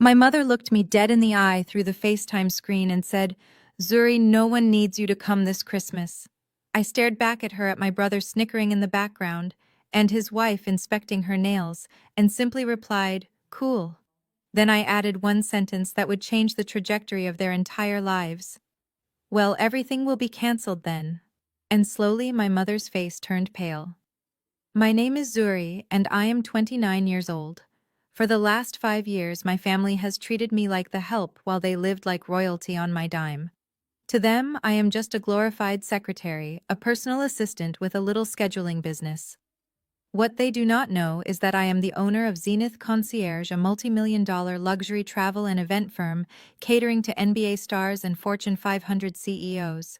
My mother looked me dead in the eye through the FaceTime screen and said, "Zuri, no one needs you to come this Christmas." I stared back at her at my brother snickering in the background and his wife inspecting her nails and simply replied, "Cool." Then I added one sentence that would change the trajectory of their entire lives. "Well, everything will be cancelled then." And slowly my mother's face turned pale. My name is Zuri, and I am 29 years old. For the last 5 years, my family has treated me like the help while they lived like royalty on my dime. To them, I am just a glorified secretary, a personal assistant with a little scheduling business. What they do not know is that I am the owner of Zenith Concierge, a multi-million-dollar luxury travel and event firm catering to NBA stars and Fortune 500 CEOs.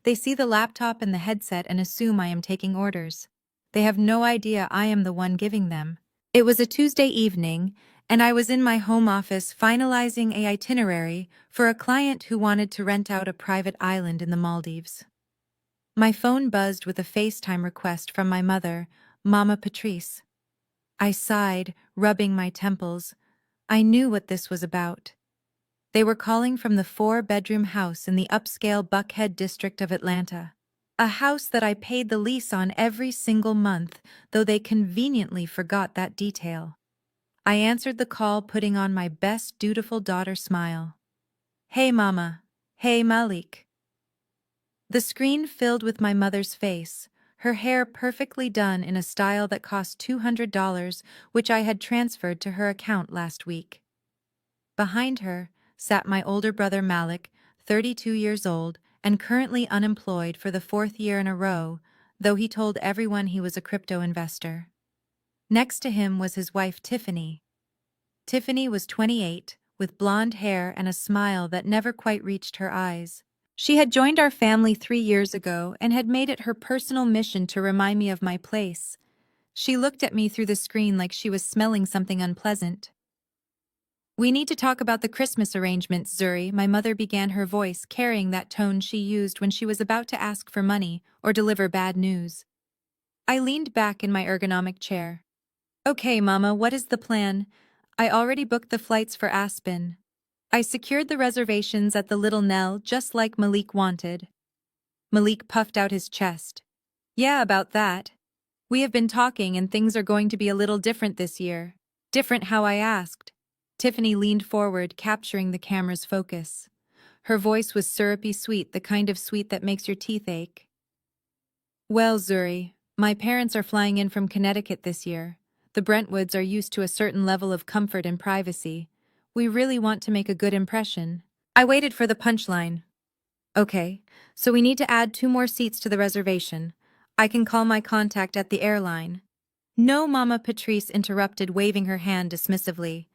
They see the laptop and the headset and assume I am taking orders. They have no idea I am the one giving them. It was a Tuesday evening, and I was in my home office finalizing an itinerary for a client who wanted to rent out a private island in the Maldives. My phone buzzed with a FaceTime request from my mother, Mama Patrice. I sighed, rubbing my temples. I knew what this was about. They were calling from the 4-bedroom house in the upscale Buckhead district of Atlanta. A house that I paid the lease on every single month, though they conveniently forgot that detail. I answered the call, putting on my best dutiful daughter smile. "Hey, Mama. Hey, Malik." The screen filled with my mother's face, her hair perfectly done in a style that cost $200, which I had transferred to her account last week. Behind her sat my older brother Malik, 32 years old, and currently unemployed for the 4th year in a row, though he told everyone he was a crypto investor. Next to him was his wife Tiffany. Tiffany was 28, with blonde hair and a smile that never quite reached her eyes. She had joined our family 3 years ago and had made it her personal mission to remind me of my place. She looked at me through the screen like she was smelling something unpleasant. "We need to talk about the Christmas arrangements, Zuri," my mother began, her voice carrying that tone she used when she was about to ask for money or deliver bad news. I leaned back in my ergonomic chair. "Okay, Mama, what is the plan? I already booked the flights for Aspen. I secured the reservations at the Little Nell just like Malik wanted." Malik puffed out his chest. "Yeah, about that. We have been talking and things are going to be a little different this year." "Different how?" I asked. Tiffany leaned forward, capturing the camera's focus. Her voice was syrupy sweet, the kind of sweet that makes your teeth ache. "Well, Zuri, my parents are flying in from Connecticut this year. The Brentwoods are used to a certain level of comfort and privacy. We really want to make a good impression." I waited for the punchline. "Okay, so we need to add 2 more seats to the reservation. I can call my contact at the airline." "No," Mama Patrice interrupted, waving her hand dismissively.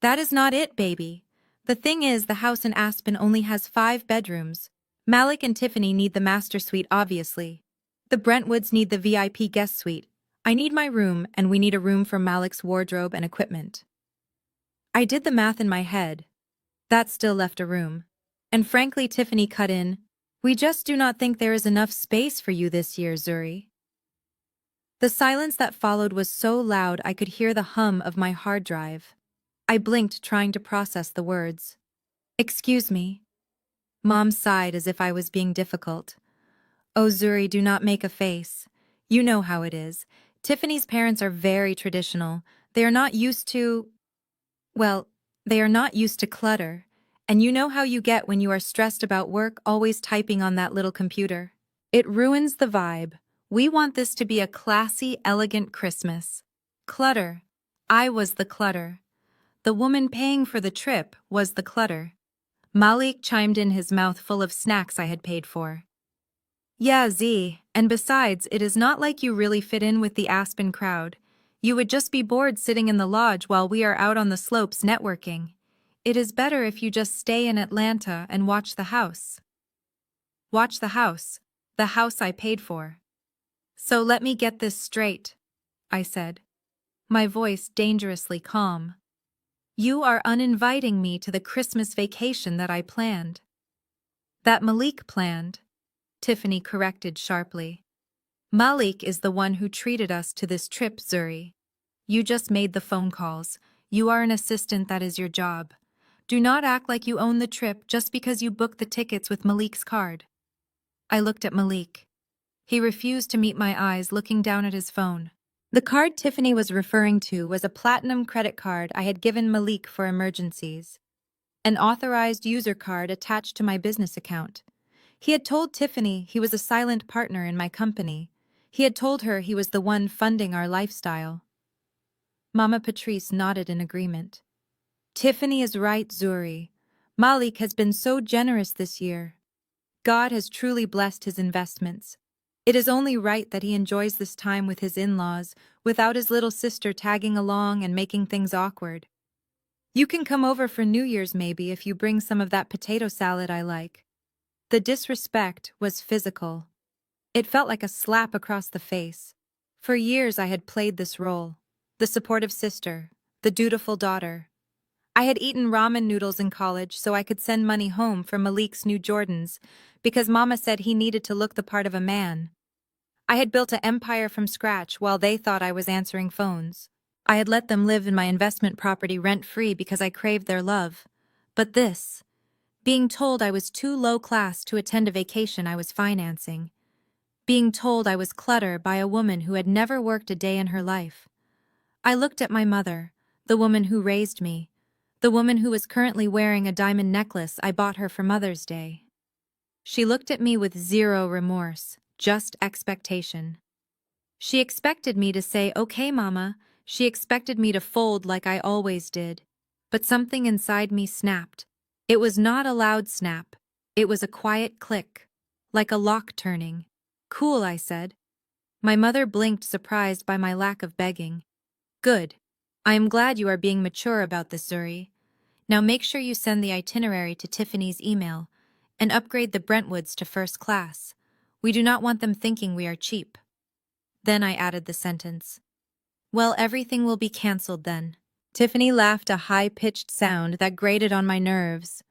"That is not it, baby. The thing is, the house in Aspen only has 5 bedrooms. Malik and Tiffany need the master suite, obviously. The Brentwoods need the VIP guest suite. I need my room, and we need a room for Malik's wardrobe and equipment." I did the math in my head. That still left a room. And frankly, Tiffany cut in, "We just do not think there is enough space for you this year, Zuri." The silence that followed was so loud I could hear the hum of my hard drive. I blinked, trying to process the words. "Excuse me." Mom sighed as if I was being difficult. "Oh, Zuri, do not make a face. You know how it is. Tiffany's parents are very traditional. They are not used to... Well, they are not used to clutter. And you know how you get when you are stressed about work, always typing on that little computer. It ruins the vibe. We want this to be a classy, elegant Christmas." Clutter. I was the clutter. The woman paying for the trip was the clutter. Malik chimed in, his mouth full of snacks I had paid for. "Yeah, Z, and besides, it is not like you really fit in with the Aspen crowd. You would just be bored sitting in the lodge while we are out on the slopes networking. It is better if you just stay in Atlanta and watch the house." "Watch the house? The house I paid for." "So let me get this straight," I said, my voice dangerously calm. "You are uninviting me to the Christmas vacation that I planned." "That Malik planned," Tiffany corrected sharply. "Malik is the one who treated us to this trip, Zuri. You just made the phone calls. You are an assistant, that is your job. Do not act like you own the trip just because you booked the tickets with Malik's card. I looked at Malik. He refused to meet my eyes, looking down at his phone. The card Tiffany was referring to was a platinum credit card I had given Malik for emergencies. An authorized user card attached to my business account. He had told Tiffany he was a silent partner in my company. He had told her he was the one funding our lifestyle. Mama Patrice nodded in agreement. Tiffany is right, Zuri. Malik has been so generous this year. God has truly blessed his investments. It is only right that he enjoys this time with his in-laws, without his little sister tagging along and making things awkward. You can come over for New Year's maybe if you bring some of that potato salad I like. The disrespect was physical. It felt like a slap across the face. For years I had played this role. The supportive sister, the dutiful daughter. I had eaten ramen noodles in college so I could send money home for Malik's new Jordans, because Mama said he needed to look the part of a man. I had built an empire from scratch while they thought I was answering phones. I had let them live in my investment property rent-free because I craved their love. But this, being told I was too low class to attend a vacation I was financing. Being told I was clutter by a woman who had never worked a day in her life. I looked at my mother, the woman who raised me, the woman who was currently wearing a diamond necklace I bought her for Mother's Day. She looked at me with zero remorse, just expectation. She expected me to say, "Okay, Mama." She expected me to fold like I always did. But something inside me snapped. It was not a loud snap. It was a quiet click, like a lock turning. "Cool," I said. My mother blinked, surprised by my lack of begging. "Good. I am glad you are being mature about this, Zuri. Now make sure you send the itinerary to Tiffany's email and upgrade the Brentwoods to first class. We do not want them thinking we are cheap." Then I added the sentence. "Well, everything will be cancelled then." Tiffany laughed, a high-pitched sound that grated on my nerves.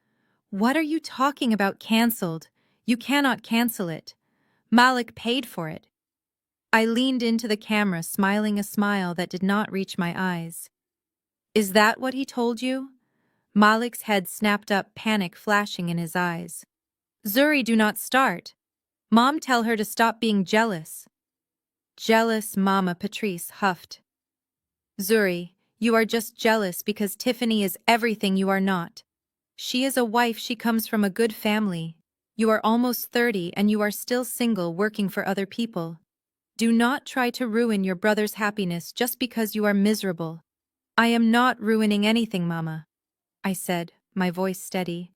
"What are you talking about, cancelled? You cannot cancel it. Malik paid for it." I leaned into the camera, smiling a smile that did not reach my eyes. "Is that what he told you?" Malik's head snapped up, panic flashing in his eyes. "Zuri, do not start. Mom, tell her to stop being jealous." "Jealous," Mama Patrice huffed. "Zuri, you are just jealous because Tiffany is everything you are not. She is a wife, she comes from a good family. You are almost 30 and you are still single, working for other people. Do not try to ruin your brother's happiness just because you are miserable." "I am not ruining anything, Mama," I said, my voice steady.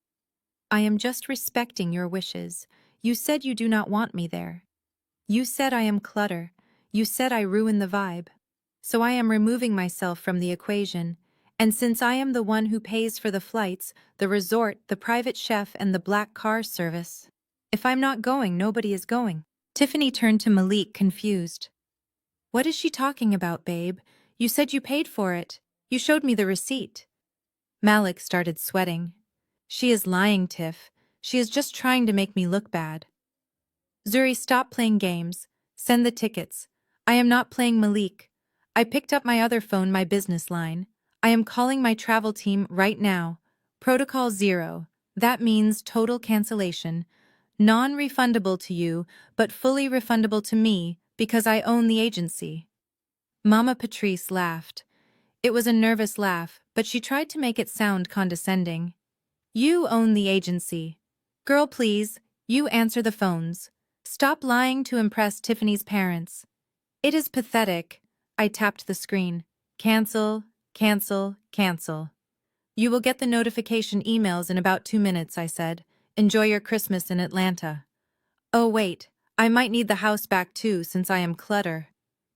"I am just respecting your wishes. You said you do not want me there. You said I am clutter. You said I ruin the vibe. So I am removing myself from the equation. And since I am the one who pays for the flights, the resort, the private chef, and the black car service, if I'm not going, nobody is going." Tiffany turned to Malik, confused. "What is she talking about, babe? You said you paid for it. You showed me the receipt." Malik started sweating. "She is lying, Tiff. She is just trying to make me look bad." "Zuri, stop playing games. Send the tickets. I am not playing Malik. I picked up my other phone, my business line. I am calling my travel team right now. Protocol 0. That means total cancellation. Non-refundable to you, but fully refundable to me because I own the agency." Mama Patrice laughed. It was a nervous laugh, but she tried to make it sound condescending. "You own the agency. Girl, please, you answer the phones. Stop lying to impress Tiffany's parents." "It is pathetic." I tapped the screen. "Cancel, cancel, cancel." "You will get the notification emails in about 2 minutes," I said. "Enjoy your Christmas in Atlanta." "Oh wait, I might need the house back too since I am clutter."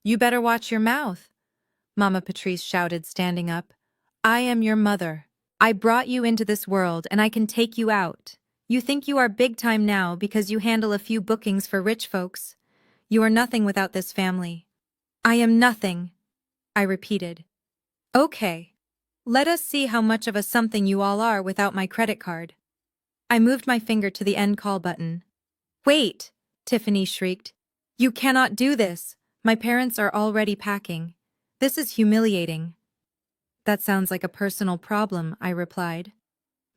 "You better watch your mouth," Mama Patrice shouted, standing up. "I am your mother. I brought you into this world and I can take you out. You think you are big time now because you handle a few bookings for rich folks. You are nothing without this family." "I am nothing," I repeated. "Okay. Let us see how much of a something you all are without my credit card." I moved my finger to the end call button. "Wait!" Tiffany shrieked. "You cannot do this. My parents are already packing. This is humiliating." That sounds like a personal problem, I replied.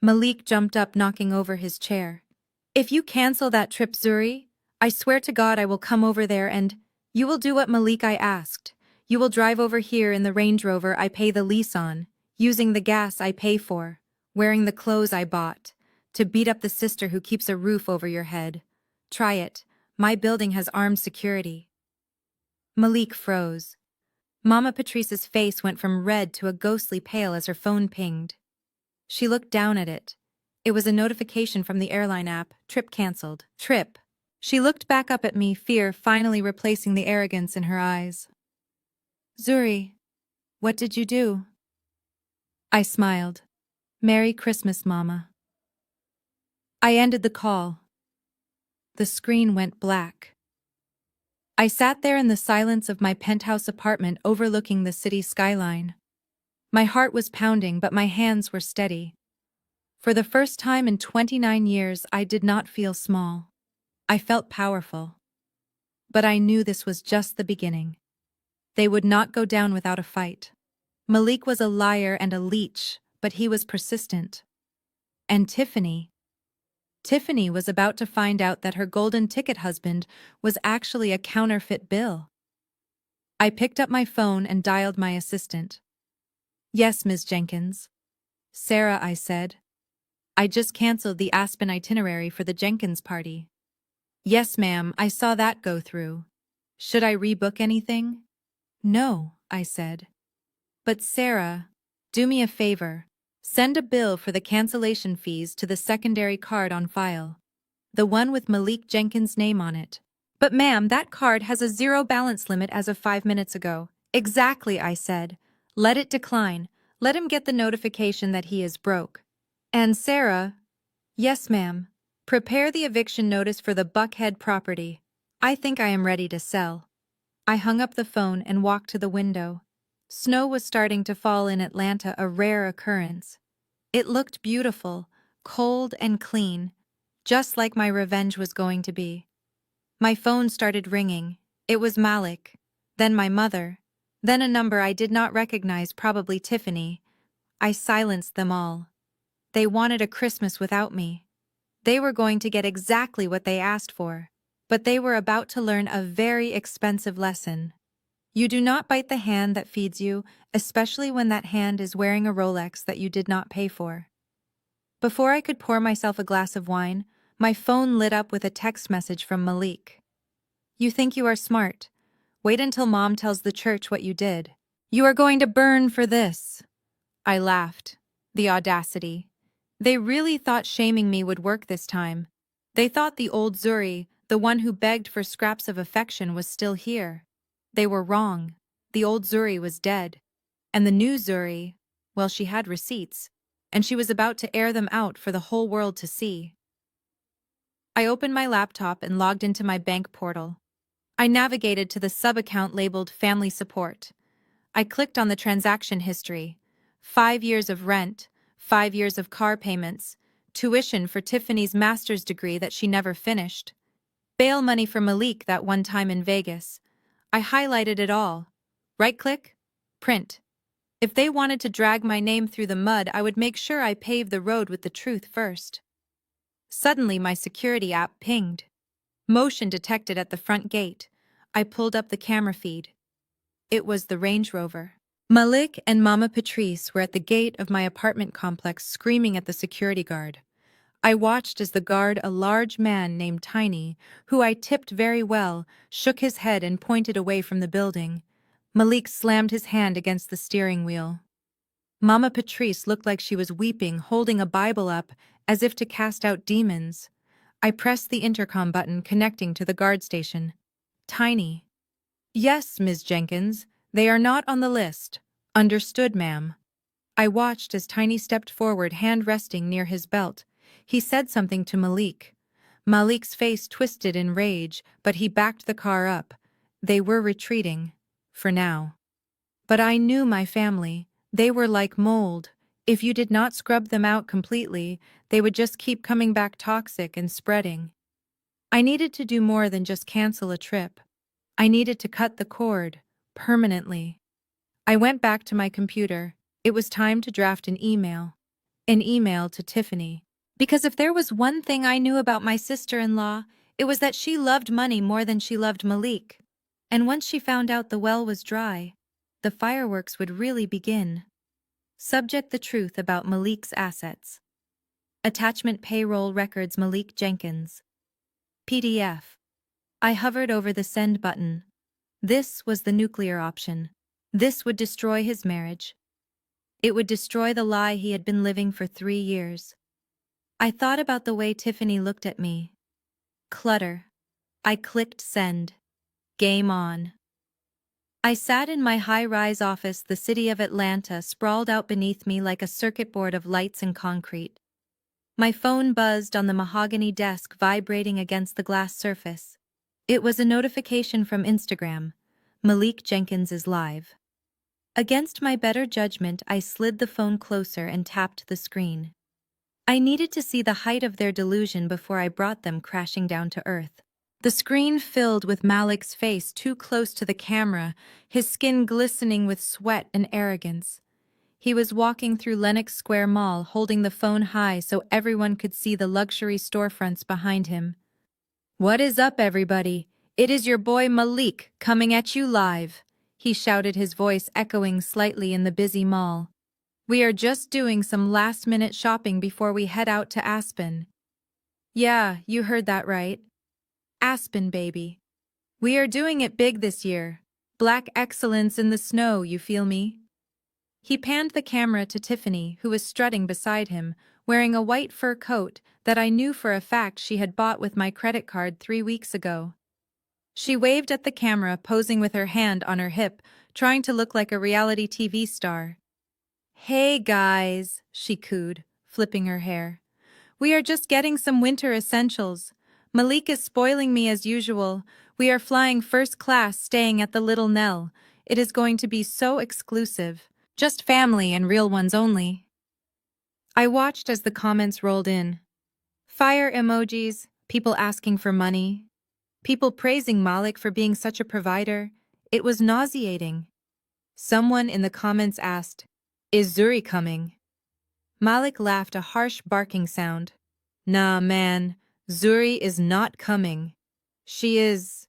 Malik jumped up, knocking over his chair. If you cancel that trip, Zuri, I swear to God I will come over there and you will do what Malik I asked. You will drive over here in the Range Rover I pay the lease on, using the gas I pay for, wearing the clothes I bought, to beat up the sister who keeps a roof over your head. Try it. My building has armed security. Malik froze. Mama Patrice's face went from red to a ghostly pale as her phone pinged. She looked down at it. It was a notification from the airline app, trip cancelled. Trip. She looked back up at me, fear finally replacing the arrogance in her eyes. Zuri, what did you do? I smiled. Merry Christmas, Mama. I ended the call. The screen went black. I sat there in the silence of my penthouse apartment overlooking the city skyline. My heart was pounding, but my hands were steady. For the first time in 29 years, I did not feel small. I felt powerful. But I knew this was just the beginning. They would not go down without a fight. Malik was a liar and a leech, but he was persistent. And Tiffany was about to find out that her golden ticket husband was actually a counterfeit bill. I picked up my phone and dialed my assistant. Yes, Ms. Jenkins. Sarah, I said. I just canceled the Aspen itinerary for the Jenkins party. Yes, ma'am, I saw that go through. Should I rebook anything? No, I said. But Sarah, do me a favor. Send a bill for the cancellation fees to the secondary card on file. The one with Malik Jenkins' name on it. But ma'am, that card has a zero balance limit as of 5 minutes ago. Exactly, I said. Let it decline. Let him get the notification that he is broke. And Sarah, yes, ma'am. Prepare the eviction notice for the Buckhead property. I think I am ready to sell. I hung up the phone and walked to the window. Snow was starting to fall in Atlanta, a rare occurrence. It looked beautiful, cold and clean, just like my revenge was going to be. My phone started ringing. It was Malik, then my mother, then a number I did not recognize, probably Tiffany. I silenced them all. They wanted a Christmas without me. They were going to get exactly what they asked for, but they were about to learn a very expensive lesson. You do not bite the hand that feeds you, especially when that hand is wearing a Rolex that you did not pay for. Before I could pour myself a glass of wine, my phone lit up with a text message from Malik. You think you are smart. Wait until Mom tells the church what you did. You are going to burn for this. I laughed. The audacity. They really thought shaming me would work this time. They thought the old Zuri, the one who begged for scraps of affection, was still here. They were wrong. The old Zuri was dead. And the new Zuri, well, she had receipts, and she was about to air them out for the whole world to see. I opened my laptop and logged into my bank portal. I navigated to the sub-account labeled Family Support. I clicked on the transaction history. 5 years of rent, 5 years of car payments, tuition for Tiffany's master's degree that she never finished, bail money for Malik that one time in Vegas. I highlighted it all. Right-click, print. If they wanted to drag my name through the mud, I would make sure I paved the road with the truth first. Suddenly, my security app pinged. Motion detected at the front gate. I pulled up the camera feed. It was the Range Rover. Malik and Mama Patrice were at the gate of my apartment complex screaming at the security guard. I watched as the guard, a large man named Tiny, who I tipped very well, shook his head and pointed away from the building. Malik slammed his hand against the steering wheel. Mama Patrice looked like she was weeping, holding a Bible up as if to cast out demons. I pressed the intercom button connecting to the guard station. Tiny. Yes, Ms. Jenkins, they are not on the list. Understood, ma'am. I watched as Tiny stepped forward, hand resting near his belt. He said something to Malik. Malik's face twisted in rage, but he backed the car up. They were retreating. For now. But I knew my family. They were like mold. If you did not scrub them out completely, they would just keep coming back toxic and spreading. I needed to do more than just cancel a trip. I needed to cut the cord, permanently. I went back to my computer. It was time to draft an email. An email to Tiffany. Because if there was one thing I knew about my sister-in-law, it was that she loved money more than she loved Malik. And once she found out the well was dry, the fireworks would really begin. Subject: the truth about Malik's assets. Attachment: payroll records Malik Jenkins. PDF. I hovered over the send button. This was the nuclear option. This would destroy his marriage. It would destroy the lie he had been living for 3 years. I thought about the way Tiffany looked at me. Clutter. I clicked send. Game on. I sat in my high-rise office, the city of Atlanta sprawled out beneath me like a circuit board of lights and concrete. My phone buzzed on the mahogany desk, vibrating against the glass surface. It was a notification from Instagram. Malik Jenkins is live. Against my better judgment, I slid the phone closer and tapped the screen. I needed to see the height of their delusion before I brought them crashing down to earth. The screen filled with Malik's face too close to the camera, his skin glistening with sweat and arrogance. He was walking through Lenox Square Mall, holding the phone high so everyone could see the luxury storefronts behind him. "What is up, everybody? It is your boy Malik, coming at you live," he shouted, his voice echoing slightly in the busy mall. "We are just doing some last-minute shopping before we head out to Aspen." Yeah, you heard that right. Aspen, baby. We are doing it big this year. Black excellence in the snow, you feel me? He panned the camera to Tiffany, who was strutting beside him, wearing a white fur coat that I knew for a fact she had bought with my credit card 3 weeks ago. She waved at the camera, posing with her hand on her hip, trying to look like a reality TV star. "Hey guys," she cooed, flipping her hair. "We are just getting some winter essentials. Malik is spoiling me as usual. We are flying first class, staying at the Little Nell. It is going to be so exclusive. Just family and real ones only." I watched as the comments rolled in. Fire emojis, people asking for money, people praising Malik for being such a provider. It was nauseating. Someone in the comments asked, "Is Zuri coming?" Malik laughed, a harsh barking sound. "Nah, man, Zuri is not coming. She is...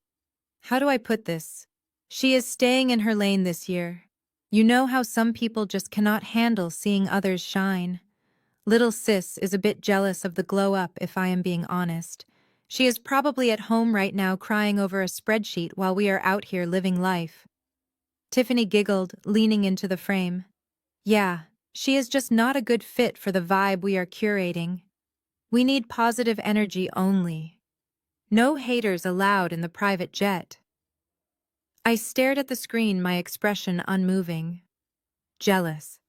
How do I put this? She is staying in her lane this year. You know how some people just cannot handle seeing others shine. Little sis is a bit jealous of the glow-up, if I am being honest. She is probably at home right now crying over a spreadsheet while we are out here living life." Tiffany giggled, leaning into the frame. "Yeah, she is just not a good fit for the vibe we are curating. We need positive energy only. No haters allowed in the private jet." I stared at the screen, my expression unmoving. Jealous.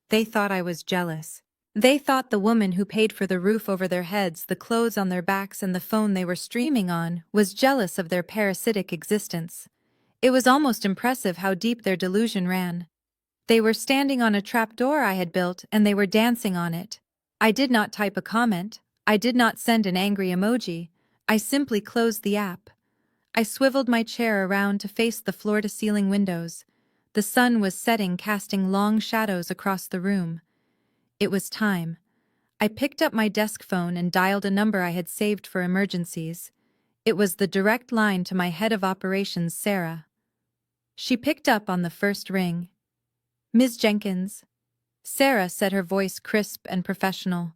They thought I was jealous. They thought the woman who paid for the roof over their heads, the clothes on their backs, and the phone they were streaming on was jealous of their parasitic existence. It was almost impressive how deep their delusion ran. They were standing on a trapdoor I had built, and they were dancing on it. I did not type a comment. I did not send an angry emoji. I simply closed the app. I swiveled my chair around to face the floor-to-ceiling windows. The sun was setting, casting long shadows across the room. It was time. I picked up my desk phone and dialed a number I had saved for emergencies. It was the direct line to my head of operations, Sarah. She picked up on the first ring. "Ms. Jenkins." Sarah said, her voice crisp and professional.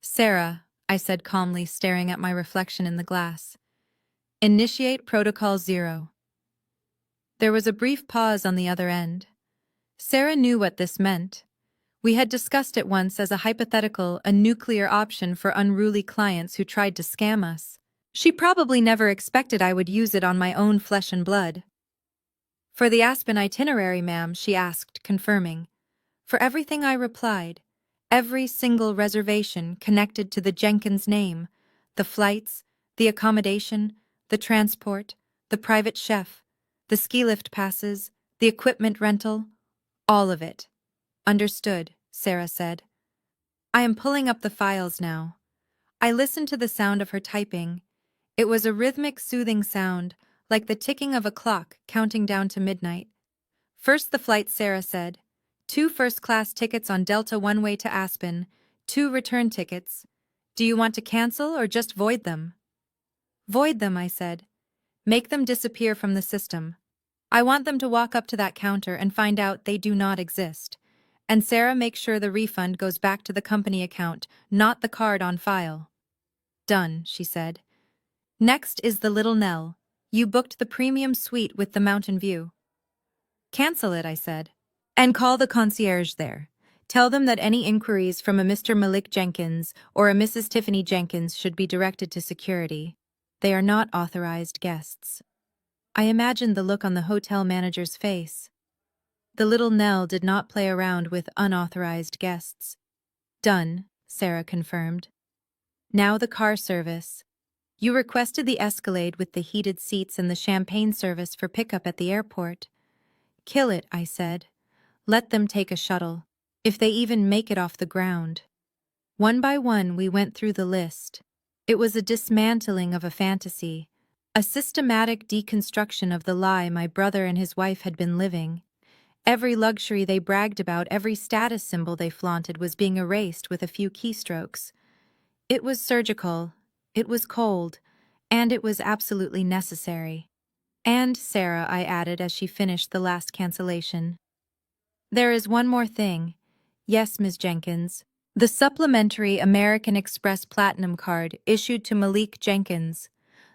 "Sarah," I said calmly, staring at my reflection in the glass. "Initiate Protocol 0. There was a brief pause on the other end. Sarah knew what this meant. We had discussed it once as a hypothetical, a nuclear option for unruly clients who tried to scam us. She probably never expected I would use it on my own flesh and blood. "For the Aspen itinerary, ma'am?" she asked, confirming. For everything, I replied. Every single reservation connected to the Jenkins name. The flights, the accommodation, the transport, the private chef, the ski lift passes, the equipment rental. All of it. "Understood," Sarah said. "I am pulling up the files now." I listened to the sound of her typing. It was a rhythmic, soothing sound, like the ticking of a clock counting down to midnight. "First the flight," Sarah said. 2 first-class tickets on Delta one-way to Aspen, 2 return tickets. Do you want to cancel or just void them? Void them, I said. Make them disappear from the system. I want them to walk up to that counter and find out they do not exist. And Sarah makes sure the refund goes back to the company account, not the card on file. Done, she said. Next is the Little Nell. You booked the premium suite with the mountain view. Cancel it, I said. And call the concierge there. Tell them that any inquiries from a Mr. Malik Jenkins or a Mrs. Tiffany Jenkins should be directed to security. They are not authorized guests. I imagined the look on the hotel manager's face. The Little Nell did not play around with unauthorized guests. Done, Sarah confirmed. Now the car service. You requested the Escalade with the heated seats and the champagne service for pickup at the airport. Kill it, I said. Let them take a shuttle, if they even make it off the ground. One by one we went through the list. It was a dismantling of a fantasy, a systematic deconstruction of the lie my brother and his wife had been living. Every luxury they bragged about, every status symbol they flaunted was being erased with a few keystrokes. It was surgical, it was cold, and it was absolutely necessary. And Sarah, I added as she finished the last cancellation. There is one more thing. Yes, Ms. Jenkins. The supplementary American Express Platinum card issued to Malik Jenkins,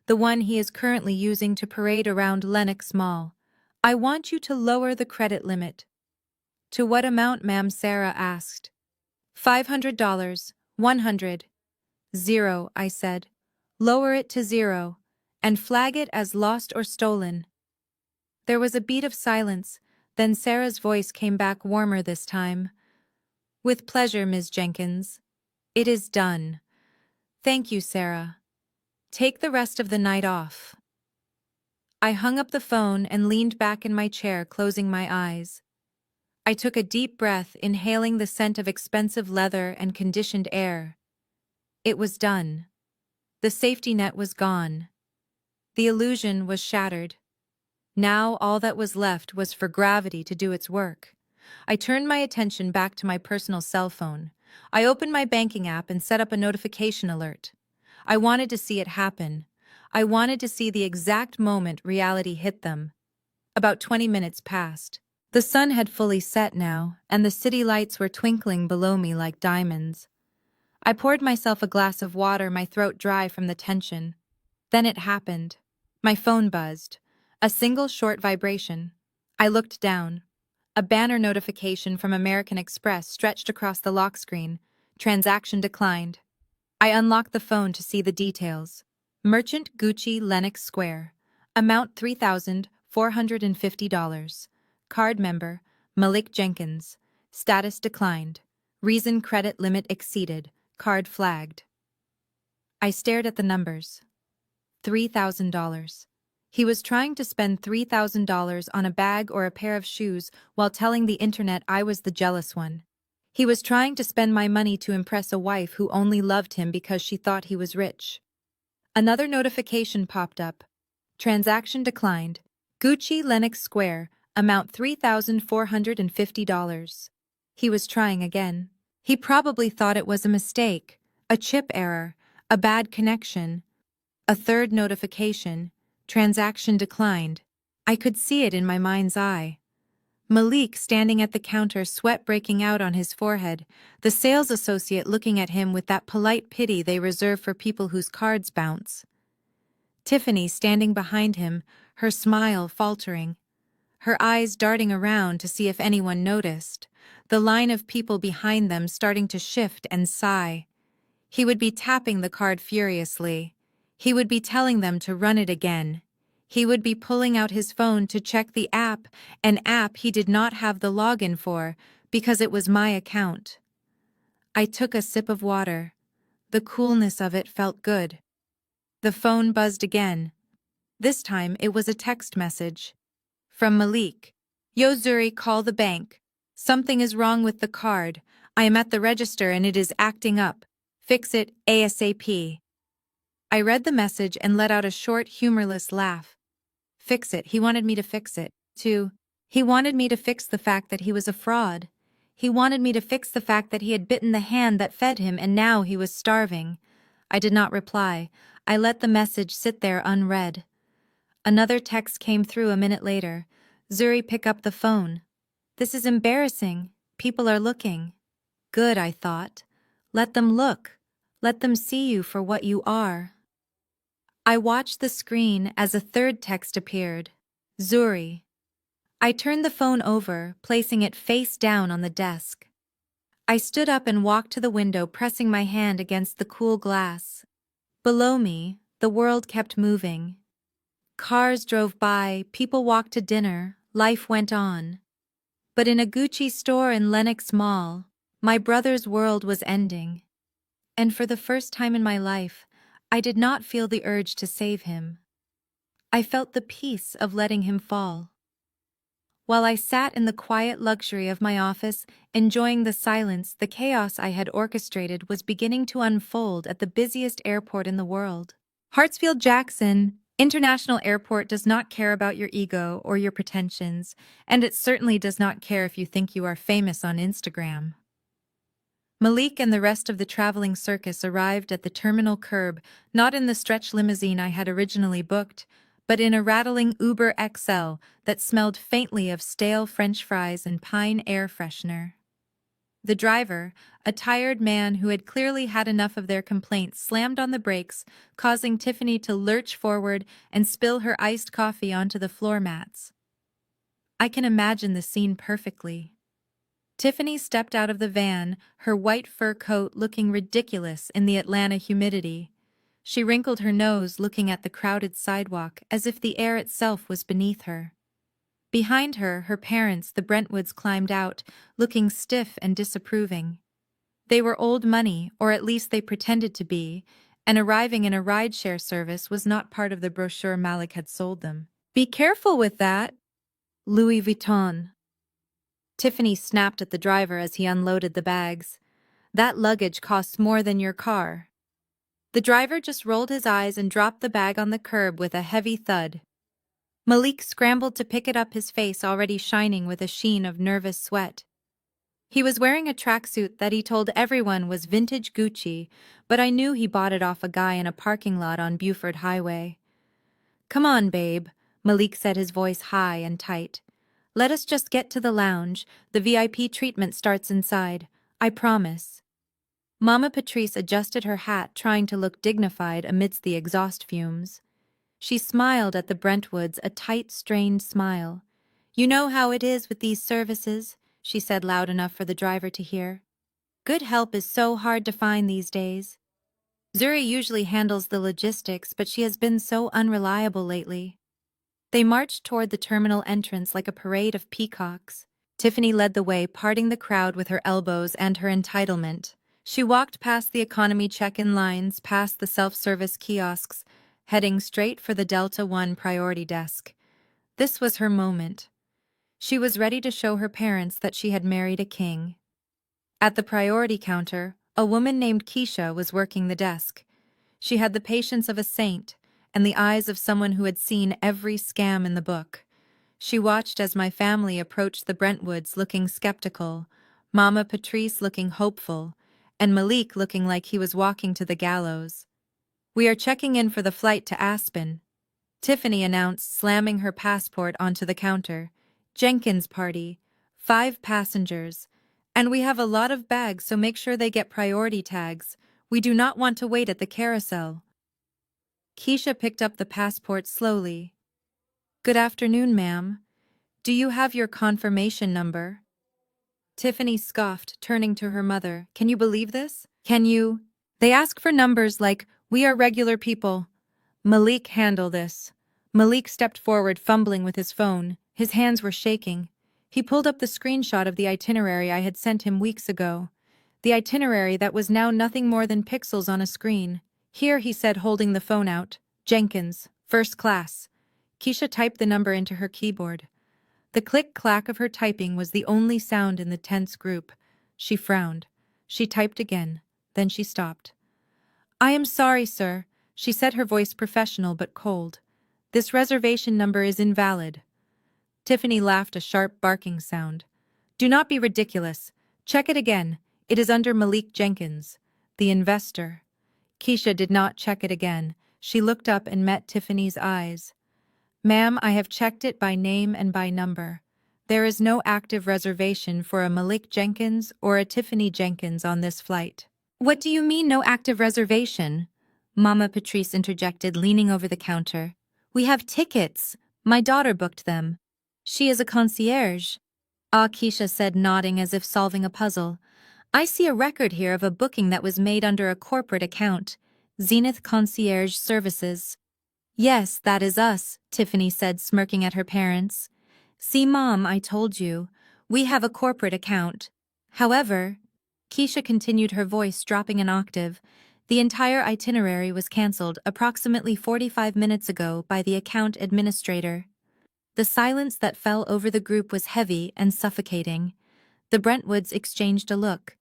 the one he is currently using to parade around Lenox Mall. I want you to lower the credit limit. To what amount, ma'am? Sarah asked. $500, 100. Zero, I said. Lower it to 0, and flag it as lost or stolen. There was a beat of silence, then Sarah's voice came back warmer this time. With pleasure, Ms. Jenkins. It is done. Thank you, Sarah. Take the rest of the night off. I hung up the phone and leaned back in my chair, closing my eyes. I took a deep breath, inhaling the scent of expensive leather and conditioned air. It was done. The safety net was gone. The illusion was shattered. Now all that was left was for gravity to do its work. I turned my attention back to my personal cell phone. I opened my banking app and set up a notification alert. I wanted to see it happen. I wanted to see the exact moment reality hit them. About 20 minutes passed. The sun had fully set now, and the city lights were twinkling below me like diamonds. I poured myself a glass of water, my throat dry from the tension. Then it happened. My phone buzzed. A single short vibration. I looked down. A banner notification from American Express stretched across the lock screen. Transaction declined. I unlocked the phone to see the details. Merchant Gucci Lenox Square. Amount $3,450. Card member Malik Jenkins. Status declined. Reason credit limit exceeded. Card flagged. I stared at the numbers. $3,000. He was trying to spend $3,000 on a bag or a pair of shoes while telling the internet I was the jealous one. He was trying to spend my money to impress a wife who only loved him because she thought he was rich. Another notification popped up. Transaction declined. Gucci Lenox Square, amount $3,450. He was trying again. He probably thought it was a mistake, a chip error, a bad connection. A third notification. Transaction declined. I could see it in my mind's eye. Malik standing at the counter, sweat breaking out on his forehead, the sales associate looking at him with that polite pity they reserve for people whose cards bounce. Tiffany standing behind him, her smile faltering, her eyes darting around to see if anyone noticed, the line of people behind them starting to shift and sigh. He would be tapping the card furiously. He would be telling them to run it again. He would be pulling out his phone to check the app, an app he did not have the login for because it was my account. I took a sip of water. The coolness of it felt good. The phone buzzed again. This time it was a text message. From Malik. Yo Zuri, call the bank. Something is wrong with the card. I am at the register and it is acting up. Fix it ASAP. I read the message and let out a short, humorless laugh. Fix it, he wanted me to fix it, too. He wanted me to fix the fact that he was a fraud. He wanted me to fix the fact that he had bitten the hand that fed him and now he was starving. I did not reply. I let the message sit there unread. Another text came through a minute later. Zuri, pick up the phone. This is embarrassing. People are looking. Good, I thought. Let them look. Let them see you for what you are. I watched the screen as a third text appeared. Zuri. I turned the phone over, placing it face down on the desk. I stood up and walked to the window, pressing my hand against the cool glass. Below me, the world kept moving. Cars drove by, people walked to dinner, life went on. But in a Gucci store in Lenox Mall, my brother's world was ending. And for the first time in my life, I did not feel the urge to save him. I felt the peace of letting him fall. While I sat in the quiet luxury of my office, enjoying the silence, the chaos I had orchestrated was beginning to unfold at the busiest airport in the world. Hartsfield-Jackson International Airport does not care about your ego or your pretensions, and it certainly does not care if you think you are famous on Instagram. Malik and the rest of the traveling circus arrived at the terminal curb, not in the stretch limousine I had originally booked, but in a rattling Uber XL that smelled faintly of stale French fries and pine air freshener. The driver, a tired man who had clearly had enough of their complaints, slammed on the brakes, causing Tiffany to lurch forward and spill her iced coffee onto the floor mats. I can imagine the scene perfectly. Tiffany stepped out of the van, her white fur coat looking ridiculous in the Atlanta humidity. She wrinkled her nose, looking at the crowded sidewalk as if the air itself was beneath her. Behind her, her parents, the Brentwoods, climbed out, looking stiff and disapproving. They were old money, or at least they pretended to be, and arriving in a rideshare service was not part of the brochure Malik had sold them. Be careful with that. Louis Vuitton. Tiffany snapped at the driver as he unloaded the bags. That luggage costs more than your car. The driver just rolled his eyes and dropped the bag on the curb with a heavy thud. Malik scrambled to pick it up, his face already shining with a sheen of nervous sweat. He was wearing a tracksuit that he told everyone was vintage Gucci, but I knew he bought it off a guy in a parking lot on Buford Highway. Come on, babe, Malik said, his voice high and tight. Let us just get to the lounge. The VIP treatment starts inside. I promise. Mama Patrice adjusted her hat, trying to look dignified amidst the exhaust fumes. She smiled at the Brentwoods, a tight, strained smile. You know how it is with these services, she said loud enough for the driver to hear. Good help is so hard to find these days. Zuri usually handles the logistics, but she has been so unreliable lately. They marched toward the terminal entrance like a parade of peacocks. Tiffany led the way, parting the crowd with her elbows and her entitlement. She walked past the economy check-in lines, past the self-service kiosks, heading straight for the Delta One priority desk. This was her moment. She was ready to show her parents that she had married a king. At the priority counter, a woman named Keisha was working the desk. She had the patience of a saint and the eyes of someone who had seen every scam in the book. She watched as my family approached the Brentwoods, looking skeptical, Mama Patrice looking hopeful, and Malik looking like he was walking to the gallows. We are checking in for the flight to Aspen, Tiffany announced, slamming her passport onto the counter. Jenkins party, 5 passengers. And we have a lot of bags, so make sure they get priority tags. We do not want to wait at the carousel. Keisha picked up the passport slowly. Good afternoon, ma'am. Do you have your confirmation number? Tiffany scoffed, turning to her mother. Can you believe this? Can you? They ask for numbers like, we are regular people. Malik, handle this. Malik stepped forward, fumbling with his phone. His hands were shaking. He pulled up the screenshot of the itinerary I had sent him weeks ago. The itinerary that was now nothing more than pixels on a screen. Here, he said, holding the phone out. Jenkins, first class. Keisha typed the number into her keyboard. The click-clack of her typing was the only sound in the tense group. She frowned. She typed again. Then she stopped. I am sorry, sir, she said, her voice professional but cold. This reservation number is invalid. Tiffany laughed, a sharp barking sound. Do not be ridiculous. Check it again. It is under Malik Jenkins, the investor. Keisha did not check it again. She looked up and met Tiffany's eyes. Ma'am, I have checked it by name and by number. There is no active reservation for a Malik Jenkins or a Tiffany Jenkins on this flight. What do you mean, no active reservation? Mama Patrice interjected, leaning over the counter. We have tickets. My daughter booked them. She is a concierge. Ah, Keisha said, nodding as if solving a puzzle. I see a record here of a booking that was made under a corporate account. Zenith Concierge Services. Yes, that is us, Tiffany said, smirking at her parents. See, Mom, I told you. We have a corporate account. However, Keisha continued, her voice dropping an octave, the entire itinerary was cancelled approximately 45 minutes ago by the account administrator. The silence that fell over the group was heavy and suffocating. The Brentwoods exchanged a look.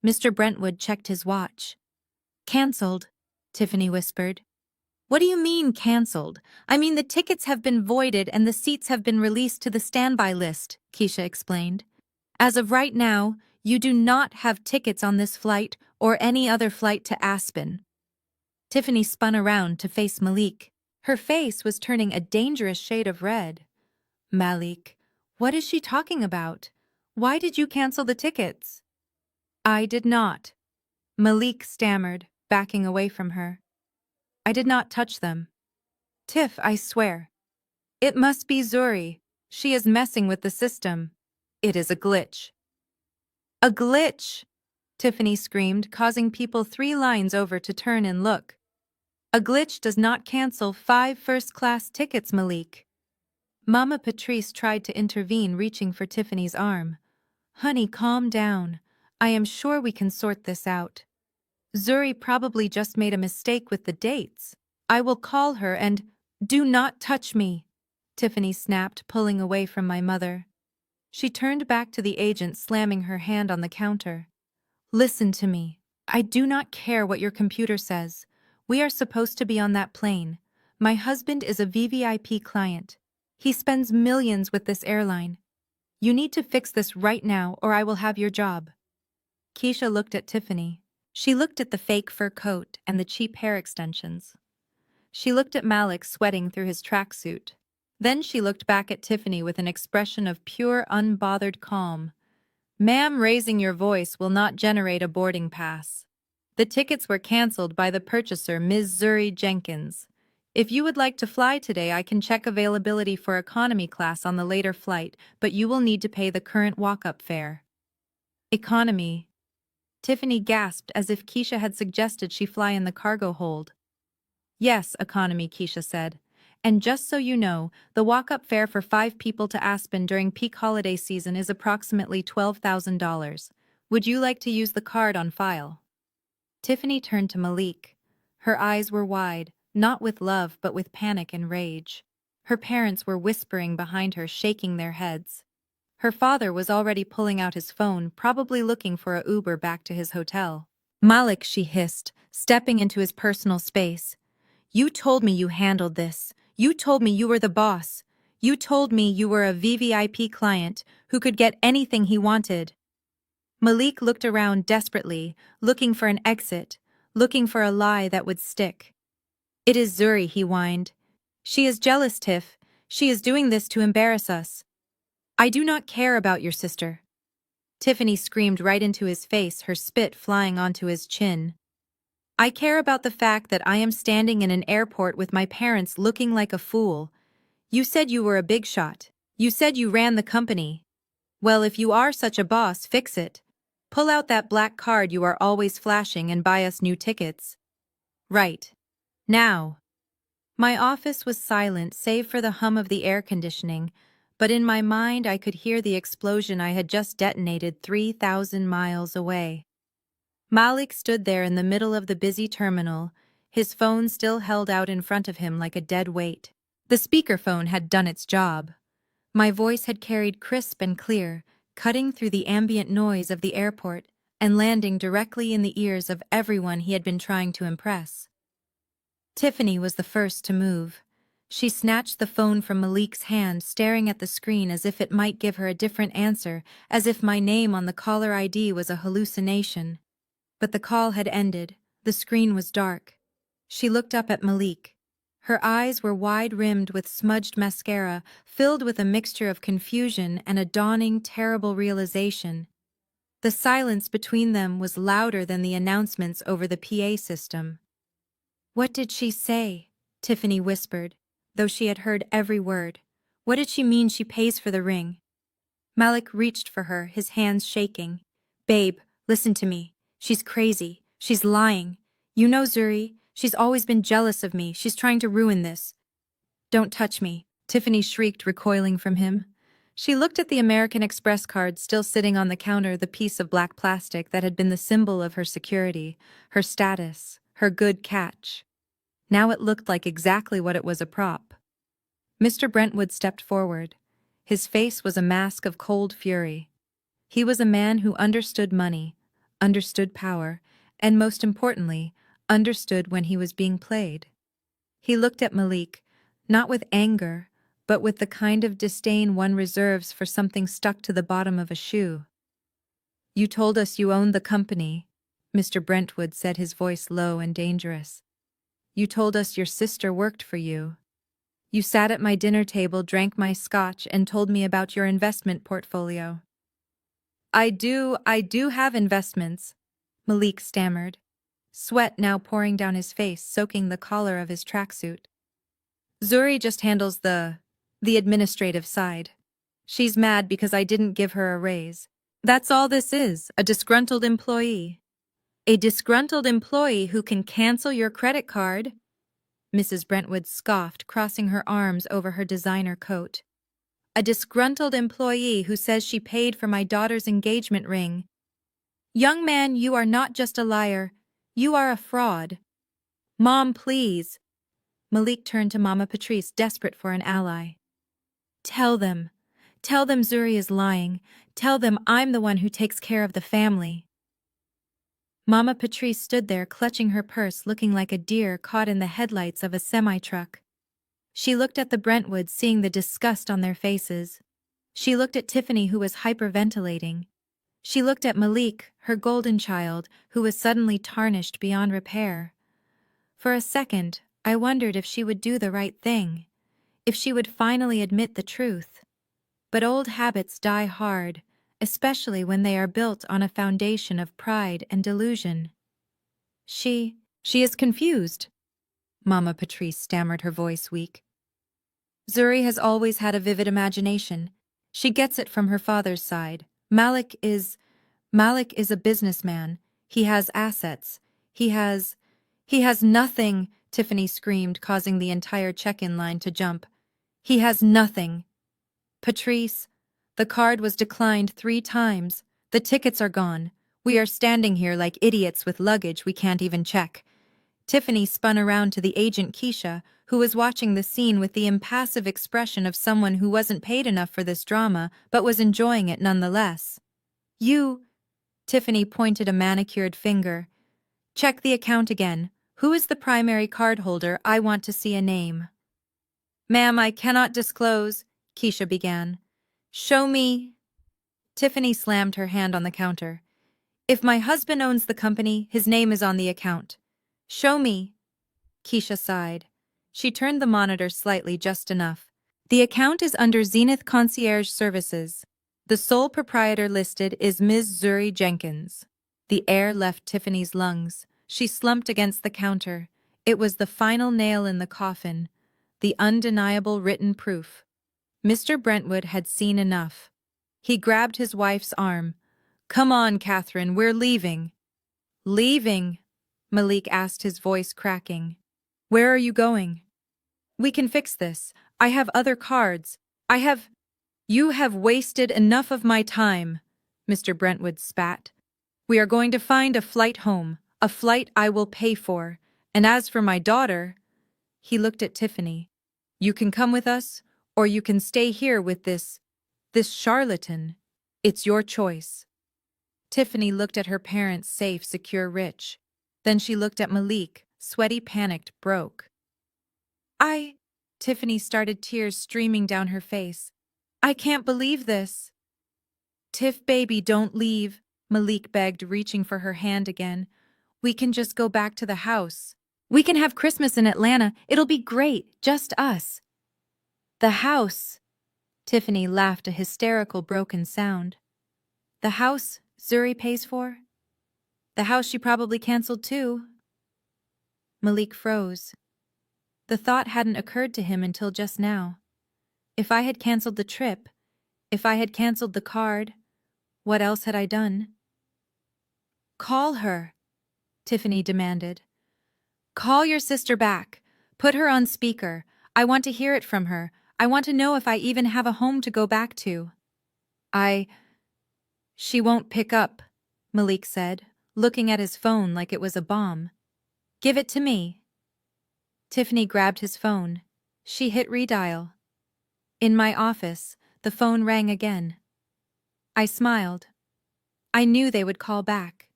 Mr. Brentwood checked his watch. Cancelled, Tiffany whispered. What do you mean, cancelled? I mean the tickets have been voided and the seats have been released to the standby list, Keisha explained. As of right now, you do not have tickets on this flight or any other flight to Aspen. Tiffany spun around to face Malik. Her face was turning a dangerous shade of red. Malik, what is she talking about? Why did you cancel the tickets? I did not. Malik stammered, backing away from her. I did not touch them. Tiff, I swear. It must be Zuri. She is messing with the system. It is a glitch. A glitch! Tiffany screamed, causing people 3 lines over to turn and look. A glitch does not cancel 5 first-class tickets, Malik. Mama Patrice tried to intervene, reaching for Tiffany's arm. Honey, calm down. I am sure we can sort this out. Zuri probably just made a mistake with the dates. I will call her and— Do not touch me, Tiffany snapped, pulling away from my mother. She turned back to the agent, slamming her hand on the counter. Listen to me. I do not care what your computer says. We are supposed to be on that plane. My husband is a VVIP client. He spends millions with this airline. You need to fix this right now or I will have your job. Keisha looked at Tiffany. She looked at the fake fur coat and the cheap hair extensions. She looked at Malik sweating through his tracksuit. Then she looked back at Tiffany with an expression of pure, unbothered calm. Ma'am, raising your voice will not generate a boarding pass. The tickets were cancelled by the purchaser, Ms. Zuri Jenkins. If you would like to fly today, I can check availability for economy class on the later flight, but you will need to pay the current walk-up fare. Economy. Tiffany gasped as if Keisha had suggested she fly in the cargo hold. Yes, economy, Keisha said. And just so you know, the walk-up fare for 5 people to Aspen during peak holiday season is approximately $12,000. Would you like to use the card on file? Tiffany turned to Malik. Her eyes were wide, not with love but with panic and rage. Her parents were whispering behind her, shaking their heads. Her father was already pulling out his phone, probably looking for a Uber back to his hotel. Malik, she hissed, stepping into his personal space. You told me you handled this. You told me you were the boss. You told me you were a VVIP client who could get anything he wanted. Malik looked around desperately, looking for an exit, looking for a lie that would stick. It is Zuri, he whined. She is jealous, Tiff. She is doing this to embarrass us. I do not care about your sister. Tiffany screamed right into his face, her spit flying onto his chin. I care about the fact that I am standing in an airport with my parents looking like a fool. You said you were a big shot. You said you ran the company. Well, if you are such a boss, fix it. Pull out that black card you are always flashing and buy us new tickets. Right. Now. My office was silent save for the hum of the air conditioning, but in my mind I could hear the explosion I had just detonated 3,000 miles away. Malik stood there in the middle of the busy terminal, his phone still held out in front of him like a dead weight. The speakerphone had done its job. My voice had carried crisp and clear, cutting through the ambient noise of the airport and landing directly in the ears of everyone he had been trying to impress. Tiffany was the first to move. She snatched the phone from Malik's hand, staring at the screen as if it might give her a different answer, as if my name on the caller ID was a hallucination. But the call had ended. The screen was dark. She looked up at Malik. Her eyes were wide-rimmed with smudged mascara, filled with a mixture of confusion and a dawning, terrible realization. The silence between them was louder than the announcements over the PA system. "What did she say?" Tiffany whispered, though she had heard every word. "What did she mean she pays for the ring?" Malik reached for her, his hands shaking. "Babe, listen to me. She's crazy. She's lying. You know Zuri. She's always been jealous of me. She's trying to ruin this." "Don't touch me," Tiffany shrieked, recoiling from him. She looked at the American Express card still sitting on the counter, the piece of black plastic that had been the symbol of her security, her status, her good catch. Now it looked like exactly what it was, a prop. Mr. Brentwood stepped forward. His face was a mask of cold fury. He was a man who understood money, understood power, and most importantly, understood when he was being played. He looked at Malik, not with anger, but with the kind of disdain one reserves for something stuck to the bottom of a shoe. "You told us you owned the company," Mr. Brentwood said, his voice low and dangerous. "You told us your sister worked for you. You sat at my dinner table, drank my scotch, and told me about your investment portfolio." I do have investments," Malik stammered, sweat now pouring down his face, soaking the collar of his tracksuit. "Zuri just handles the administrative side. She's mad because I didn't give her a raise. That's all this is, a disgruntled employee." "A disgruntled employee who can cancel your credit card?" Mrs. Brentwood scoffed, crossing her arms over her designer coat. "A disgruntled employee who says she paid for my daughter's engagement ring. Young man, you are not just a liar. You are a fraud." "Mom, please." Malik turned to Mama Patrice, desperate for an ally. Tell them Zuri is lying. Tell them I'm the one who takes care of the family." Mama Patrice stood there, clutching her purse, looking like a deer caught in the headlights of a semi-truck. She looked at the Brentwoods, seeing the disgust on their faces. She looked at Tiffany, who was hyperventilating. She looked at Malik, her golden child, who was suddenly tarnished beyond repair. For a second, I wondered if she would do the right thing, if she would finally admit the truth. But old habits die hard, especially when they are built on a foundation of pride and delusion. She is confused," Mama Patrice stammered, her voice weak. "Zuri has always had a vivid imagination. She gets it from her father's side. Malik is a businessman. He has assets. He has nothing," Tiffany screamed, causing the entire check-in line to jump. "He has nothing. Patrice, the card was declined 3 times. The tickets are gone. We are standing here like idiots with luggage we can't even check." Tiffany spun around to the agent Keisha, who was watching the scene with the impassive expression of someone who wasn't paid enough for this drama but was enjoying it nonetheless. "You," Tiffany pointed a manicured finger. "Check the account again. Who is the primary cardholder? I want to see a name." "Ma'am, I cannot disclose," Keisha began. "Show me." Tiffany slammed her hand on the counter. "If my husband owns the company, his name is on the account. Show me." Keisha sighed. She turned the monitor slightly, just enough. "The account is under Zenith Concierge Services. The sole proprietor listed is Ms. Zuri Jenkins." The air left Tiffany's lungs. She slumped against the counter. It was the final nail in the coffin, the undeniable written proof. Mr. Brentwood had seen enough. He grabbed his wife's arm. "Come on, Catherine, we're leaving." "Leaving?" Malik asked, his voice cracking. "Where are you going?" "We can fix this. I have other cards. You have wasted enough of my time," Mr. Brentwood spat. "We are going to find a flight home, a flight I will pay for. And as for my daughter," he looked at Tiffany, "you can come with us, or you can stay here with this charlatan. It's your choice." Tiffany looked at her parents, safe, secure, rich. Then she looked at Malik, sweaty, panicked, broke. Tiffany started, tears streaming down her face. I can't believe this. Tiff, baby, don't leave, Malik begged, reaching for her hand again. We can just go back to the house. We can have Christmas in Atlanta. It'll be great, just us. The house. Tiffany laughed, a hysterical broken sound. The house Zuri pays for? The house she probably canceled too. Malik froze. The thought hadn't occurred to him until just now. If I had canceled the trip, if I had canceled the card, what else had I done? Call her, Tiffany demanded. Call your sister back. Put her on speaker. I want to hear it from her. I want to know if I even have a home to go back to. She won't pick up, Malik said, looking at his phone like it was a bomb. Give it to me. Tiffany grabbed his phone. She hit redial. In my office, the phone rang again. I smiled. I knew they would call back.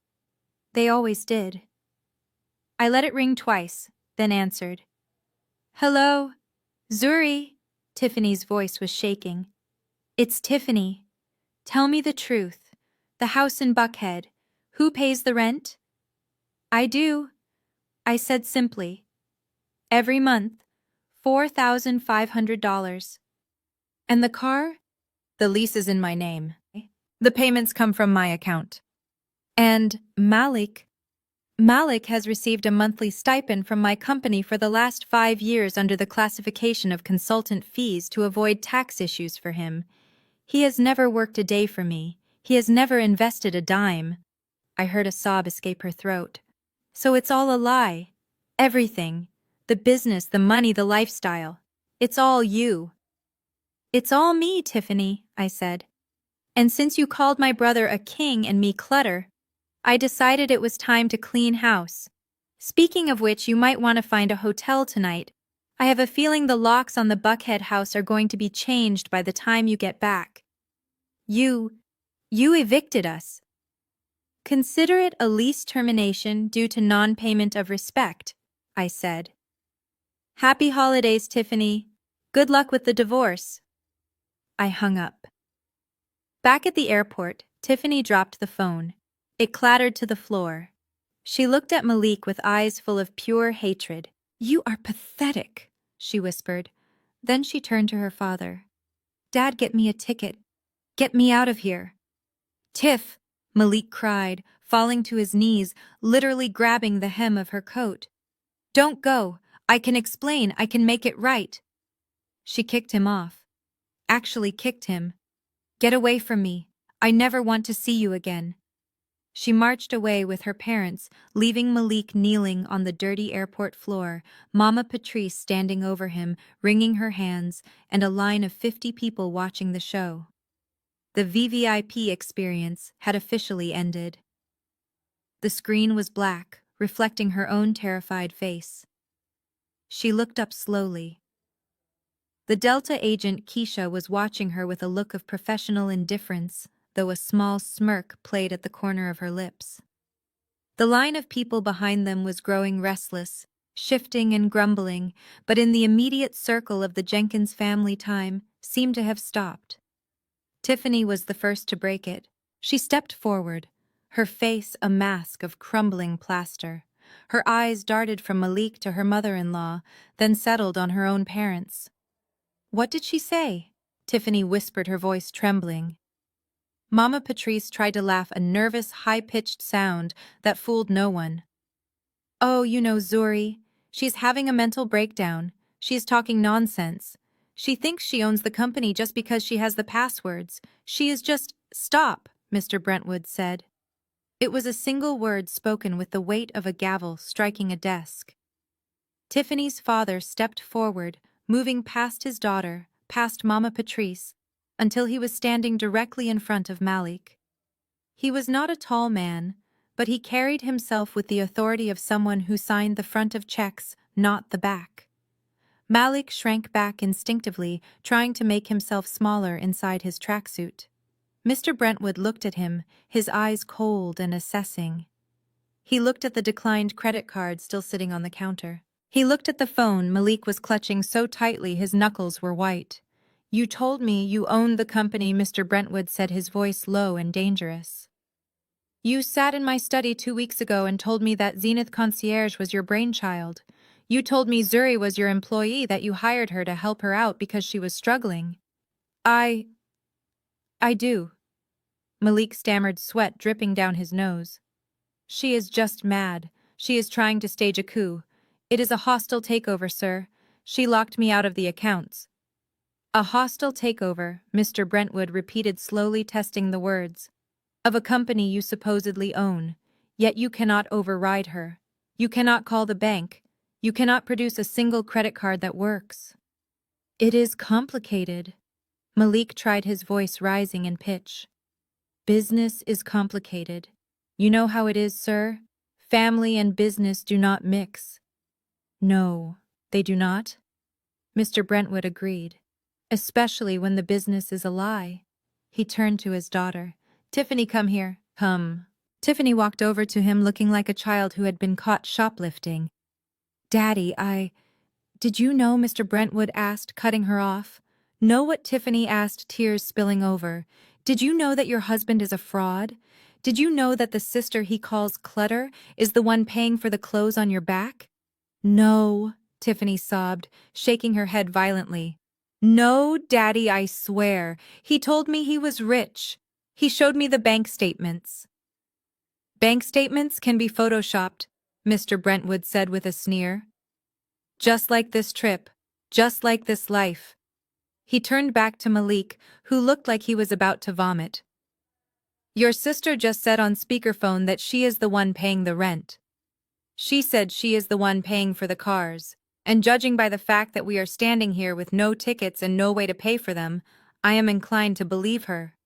They always did. I let it ring twice, then answered. Hello? Zuri? Tiffany's voice was shaking. It's Tiffany. Tell me the truth. The house in Buckhead. Who pays the rent? I do, I said simply. Every month, $4,500. And the car? The lease is in my name. The payments come from my account. And Malik has received a monthly stipend from my company for the last 5 years under the classification of consultant fees to avoid tax issues for him. He has never worked a day for me. He has never invested a dime. I heard a sob escape her throat. So it's all a lie. Everything. The business, the money, the lifestyle. It's all you. It's all me, Tiffany, I said. And since you called my brother a king and me clutter, I decided it was time to clean house. Speaking of which, you might want to find a hotel tonight. I have a feeling the locks on the Buckhead house are going to be changed by the time you get back. You evicted us. Consider it a lease termination due to non-payment of respect, I said. Happy holidays, Tiffany. Good luck with the divorce. I hung up. Back at the airport, Tiffany dropped the phone. It clattered to the floor. She looked at Malik with eyes full of pure hatred. You are pathetic, she whispered. Then she turned to her father. Dad, get me a ticket. Get me out of here. Tiff, Malik cried, falling to his knees, literally grabbing the hem of her coat. Don't go. I can explain. I can make it right. She kicked him off. Actually kicked him. Get away from me. I never want to see you again. She marched away with her parents, leaving Malik kneeling on the dirty airport floor, Mama Patrice standing over him, wringing her hands, and a line of 50 people watching the show. The VVIP experience had officially ended. The screen was black, reflecting her own terrified face. She looked up slowly. The Delta agent Keisha was watching her with a look of professional indifference, though a small smirk played at the corner of her lips. The line of people behind them was growing restless, shifting and grumbling, but in the immediate circle of the Jenkins family time seemed to have stopped. Tiffany was the first to break it. She stepped forward, her face a mask of crumbling plaster. Her eyes darted from Malik to her mother-in-law, then settled on her own parents. What did she say? Tiffany whispered, her voice trembling. Mama Patrice tried to laugh, a nervous, high-pitched sound that fooled no one. Oh, you know Zuri. She's having a mental breakdown. She's talking nonsense. She thinks she owns the company just because she has the passwords. She is just— Stop, Mr. Brentwood said. It was a single word spoken with the weight of a gavel striking a desk. Tiffany's father stepped forward, moving past his daughter, past Mama Patrice, until he was standing directly in front of Malik. He was not a tall man, but he carried himself with the authority of someone who signed the front of checks, not the back. Malik shrank back instinctively, trying to make himself smaller inside his tracksuit. Mr. Brentwood looked at him, his eyes cold and assessing. He looked at the declined credit card still sitting on the counter. He looked at the phone Malik was clutching so tightly his knuckles were white. "You told me you owned the company," Mr. Brentwood said, his voice low and dangerous. "You sat in my study 2 weeks ago and told me that Zenith Concierge was your brainchild. You told me Zuri was your employee, that you hired her to help her out because she was struggling." I do," Malik stammered, sweat dripping down his nose. "She is just mad. She is trying to stage a coup. It is a hostile takeover, sir. She locked me out of the accounts." "A hostile takeover," Mr. Brentwood repeated slowly, testing the words. "Of a company you supposedly own. Yet you cannot override her. You cannot call the bank. You cannot produce a single credit card that works." "It is complicated." Malik tried, his voice rising in pitch. "Business is complicated. You know how it is, sir. Family and business do not mix." "No, they do not," Mr. Brentwood agreed. "Especially when the business is a lie." He turned to his daughter. "Tiffany, come here. Come." Tiffany walked over to him looking like a child who had been caught shoplifting. "Daddy, Did you know?" Mr. Brentwood asked, cutting her off. "Know what?" Tiffany asked, tears spilling over. "Did you know that your husband is a fraud? Did you know that the sister he calls Clutter is the one paying for the clothes on your back?" "No," Tiffany sobbed, shaking her head violently. "No, Daddy, I swear. He told me he was rich. He showed me the bank statements." "Bank statements can be photoshopped," Mr. Brentwood said with a sneer. "Just like this trip. Just like this life." He turned back to Malik, who looked like he was about to vomit. "Your sister just said on speakerphone that she is the one paying the rent. She said she is the one paying for the cars, and judging by the fact that we are standing here with no tickets and no way to pay for them, I am inclined to believe her."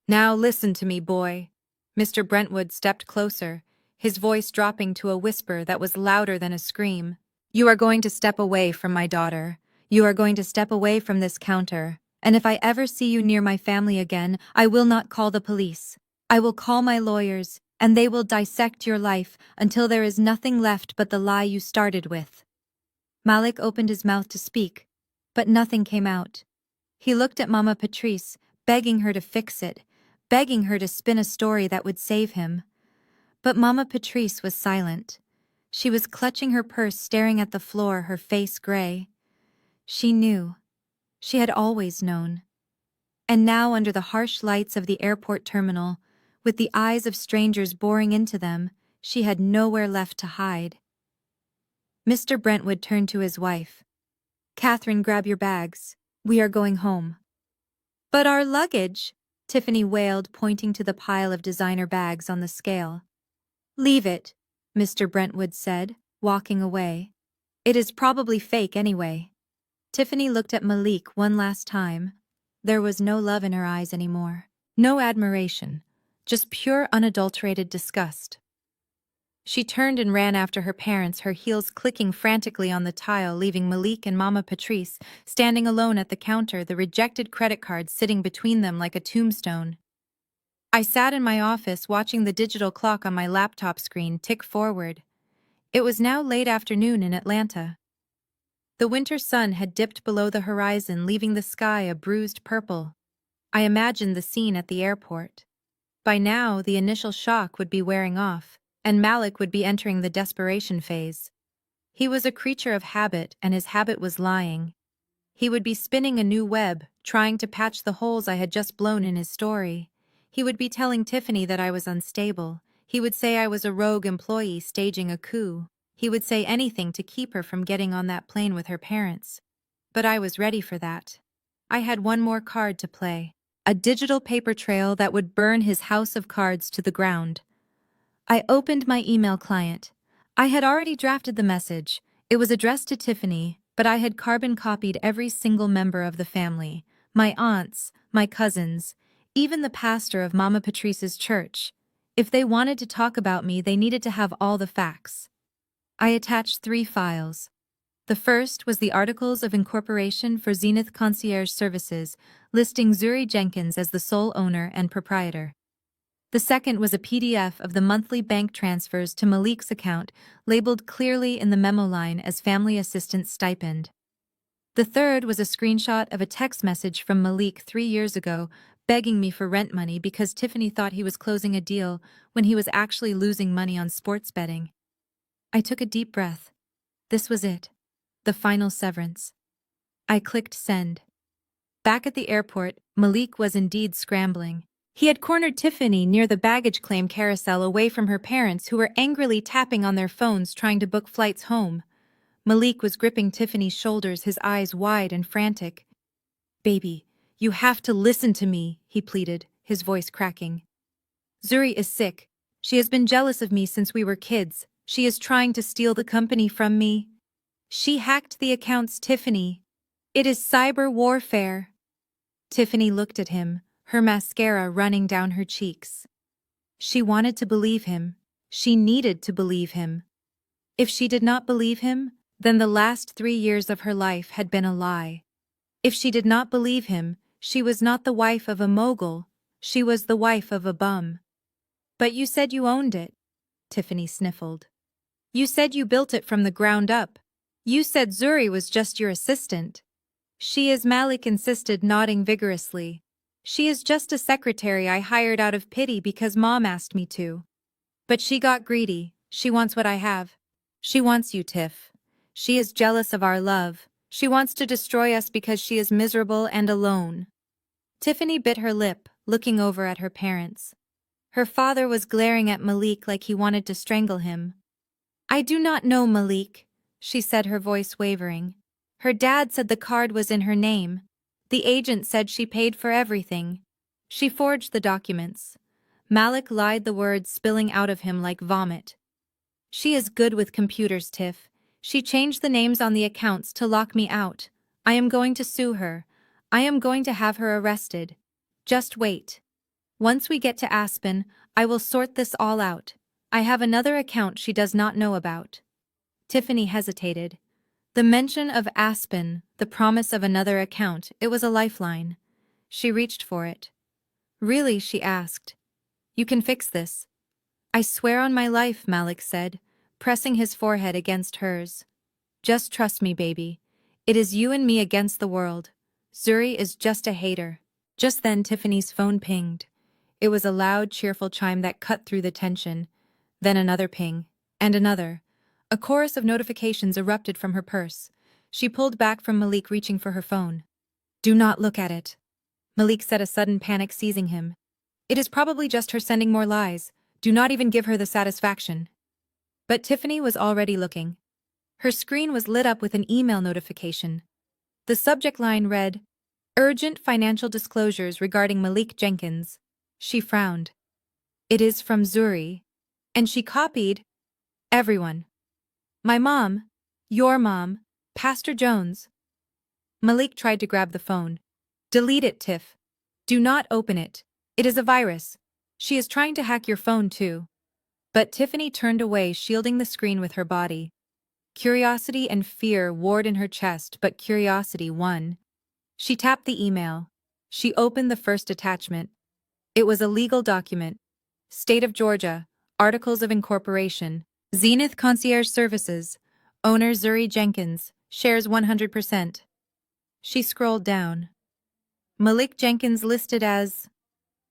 "Now listen to me, boy." Mr. Brentwood stepped closer, his voice dropping to a whisper that was louder than a scream. "You are going to step away from my daughter. You are going to step away from this counter. And if I ever see you near my family again, I will not call the police. I will call my lawyers, and they will dissect your life until there is nothing left but the lie you started with." Malik opened his mouth to speak, but nothing came out. He looked at Mama Patrice, begging her to fix it, begging her to spin a story that would save him. But Mama Patrice was silent. She was clutching her purse, staring at the floor, her face gray. She knew. She had always known. And now, under the harsh lights of the airport terminal, with the eyes of strangers boring into them, she had nowhere left to hide. Mr. Brentwood turned to his wife. "Catherine, grab your bags. We are going home." "But our luggage," Tiffany wailed, pointing to the pile of designer bags on the scale. "Leave it," Mr. Brentwood said, walking away. "It is probably fake anyway." Tiffany looked at Malik one last time. There was no love in her eyes anymore. No admiration. Just pure, unadulterated disgust. She turned and ran after her parents, her heels clicking frantically on the tile, leaving Malik and Mama Patrice standing alone at the counter, the rejected credit card sitting between them like a tombstone. I sat in my office watching the digital clock on my laptop screen tick forward. It was now late afternoon in Atlanta. The winter sun had dipped below the horizon, leaving the sky a bruised purple. I imagined the scene at the airport. By now, the initial shock would be wearing off, and Malik would be entering the desperation phase. He was a creature of habit, and his habit was lying. He would be spinning a new web, trying to patch the holes I had just blown in his story. He would be telling Tiffany that I was unstable. He would say I was a rogue employee staging a coup. He would say anything to keep her from getting on that plane with her parents. But I was ready for that. I had one more card to play. A digital paper trail that would burn his house of cards to the ground. I opened my email client. I had already drafted the message. It was addressed to Tiffany, but I had carbon copied every single member of the family. My aunts, my cousins, even the pastor of Mama Patrice's church. If they wanted to talk about me, they needed to have all the facts. I attached 3 files. The first was the Articles of Incorporation for Zenith Concierge Services, listing Zuri Jenkins as the sole owner and proprietor. The second was a PDF of the monthly bank transfers to Malik's account, labeled clearly in the memo line as family assistance stipend. The third was a screenshot of a text message from Malik 3 years ago, begging me for rent money because Tiffany thought he was closing a deal when he was actually losing money on sports betting. I took a deep breath. This was it. The final severance. I clicked send. Back at the airport, Malik was indeed scrambling. He had cornered Tiffany near the baggage claim carousel away from her parents who were angrily tapping on their phones trying to book flights home. Malik was gripping Tiffany's shoulders, his eyes wide and frantic. "Baby, you have to listen to me," he pleaded, his voice cracking. "Zuri is sick. She has been jealous of me since we were kids. She is trying to steal the company from me. She hacked the accounts, Tiffany. It is cyber warfare." Tiffany looked at him, her mascara running down her cheeks. She wanted to believe him. She needed to believe him. If she did not believe him, then the last 3 years of her life had been a lie. If she did not believe him, she was not the wife of a mogul, she was the wife of a bum. "But you said you owned it," Tiffany sniffled. "You said you built it from the ground up. You said Zuri was just your assistant." "She is," Malik insisted, nodding vigorously. "She is just a secretary I hired out of pity because Mom asked me to. But she got greedy. She wants what I have. She wants you, Tiff. She is jealous of our love. She wants to destroy us because she is miserable and alone." Tiffany bit her lip, looking over at her parents. Her father was glaring at Malik like he wanted to strangle him. "I do not know, Malik," she said, her voice wavering. "Her dad said the card was in her name. The agent said she paid for everything. She forged the documents." Malik lied, the words spilling out of him like vomit. "She is good with computers, Tiff. She changed the names on the accounts to lock me out. I am going to sue her. I am going to have her arrested. Just wait. Once we get to Aspen, I will sort this all out. I have another account she does not know about." Tiffany hesitated. The mention of Aspen, the promise of another account, it was a lifeline. She reached for it. "Really?" she asked. "You can fix this?" "I swear on my life," Malik said, pressing his forehead against hers. "Just trust me, baby. It is you and me against the world. Zuri is just a hater." Just then Tiffany's phone pinged. It was a loud, cheerful chime that cut through the tension. Then another ping, and another. A chorus of notifications erupted from her purse. She pulled back from Malik, reaching for her phone. "Do not look at it," Malik said, a sudden panic seizing him. "It is probably just her sending more lies. Do not even give her the satisfaction." But Tiffany was already looking. Her screen was lit up with an email notification. The subject line read, "Urgent financial disclosures regarding Malik Jenkins." She frowned. "It is from Zuri." And she copied everyone. "My mom, your mom, Pastor Jones." Malik tried to grab the phone. "Delete it, Tiff. Do not open it. It is a virus. She is trying to hack your phone too." But Tiffany turned away, shielding the screen with her body. Curiosity and fear warred in her chest, but curiosity won. She tapped the email. She opened the first attachment. It was a legal document. State of Georgia, Articles of Incorporation, Zenith Concierge Services, owner Zuri Jenkins, shares 100%. She scrolled down. Malik Jenkins listed as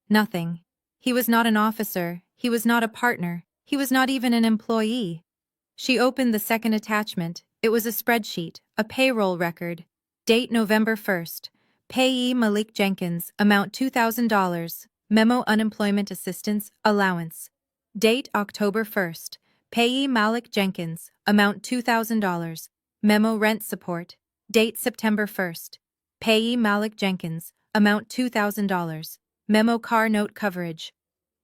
nothing. He was not an officer, he was not a partner, he was not even an employee. She opened the second attachment. It was a spreadsheet, a payroll record. Date November 1st. Payee Malik Jenkins, amount $2,000. Memo unemployment assistance, allowance. Date October 1st. Payee Malik Jenkins, amount $2,000. Memo rent support. Date September 1st. Payee Malik Jenkins, amount $2,000. Memo car note coverage.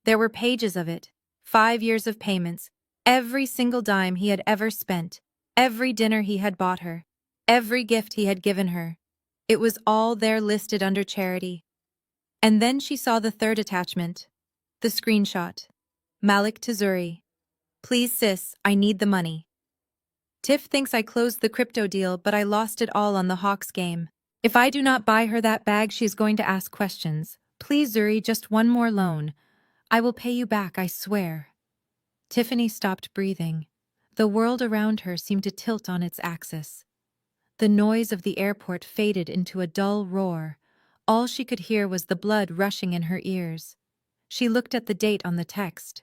There were pages of it. 5 years of payments. Every single dime he had ever spent. Every dinner he had bought her. Every gift he had given her. It was all there listed under charity. And then she saw the third attachment. The screenshot. Malik to Zuri. "Please sis, I need the money. Tiff thinks I closed the crypto deal, but I lost it all on the Hawks game. If I do not buy her that bag, she's going to ask questions. Please Zuri, just one more loan. I will pay you back, I swear. Tiffany stopped breathing. The world around her seemed to tilt on its axis. The noise of the airport faded into a dull roar. All she could hear was the blood rushing in her ears. She looked at the date on the text.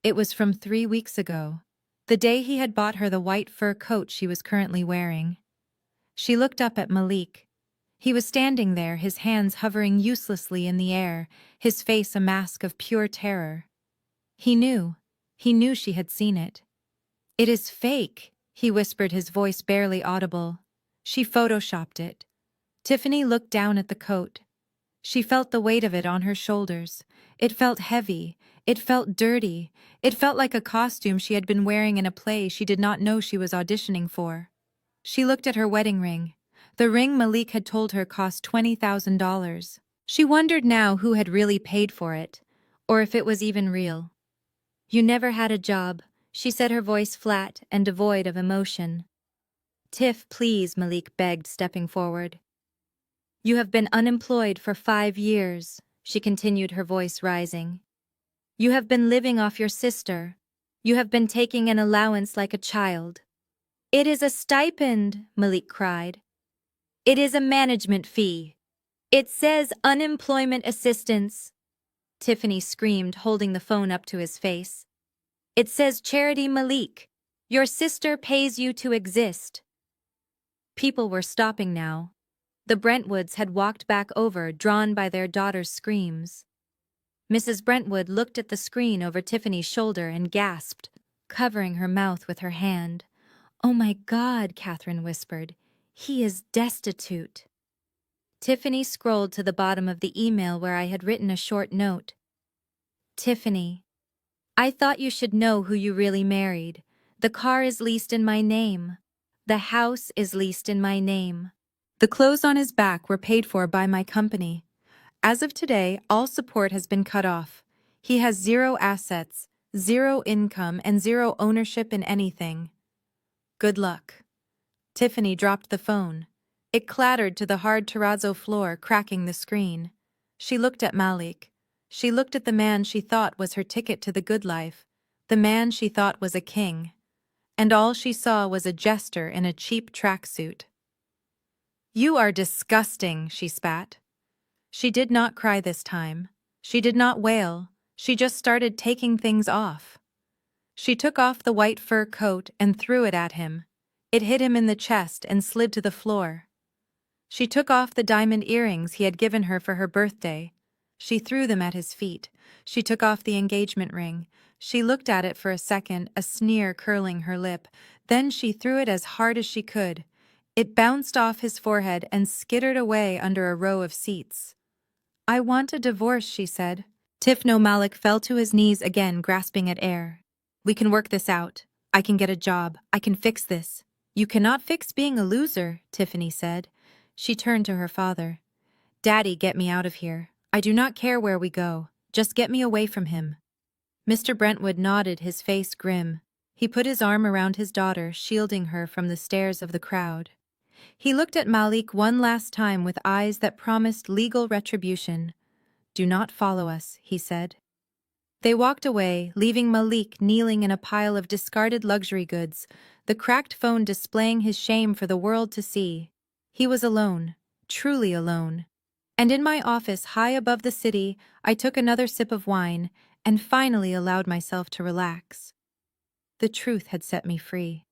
It was from 3 weeks ago, the day he had bought her the white fur coat she was currently wearing. She looked up at Malik. He was standing there, his hands hovering uselessly in the air, his face a mask of pure terror. He knew she had seen it. "It is fake," he whispered, his voice barely audible. "She photoshopped it." Tiffany looked down at the coat. She felt the weight of it on her shoulders. It felt heavy. It felt dirty. It felt like a costume she had been wearing in a play she did not know she was auditioning for. She looked at her wedding ring. The ring Malik had told her cost $20,000. She wondered now who had really paid for it, or if it was even real. "You never had a job," she said, her voice flat and devoid of emotion. "Tiff, please," Malik begged, stepping forward. "You have been unemployed for 5 years," she continued, her voice rising. "You have been living off your sister. You have been taking an allowance like a child." "It is a stipend," Malik cried. "It is a management fee. It says unemployment assistance." Tiffany screamed, holding the phone up to his face. "It says charity, Malik. Your sister pays you to exist." People were stopping now. The Brentwoods had walked back over, drawn by their daughter's screams. Mrs. Brentwood looked at the screen over Tiffany's shoulder and gasped, covering her mouth with her hand. "Oh my God," Catherine whispered. "He is destitute." Tiffany scrolled to the bottom of the email where I had written a short note. "Tiffany, I thought you should know who you really married. The car is leased in my name. The house is leased in my name. The clothes on his back were paid for by my company. As of today, all support has been cut off. He has 0 assets, 0 income, and 0 ownership in anything. Good luck." Tiffany dropped the phone. It clattered to the hard terrazzo floor, cracking the screen. She looked at Malik. She looked at the man she thought was her ticket to the good life, the man she thought was a king. And all she saw was a jester in a cheap tracksuit. "You are disgusting," she spat. She did not cry this time. She did not wail. She just started taking things off. She took off the white fur coat and threw it at him. It hit him in the chest and slid to the floor. She took off the diamond earrings he had given her for her birthday. She threw them at his feet. She took off the engagement ring. She looked at it for a second, a sneer curling her lip. Then she threw it as hard as she could. It bounced off his forehead and skittered away under a row of seats. "I want a divorce," she said. Tifno Malik fell to his knees again, grasping at air. "We can work this out. I can get a job. I can fix this." "You cannot fix being a loser," Tiffany said. She turned to her father. "Daddy, get me out of here. I do not care where we go. Just get me away from him." Mr. Brentwood nodded, his face grim. He put his arm around his daughter, shielding her from the stares of the crowd. He looked at Malik one last time with eyes that promised legal retribution. "Do not follow us," he said. They walked away, leaving Malik kneeling in a pile of discarded luxury goods, the cracked phone displaying his shame for the world to see. He was alone, truly alone. And in my office high above the city, I took another sip of wine and finally allowed myself to relax. The truth had set me free.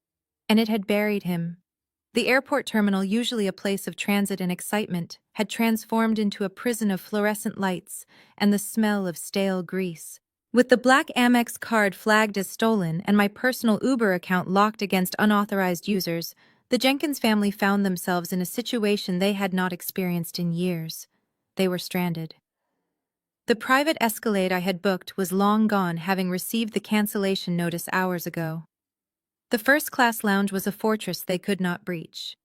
And it had buried him. The airport terminal, usually a place of transit and excitement, had transformed into a prison of fluorescent lights and the smell of stale grease. With the black Amex card flagged as stolen and my personal Uber account locked against unauthorized users, the Jenkins family found themselves in a situation they had not experienced in years. They were stranded. The private Escalade I had booked was long gone, having received the cancellation notice hours ago. The first-class lounge was a fortress they could not breach.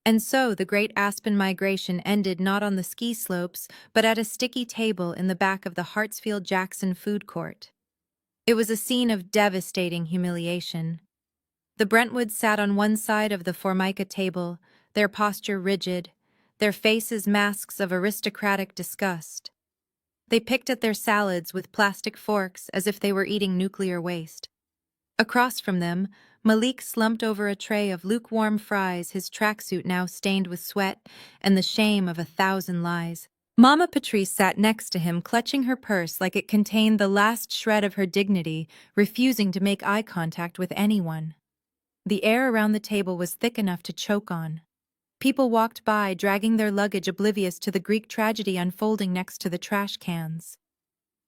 And so the great Aspen migration ended not on the ski slopes, but at a sticky table in the back of the Hartsfield-Jackson food court. It was a scene of devastating humiliation. The Brentwoods sat on one side of the Formica table, their posture rigid, their faces masks of aristocratic disgust. They picked at their salads with plastic forks as if they were eating nuclear waste. Across from them, Malik slumped over a tray of lukewarm fries, his tracksuit now stained with sweat and the shame of 1,000 lies. Mama Patrice sat next to him, clutching her purse like it contained the last shred of her dignity, refusing to make eye contact with anyone. The air around the table was thick enough to choke on. People walked by, dragging their luggage, oblivious to the Greek tragedy unfolding next to the trash cans.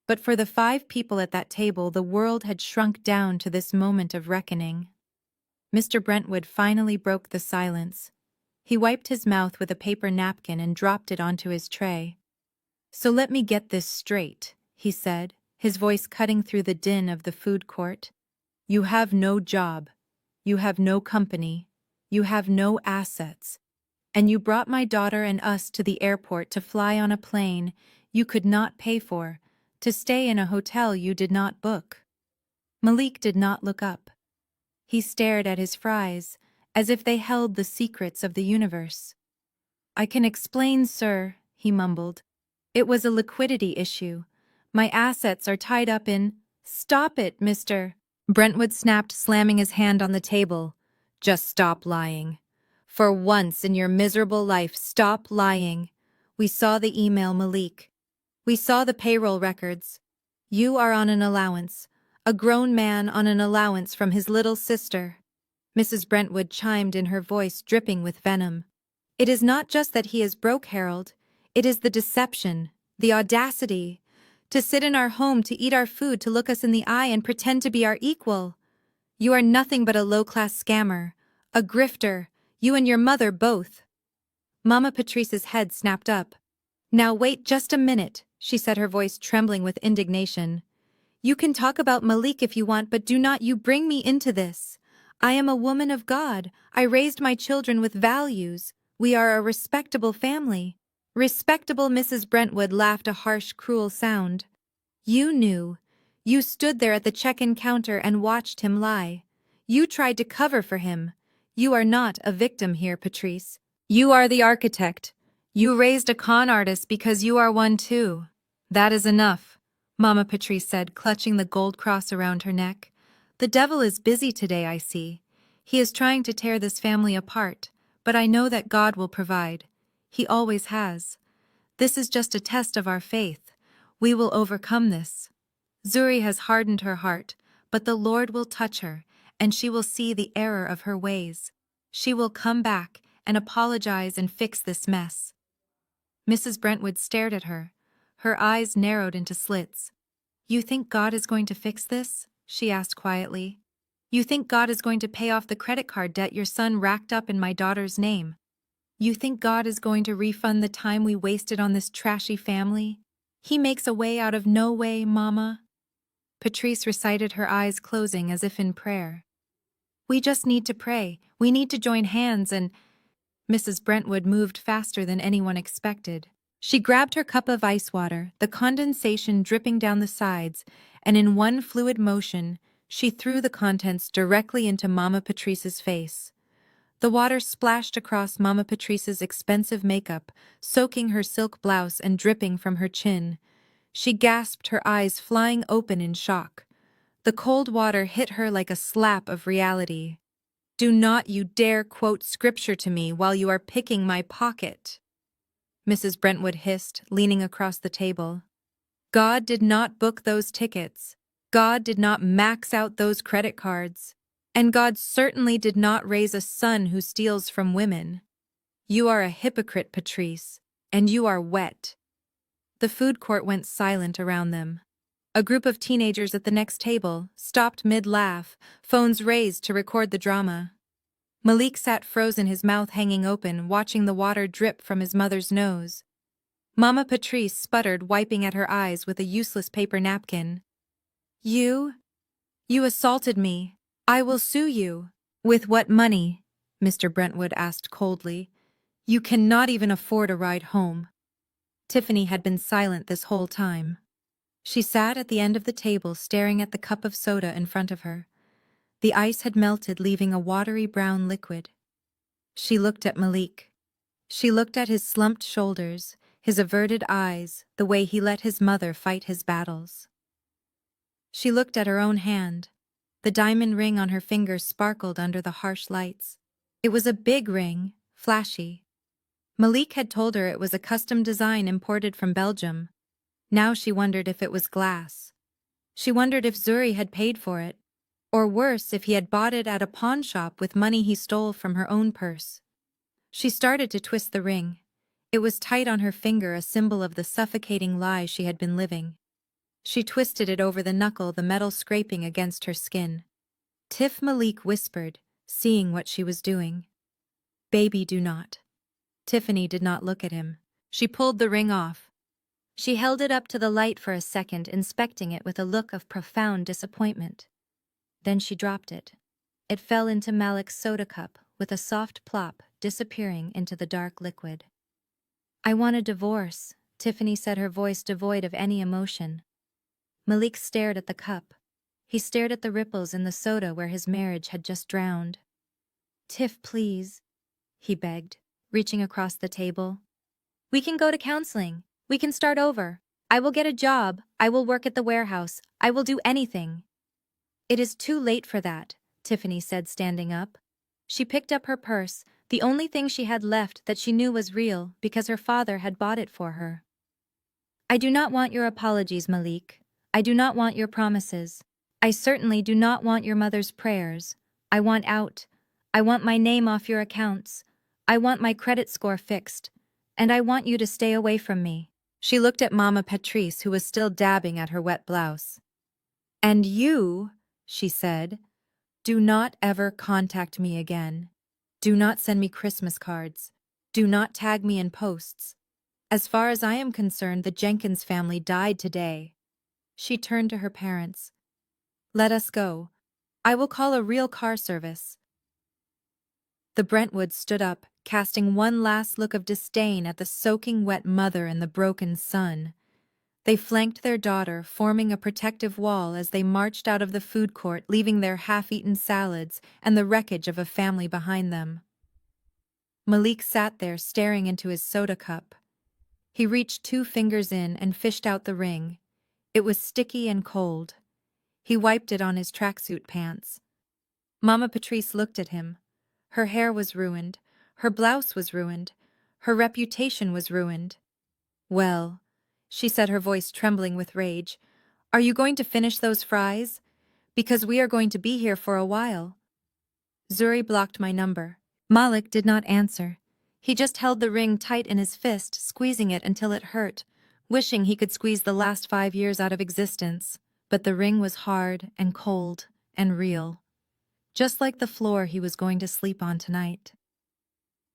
But for the 5 people at that table, the world had shrunk down to this moment of reckoning. Mr. Brentwood finally broke the silence. He wiped his mouth with a paper napkin and dropped it onto his tray. "So let me get this straight," he said, his voice cutting through the din of the food court. "You have no job. You have no company. You have no assets. And you brought my daughter and us to the airport to fly on a plane you could not pay for, to stay in a hotel you did not book." Malik did not look up. He stared at his fries, as if they held the secrets of the universe. "I can explain, sir," he mumbled. "It was a liquidity issue. My assets are tied up in—" "Stop it, Mr." Brentwood snapped, slamming his hand on the table. "Just stop lying. For once in your miserable life, stop lying. We saw the email, Malik. We saw the payroll records. You are on an allowance, a grown man on an allowance from his little sister." Mrs. Brentwood chimed in, her voice dripping with venom. "It is not just that he is broke, Harold. It is the deception, the audacity. To sit in our home, to eat our food, to look us in the eye and pretend to be our equal. You are nothing but a low-class scammer, a grifter, you and your mother both." Mama Patrice's head snapped up. "Now wait just a minute," she said, her voice trembling with indignation. "You can talk about Malik if you want, but do not you bring me into this. I am a woman of God. I raised my children with values. We are a respectable family." "Respectable?" Mrs. Brentwood laughed, a harsh, cruel sound. "You knew. You stood there at the check-in counter and watched him lie. You tried to cover for him. You are not a victim here, Patrice. You are the architect. You raised a con artist because you are one too." "That is enough," Mama Patrice said, clutching the gold cross around her neck. "The devil is busy today, I see. He is trying to tear this family apart, but I know that God will provide. He always has. This is just a test of our faith. We will overcome this. Zuri has hardened her heart, but the Lord will touch her, and she will see the error of her ways. She will come back and apologize and fix this mess." Mrs. Brentwood stared at her. Her eyes narrowed into slits. "You think God is going to fix this?" she asked quietly. "You think God is going to pay off the credit card debt your son racked up in my daughter's name? You think God is going to refund the time we wasted on this trashy family? He makes a way out of no way, Mama." Patrice recited, her eyes closing as if in prayer. "We just need to pray. We need to join hands and—" Mrs. Brentwood moved faster than anyone expected. She grabbed her cup of ice water, the condensation dripping down the sides, and in one fluid motion, she threw the contents directly into Mama Patrice's face. The water splashed across Mama Patrice's expensive makeup, soaking her silk blouse and dripping from her chin. She gasped, her eyes flying open in shock. The cold water hit her like a slap of reality. "Do not you dare quote scripture to me while you are picking my pocket," Mrs. Brentwood hissed, leaning across the table. "God did not book those tickets. God did not max out those credit cards. And God certainly did not raise a son who steals from women. You are a hypocrite, Patrice, and you are wet." The food court went silent around them. A group of teenagers at the next table stopped mid-laugh, phones raised to record the drama. Malik sat frozen, his mouth hanging open, watching the water drip from his mother's nose. Mama Patrice sputtered, wiping at her eyes with a useless paper napkin. You assaulted me. I will sue you." "With what money?" Mr. Brentwood asked coldly. "You cannot even afford a ride home." Tiffany had been silent this whole time. She sat at the end of the table, staring at the cup of soda in front of her. The ice had melted, leaving a watery brown liquid. She looked at Malik. She looked at his slumped shoulders, his averted eyes, the way he let his mother fight his battles. She looked at her own hand. The diamond ring on her finger sparkled under the harsh lights. It was a big ring, flashy. Malik had told her it was a custom design imported from Belgium. Now she wondered if it was glass. She wondered if Zuri had paid for it, or worse, if he had bought it at a pawn shop with money he stole from her own purse. She started to twist the ring. It was tight on her finger, a symbol of the suffocating lie she had been living. She twisted it over the knuckle, the metal scraping against her skin. Tiff, Malik whispered, seeing what she was doing. "Baby, do not." Tiffany did not look at him. She pulled the ring off. She held it up to the light for a second, inspecting it with a look of profound disappointment. Then she dropped it. It fell into Malik's soda cup with a soft plop, disappearing into the dark liquid. "I want a divorce," Tiffany said, her voice devoid of any emotion. Malik stared at the cup. He stared at the ripples in the soda where his marriage had just drowned. "Tiff, please," he begged, reaching across the table. "We can go to counseling. We can start over. I will get a job. I will work at the warehouse. I will do anything." "It is too late for that," Tiffany said, standing up. She picked up her purse, the only thing she had left that she knew was real because her father had bought it for her. "I do not want your apologies, Malik. I do not want your promises. I certainly do not want your mother's prayers. I want out. I want my name off your accounts. I want my credit score fixed. And I want you to stay away from me." She looked at Mama Patrice, who was still dabbing at her wet blouse. "And you," she said, "do not ever contact me again. Do not send me Christmas cards. Do not tag me in posts. As far as I am concerned, the Jenkins family died today." She turned to her parents. "Let us go. I will call a real car service." The Brentwoods stood up, casting one last look of disdain at the soaking wet mother and the broken son. They flanked their daughter, forming a protective wall as they marched out of the food court, leaving their half-eaten salads and the wreckage of a family behind them. Malik sat there, staring into his soda cup. He reached 2 fingers in and fished out the ring. It was sticky and cold. He wiped it on his tracksuit pants. Mama Patrice looked at him. Her hair was ruined. Her blouse was ruined. Her reputation was ruined. "Well," she said, her voice trembling with rage, "are you going to finish those fries? Because we are going to be here for a while." Zuri blocked my number. Malik did not answer. He just held the ring tight in his fist, squeezing it until it hurt, wishing he could squeeze the last 5 years out of existence. But the ring was hard and cold and real, just like the floor he was going to sleep on tonight.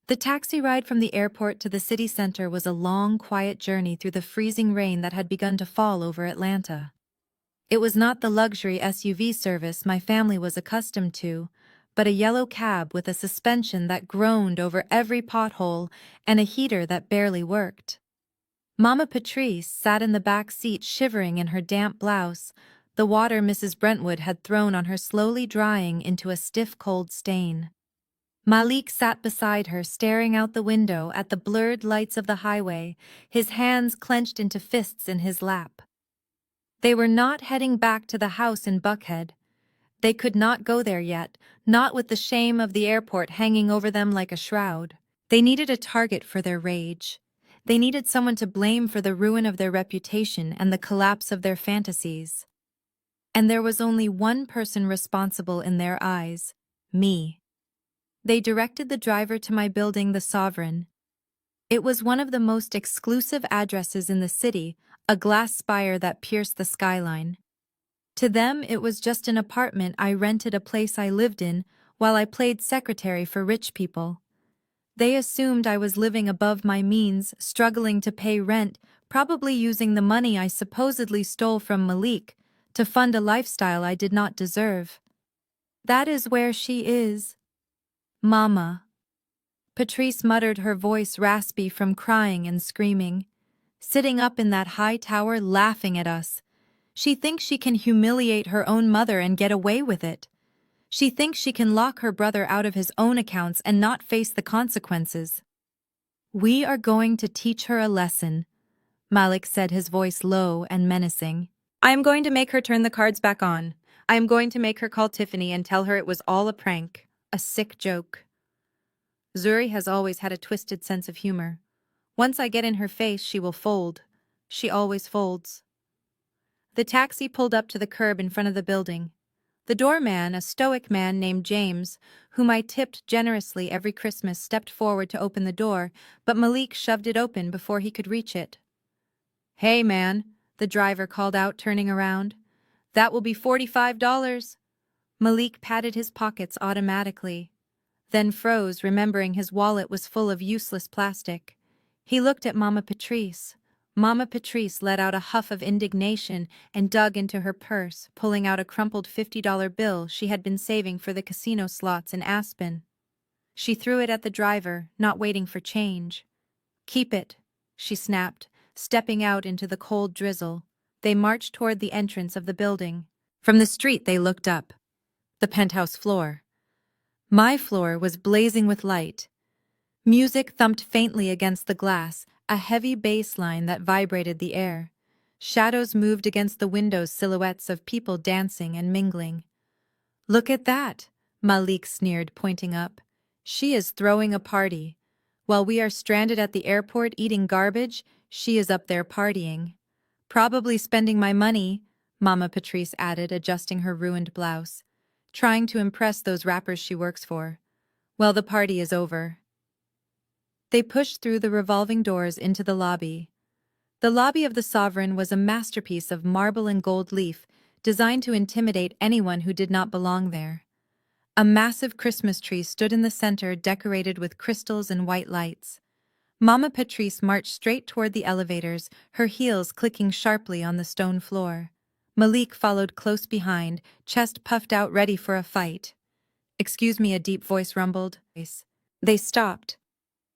The taxi ride from the airport to the city center was a long, quiet journey through the freezing rain that had begun to fall over Atlanta. It was not the luxury SUV service my family was accustomed to, but a yellow cab with a suspension that groaned over every pothole and a heater that barely worked. Mama Patrice sat in the back seat, shivering in her damp blouse, the water Mrs. Brentwood had thrown on her slowly drying into a stiff, cold stain. Malik sat beside her, staring out the window at the blurred lights of the highway, his hands clenched into fists in his lap. They were not heading back to the house in Buckhead. They could not go there yet, not with the shame of the airport hanging over them like a shroud. They needed a target for their rage. They needed someone to blame for the ruin of their reputation and the collapse of their fantasies. And there was only one person responsible in their eyes: me. They directed the driver to my building, the Sovereign. It was one of the most exclusive addresses in the city, a glass spire that pierced the skyline. To them, it was just an apartment I rented, a place I lived in while I played secretary for rich people. They assumed I was living above my means, struggling to pay rent, probably using the money I supposedly stole from Malik to fund a lifestyle I did not deserve. "That is where she is, Mama." Patrice muttered, her voice raspy from crying and screaming. "Sitting up in that high tower laughing at us. She thinks she can humiliate her own mother and get away with it. She thinks she can lock her brother out of his own accounts and not face the consequences." We are going to teach her a lesson, Malik said, his voice low and menacing. I am going to make her turn the cards back on. I am going to make her call Tiffany and tell her it was all a prank, a sick joke. Zuri has always had a twisted sense of humor. Once I get in her face, she will fold. She always folds. The taxi pulled up to the curb in front of the building. The doorman, a stoic man named James, whom I tipped generously every Christmas, stepped forward to open the door, but Malik shoved it open before he could reach it. Hey, man, the driver called out, turning around. That will be $45. Malik patted his pockets automatically, then froze, remembering his wallet was full of useless plastic. He looked at Mama Patrice. Mama Patrice let out a huff of indignation and dug into her purse, pulling out a crumpled $50 bill she had been saving for the casino slots in Aspen. She threw it at the driver, not waiting for change. Keep it, she snapped, stepping out into the cold drizzle. They marched toward the entrance of the building. From the street they looked up. The penthouse floor. My floor was blazing with light. Music thumped faintly against the glass, a heavy bass line that vibrated the air. Shadows moved against the windows, silhouettes of people dancing and mingling. Look at that, Malik sneered, pointing up. She is throwing a party. While we are stranded at the airport eating garbage, she is up there partying. Probably spending my money, Mama Patrice added, adjusting her ruined blouse. Trying to impress those rappers she works for. Well, the party is over. They pushed through the revolving doors into the lobby. The lobby of the Sovereign was a masterpiece of marble and gold leaf, designed to intimidate anyone who did not belong there. A massive Christmas tree stood in the center, decorated with crystals and white lights. Mama Patrice marched straight toward the elevators, her heels clicking sharply on the stone floor. Malik followed close behind, chest puffed out, ready for a fight. Excuse me, a deep voice rumbled. They stopped.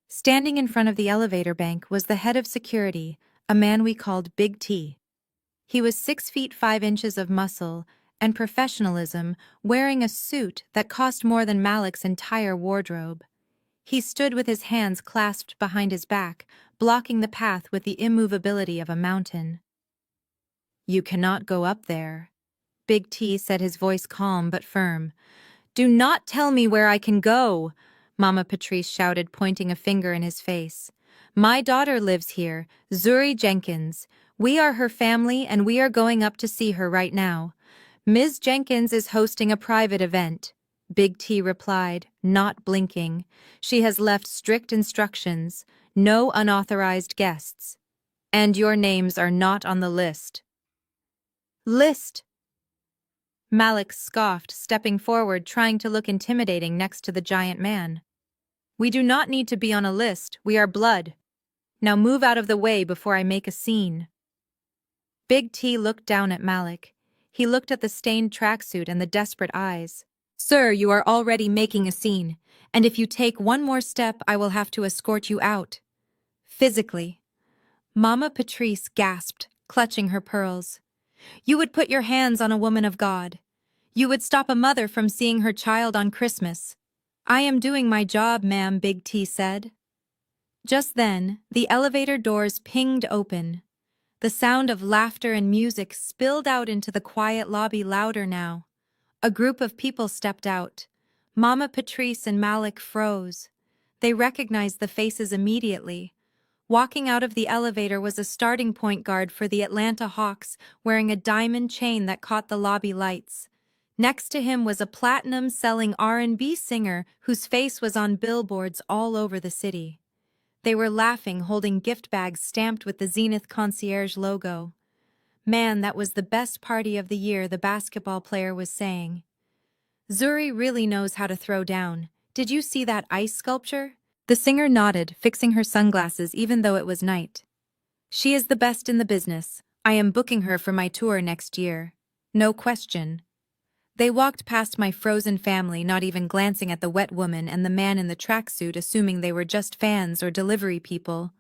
Standing in front of the elevator bank was the head of security, a man we called Big T. He was 6 feet 5 inches of muscle and professionalism, wearing a suit that cost more than Malik's entire wardrobe. He stood with his hands clasped behind his back, blocking the path with the immovability of a mountain. You cannot go up there, Big T said, his voice calm but firm. Do not tell me where I can go, Mama Patrice shouted, pointing a finger in his face. My daughter lives here, Zuri Jenkins. We are her family and we are going up to see her right now. Ms. Jenkins is hosting a private event, Big T replied, not blinking. She has left strict instructions, no unauthorized guests. And your names are not on the list. List? Malik scoffed, stepping forward, trying to look intimidating next to the giant man. We do not need to be on a list, we are blood. Now move out of the way before I make a scene. Big T looked down at Malik. He looked at the stained tracksuit and the desperate eyes. Sir, you are already making a scene, and if you take one more step, I will have to escort you out. Physically. Mama Patrice gasped, clutching her pearls. You would put your hands on a woman of God. You would stop a mother from seeing her child on Christmas. I am doing my job, ma'am, Big T said. Just then, the elevator doors pinged open. The sound of laughter and music spilled out into the quiet lobby, louder now. A group of people stepped out. Mama Patrice and Malik froze. They recognized the faces immediately. Walking out of the elevator was a starting point guard for the Atlanta Hawks, wearing a diamond chain that caught the lobby lights. Next to him was a platinum-selling R&B singer whose face was on billboards all over the city. They were laughing, holding gift bags stamped with the Zenith Concierge logo. Man, that was the best party of the year, the basketball player was saying. Zuri really knows how to throw down. Did you see that ice sculpture? The singer nodded, fixing her sunglasses even though it was night. She is the best in the business. I am booking her for my tour next year. No question. They walked past my frozen family, not even glancing at the wet woman and the man in the tracksuit, assuming they were just fans or delivery people.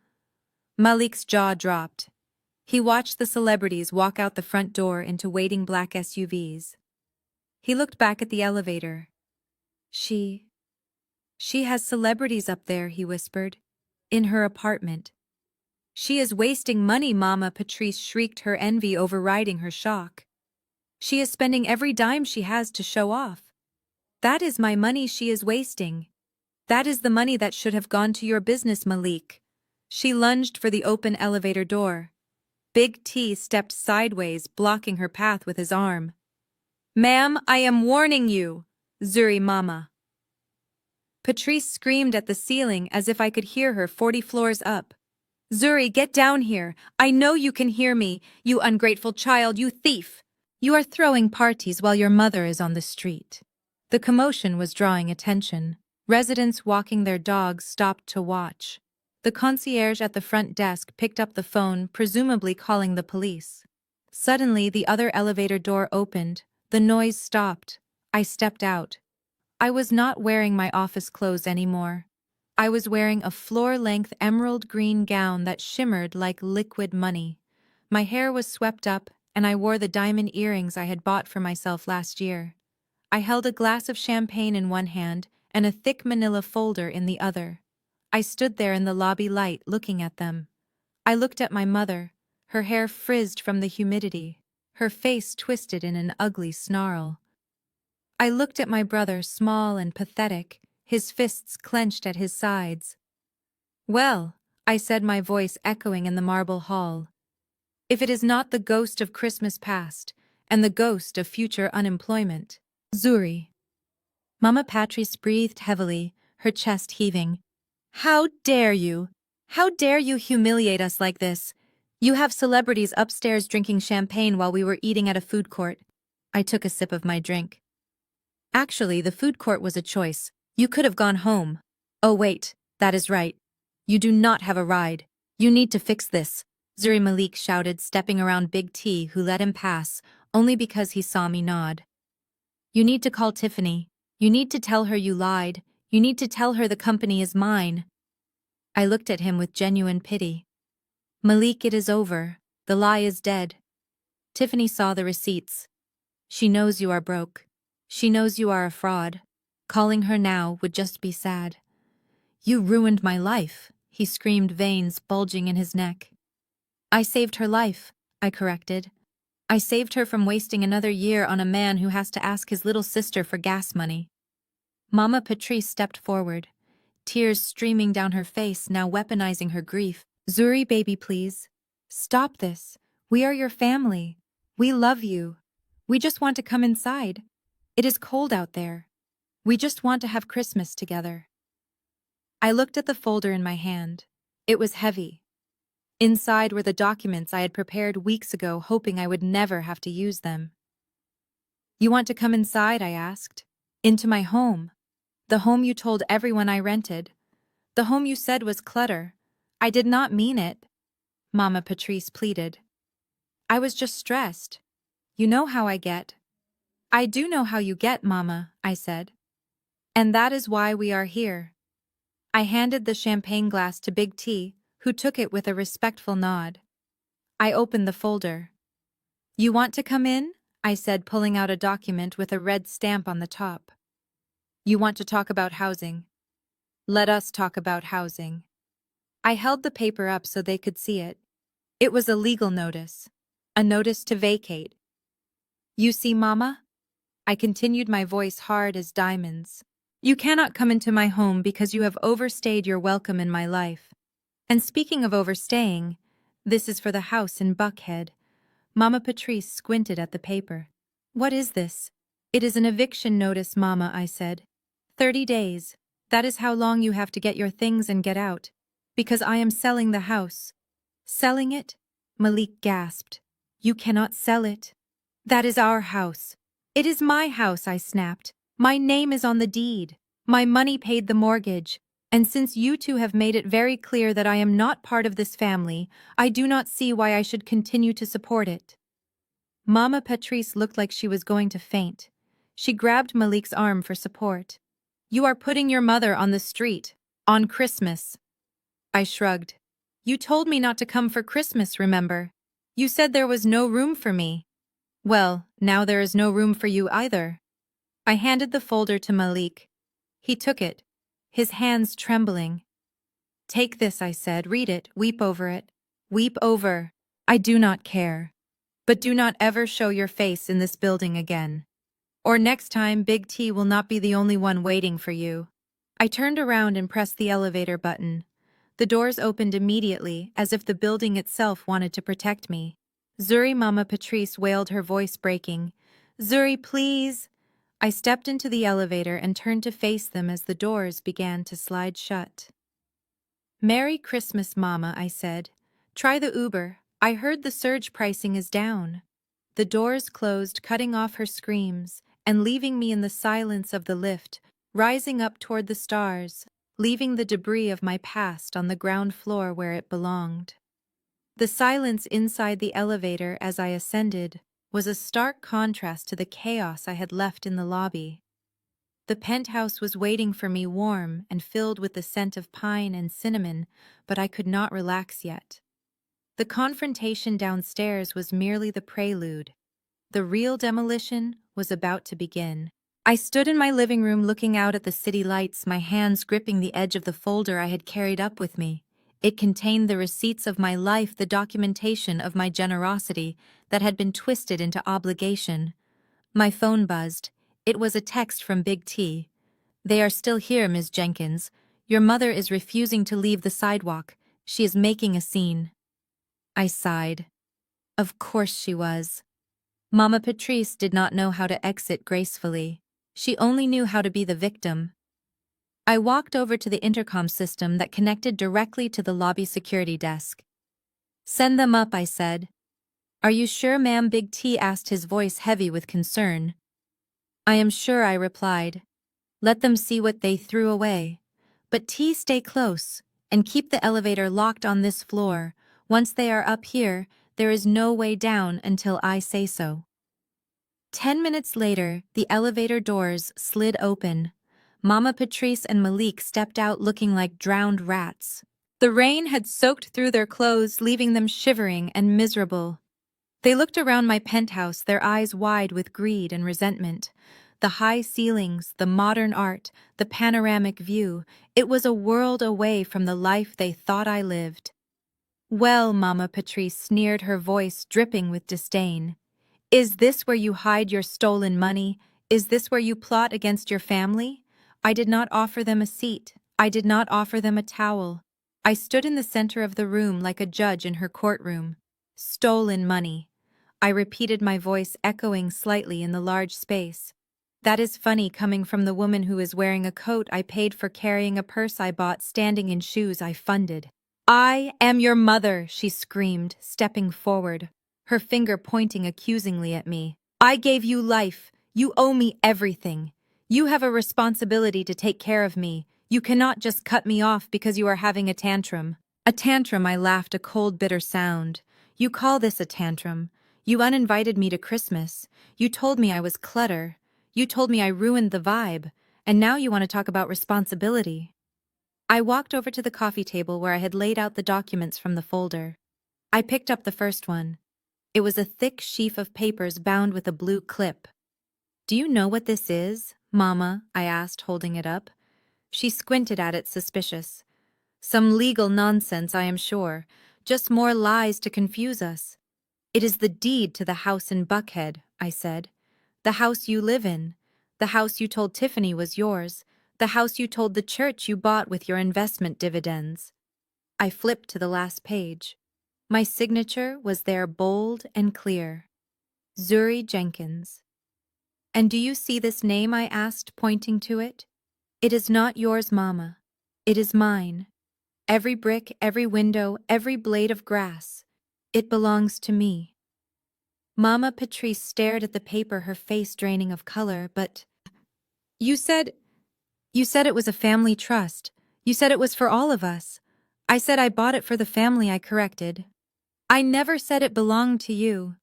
Malik's jaw dropped. He watched the celebrities walk out the front door into waiting black SUVs. He looked back at the elevator. She has celebrities up there, he whispered. In her apartment. She is wasting money, Mama, Patrice shrieked, her envy overriding her shock. She is spending every dime she has to show off. That is my money she is wasting. That is the money that should have gone to your business, Malik. She lunged for the open elevator door. Big T stepped sideways, blocking her path with his arm. Ma'am, I am warning you, Zuri Mama. Patrice screamed at the ceiling as if I could hear her 40 floors up. Zuri, get down here. I know you can hear me, you ungrateful child, you thief. You are throwing parties while your mother is on the street. The commotion was drawing attention. Residents walking their dogs stopped to watch. The concierge at the front desk picked up the phone, presumably calling the police. Suddenly, the other elevator door opened. The noise stopped. I stepped out. I was not wearing my office clothes anymore. I was wearing a floor-length emerald green gown that shimmered like liquid money. My hair was swept up, and I wore the diamond earrings I had bought for myself last year. I held a glass of champagne in one hand and a thick manila folder in the other. I stood there in the lobby light looking at them. I looked at my mother, her hair frizzed from the humidity, her face twisted in an ugly snarl. I looked at my brother, small and pathetic, his fists clenched at his sides. Well, I said, my voice echoing in the marble hall. If it is not the ghost of Christmas past and the ghost of future unemployment. Zuri. Mama Patrice breathed heavily, her chest heaving. How dare you? How dare you humiliate us like this? You have celebrities upstairs drinking champagne while we were eating at a food court. I took a sip of my drink. Actually, the food court was a choice. You could have gone home. Oh wait, that is right. You do not have a ride. You need to fix this, Zuri Malik shouted, stepping around Big T, who let him pass, only because he saw me nod. You need to call Tiffany. You need to tell her you lied. You need to tell her the company is mine. I looked at him with genuine pity. Malik, it is over. The lie is dead. Tiffany saw the receipts. She knows you are broke. She knows you are a fraud. Calling her now would just be sad. You ruined my life, he screamed, veins bulging in his neck. I saved her life, I corrected. I saved her from wasting another year on a man who has to ask his little sister for gas money. Mama Patrice stepped forward, tears streaming down her face, now weaponizing her grief. Zuri, baby, please. Stop this. We are your family. We love you. We just want to come inside. It is cold out there. We just want to have Christmas together. I looked at the folder in my hand. It was heavy. Inside were the documents I had prepared weeks ago, hoping I would never have to use them. You want to come inside? I asked. Into my home. The home you told everyone I rented. The home you said was clutter. I did not mean it, Mama Patrice pleaded. I was just stressed. You know how I get. I do know how you get, Mama, I said. And that is why we are here. I handed the champagne glass to Big T, who took it with a respectful nod. I opened the folder. You want to come in? I said, pulling out a document with a red stamp on the top. You want to talk about housing? Let us talk about housing. I held the paper up so they could see it. It was a legal notice. A notice to vacate. You see, Mama? I continued, my voice hard as diamonds. You cannot come into my home because you have overstayed your welcome in my life. And speaking of overstaying, this is for the house in Buckhead. Mama Patrice squinted at the paper. What is this? It is an eviction notice, Mama, I said. 30 days. That is how long you have to get your things and get out. Because I am selling the house. Selling it? Malik gasped. You cannot sell it. That is our house. It is my house, I snapped. My name is on the deed. My money paid the mortgage. And since you two have made it very clear that I am not part of this family, I do not see why I should continue to support it. Mama Patrice looked like she was going to faint. She grabbed Malik's arm for support. You are putting your mother on the street. On Christmas. I shrugged. You told me not to come for Christmas, remember? You said there was no room for me. Well, now there is no room for you either. I handed the folder to Malik. He took it, his hands trembling. Take this, I said. Read it. Weep over it. Weep over. I do not care. But do not ever show your face in this building again. Or next time, Big T will not be the only one waiting for you. I turned around and pressed the elevator button. The doors opened immediately, as if the building itself wanted to protect me. Zuri, Mama Patrice wailed, her voice breaking. Zuri, please! I stepped into the elevator and turned to face them as the doors began to slide shut. Merry Christmas, Mama, I said. Try the Uber. I heard the surge pricing is down. The doors closed, cutting off her screams, and leaving me in the silence of the lift, rising up toward the stars, leaving the debris of my past on the ground floor where it belonged. The silence inside the elevator as I ascended was a stark contrast to the chaos I had left in the lobby. The penthouse was waiting for me, warm and filled with the scent of pine and cinnamon, but I could not relax yet. The confrontation downstairs was merely the prelude. The real demolition was about to begin. I stood in my living room looking out at the city lights, my hands gripping the edge of the folder I had carried up with me. It contained the receipts of my life, the documentation of my generosity that had been twisted into obligation. My phone buzzed. It was a text from Big T. They are still here, Ms. Jenkins. Your mother is refusing to leave the sidewalk. She is making a scene. I sighed. Of course she was. Mama Patrice did not know how to exit gracefully. She only knew how to be the victim. I walked over to the intercom system that connected directly to the lobby security desk. Send them up, I said. Are you sure, ma'am? Big T asked, his voice heavy with concern. I am sure, I replied. Let them see what they threw away. But T, stay close, and keep the elevator locked on this floor. Once they are up here, there is no way down until I say so. 10 minutes later, the elevator doors slid open. Mama Patrice and Malik stepped out looking like drowned rats. The rain had soaked through their clothes, leaving them shivering and miserable. They looked around my penthouse, their eyes wide with greed and resentment. The high ceilings, the modern art, the panoramic view, it was a world away from the life they thought I lived. Well, Mama Patrice sneered, her voice dripping with disdain. Is this where you hide your stolen money? Is this where you plot against your family? I did not offer them a seat. I did not offer them a towel. I stood in the center of the room like a judge in her courtroom. Stolen money. I repeated, my voice echoing slightly in the large space. That is funny, coming from the woman who is wearing a coat I paid for, carrying a purse I bought, standing in shoes I funded. I am your mother, she screamed, stepping forward, her finger pointing accusingly at me. I gave you life. You owe me everything. You have a responsibility to take care of me. You cannot just cut me off because you are having a tantrum. A tantrum, I laughed, a cold, bitter sound. You call this a tantrum? You uninvited me to Christmas. You told me I was clutter. You told me I ruined the vibe. And now you want to talk about responsibility. I walked over to the coffee table where I had laid out the documents from the folder. I picked up the first one. It was a thick sheaf of papers bound with a blue clip. Do you know what this is, Mama? I asked, holding it up. She squinted at it, suspicious. Some legal nonsense, I am sure. Just more lies to confuse us. It is the deed to the house in Buckhead, I said. The house you live in. The house you told Tiffany was yours. The house you told the church you bought with your investment dividends. I flipped to the last page. My signature was there, bold and clear. Zuri Jenkins. And do you see this name? I asked, pointing to it. It is not yours, Mama. It is mine. Every brick, every window, every blade of grass. It belongs to me. Mama Patrice stared at the paper, her face draining of color. But you said it was a family trust. You said it was for all of us. I said I bought it for the family, I corrected. I never said it belonged to you.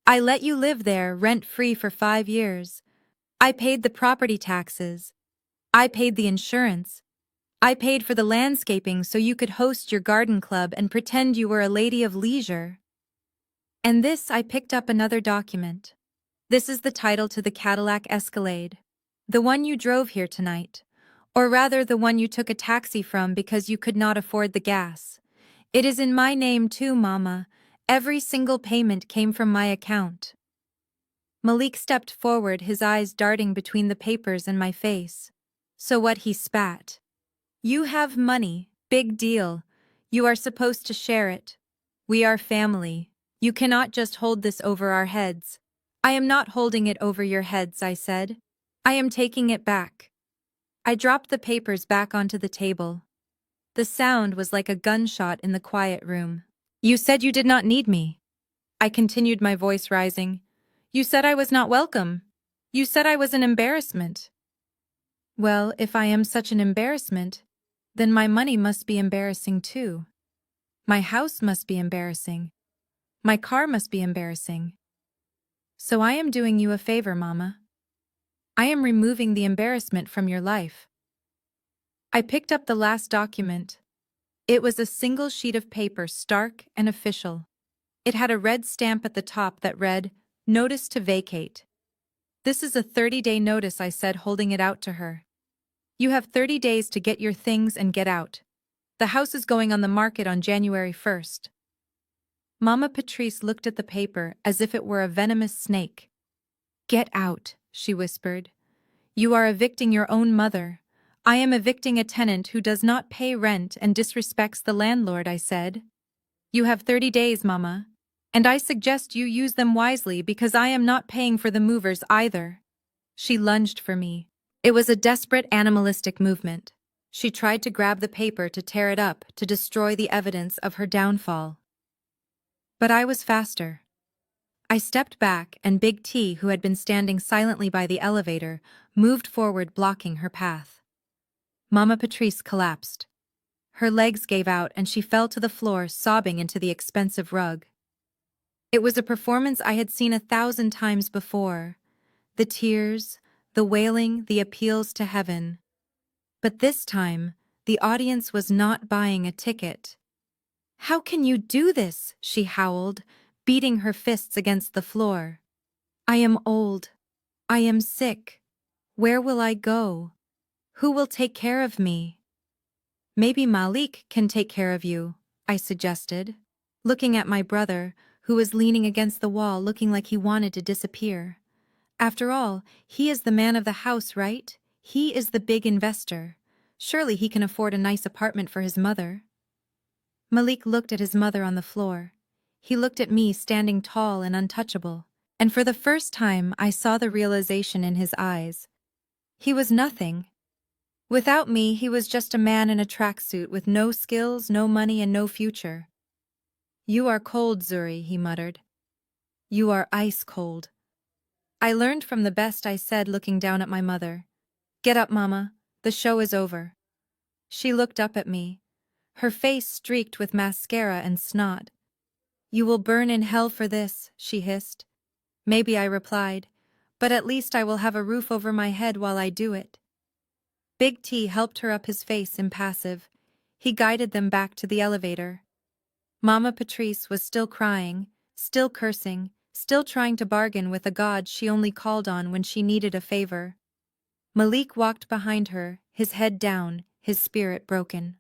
I let you live there, rent-free, for 5 years. I paid the property taxes. I paid the insurance. I paid for the landscaping so you could host your garden club and pretend you were a lady of leisure. And this, I picked up another document. This is the title to the Cadillac Escalade. The one you drove here tonight. Or rather, the one you took a taxi from because you could not afford the gas. It is in my name too, Mama. Every single payment came from my account. Malik stepped forward, his eyes darting between the papers and my face. So what, he spat. You have money, big deal. You are supposed to share it. We are family. You cannot just hold this over our heads. I am not holding it over your heads, I said. I am taking it back. I dropped the papers back onto the table. The sound was like a gunshot in the quiet room. You said you did not need me. I continued, my voice rising. You said I was not welcome. You said I was an embarrassment. Well, if I am such an embarrassment, then my money must be embarrassing too. My house must be embarrassing. My car must be embarrassing. So I am doing you a favor, Mama. I am removing the embarrassment from your life. I picked up the last document. It was a single sheet of paper, stark and official. It had a red stamp at the top that read, Notice to vacate. This is a 30-day notice, I said, holding it out to her. You have 30 days to get your things and get out. The house is going on the market on January 1st. Mama Patrice looked at the paper as if it were a venomous snake. Get out, she whispered. You are evicting your own mother. I am evicting a tenant who does not pay rent and disrespects the landlord, I said. You have 30 days, Mama. And I suggest you use them wisely because I am not paying for the movers either. She lunged for me. It was a desperate, animalistic movement. She tried to grab the paper, to tear it up, to destroy the evidence of her downfall. But I was faster. I stepped back, and Big T, who had been standing silently by the elevator, moved forward, blocking her path. Mama Patrice collapsed. Her legs gave out and she fell to the floor, sobbing into the expensive rug. It was a performance I had seen 1,000 times before. The tears, the wailing, the appeals to heaven. But this time, the audience was not buying a ticket. How can you do this? She howled, beating her fists against the floor. I am old. I am sick. Where will I go? Who will take care of me? Maybe Malik can take care of you, I suggested, looking at my brother, who was leaning against the wall looking like he wanted to disappear. After all, he is the man of the house, right? He is the big investor. Surely he can afford a nice apartment for his mother. Malik looked at his mother on the floor. He looked at me, standing tall and untouchable. And for the first time, I saw the realization in his eyes. He was nothing. Without me, he was just a man in a tracksuit with no skills, no money, and no future. You are cold, Zuri, he muttered. You are ice cold. I learned from the best, I said, looking down at my mother. Get up, Mama. The show is over. She looked up at me, her face streaked with mascara and snot. You will burn in hell for this, she hissed. Maybe, I replied, but at least I will have a roof over my head while I do it. Big T helped her up, his face impassive. He guided them back to the elevator. Mama Patrice was still crying, still cursing, still trying to bargain with a god she only called on when she needed a favor. Malik walked behind her, his head down, his spirit broken.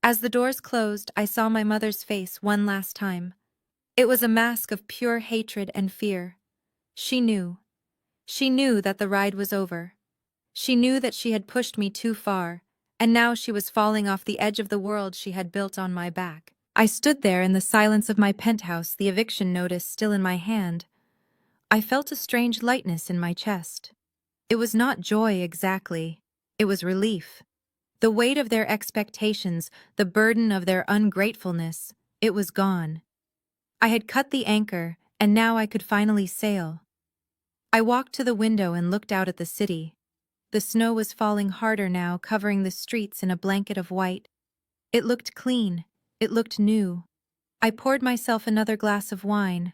As the doors closed, I saw my mother's face one last time. It was a mask of pure hatred and fear. She knew. She knew that the ride was over. She knew that she had pushed me too far, and now she was falling off the edge of the world she had built on my back. I stood there in the silence of my penthouse, the eviction notice still in my hand. I felt a strange lightness in my chest. It was not joy exactly. It was relief. The weight of their expectations, the burden of their ungratefulness, it was gone. I had cut the anchor, and now I could finally sail. I walked to the window and looked out at the city. The snow was falling harder now, covering the streets in a blanket of white. It looked clean. It looked new. I poured myself another glass of wine.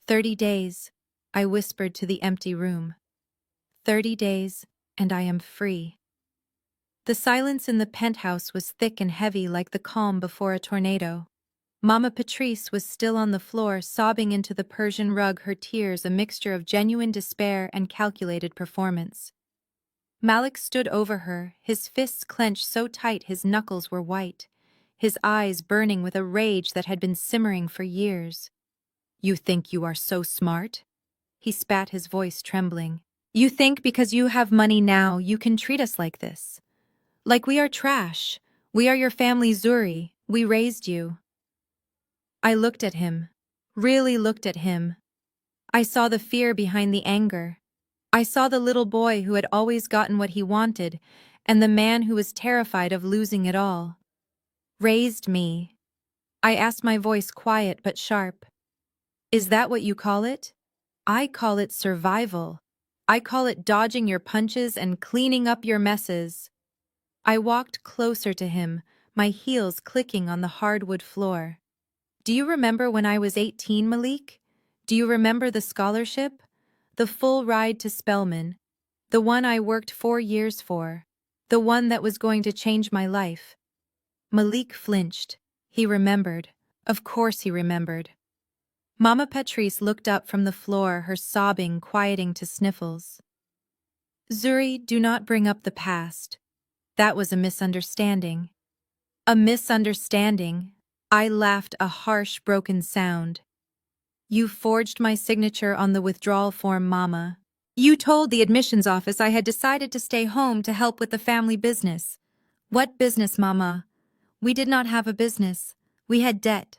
30 days, I whispered to the empty room. 30 days, and I am free. The silence in the penthouse was thick and heavy, like the calm before a tornado. Mama Patrice was still on the floor, sobbing into the Persian rug, her tears a mixture of genuine despair and calculated performance. Malik stood over her, his fists clenched so tight his knuckles were white, his eyes burning with a rage that had been simmering for years. "You think you are so smart?" He spat, his voice trembling. "You think because you have money now you can treat us like this? Like we are trash. We are your family, Zuri. We raised you." I looked at him. Really looked at him. I saw the fear behind the anger. I saw the little boy who had always gotten what he wanted, and the man who was terrified of losing it all. "Raised me." I asked, my voice quiet but sharp. "Is that what you call it?" "I call it survival. I call it dodging your punches and cleaning up your messes." I walked closer to him, my heels clicking on the hardwood floor. "Do you remember when I was 18, Malik? Do you remember the scholarship? The full ride to Spelman. The one I worked 4 years for. The one that was going to change my life." Malik flinched. He remembered. Of course he remembered. Mama Patrice looked up from the floor, her sobbing quieting to sniffles. "Zuri, do not bring up the past. That was a misunderstanding." "A misunderstanding?" I laughed, a harsh, broken sound. "You forged my signature on the withdrawal form, Mama. You told the admissions office I had decided to stay home to help with the family business." "What business, Mama?" "We did not have a business. We had debt."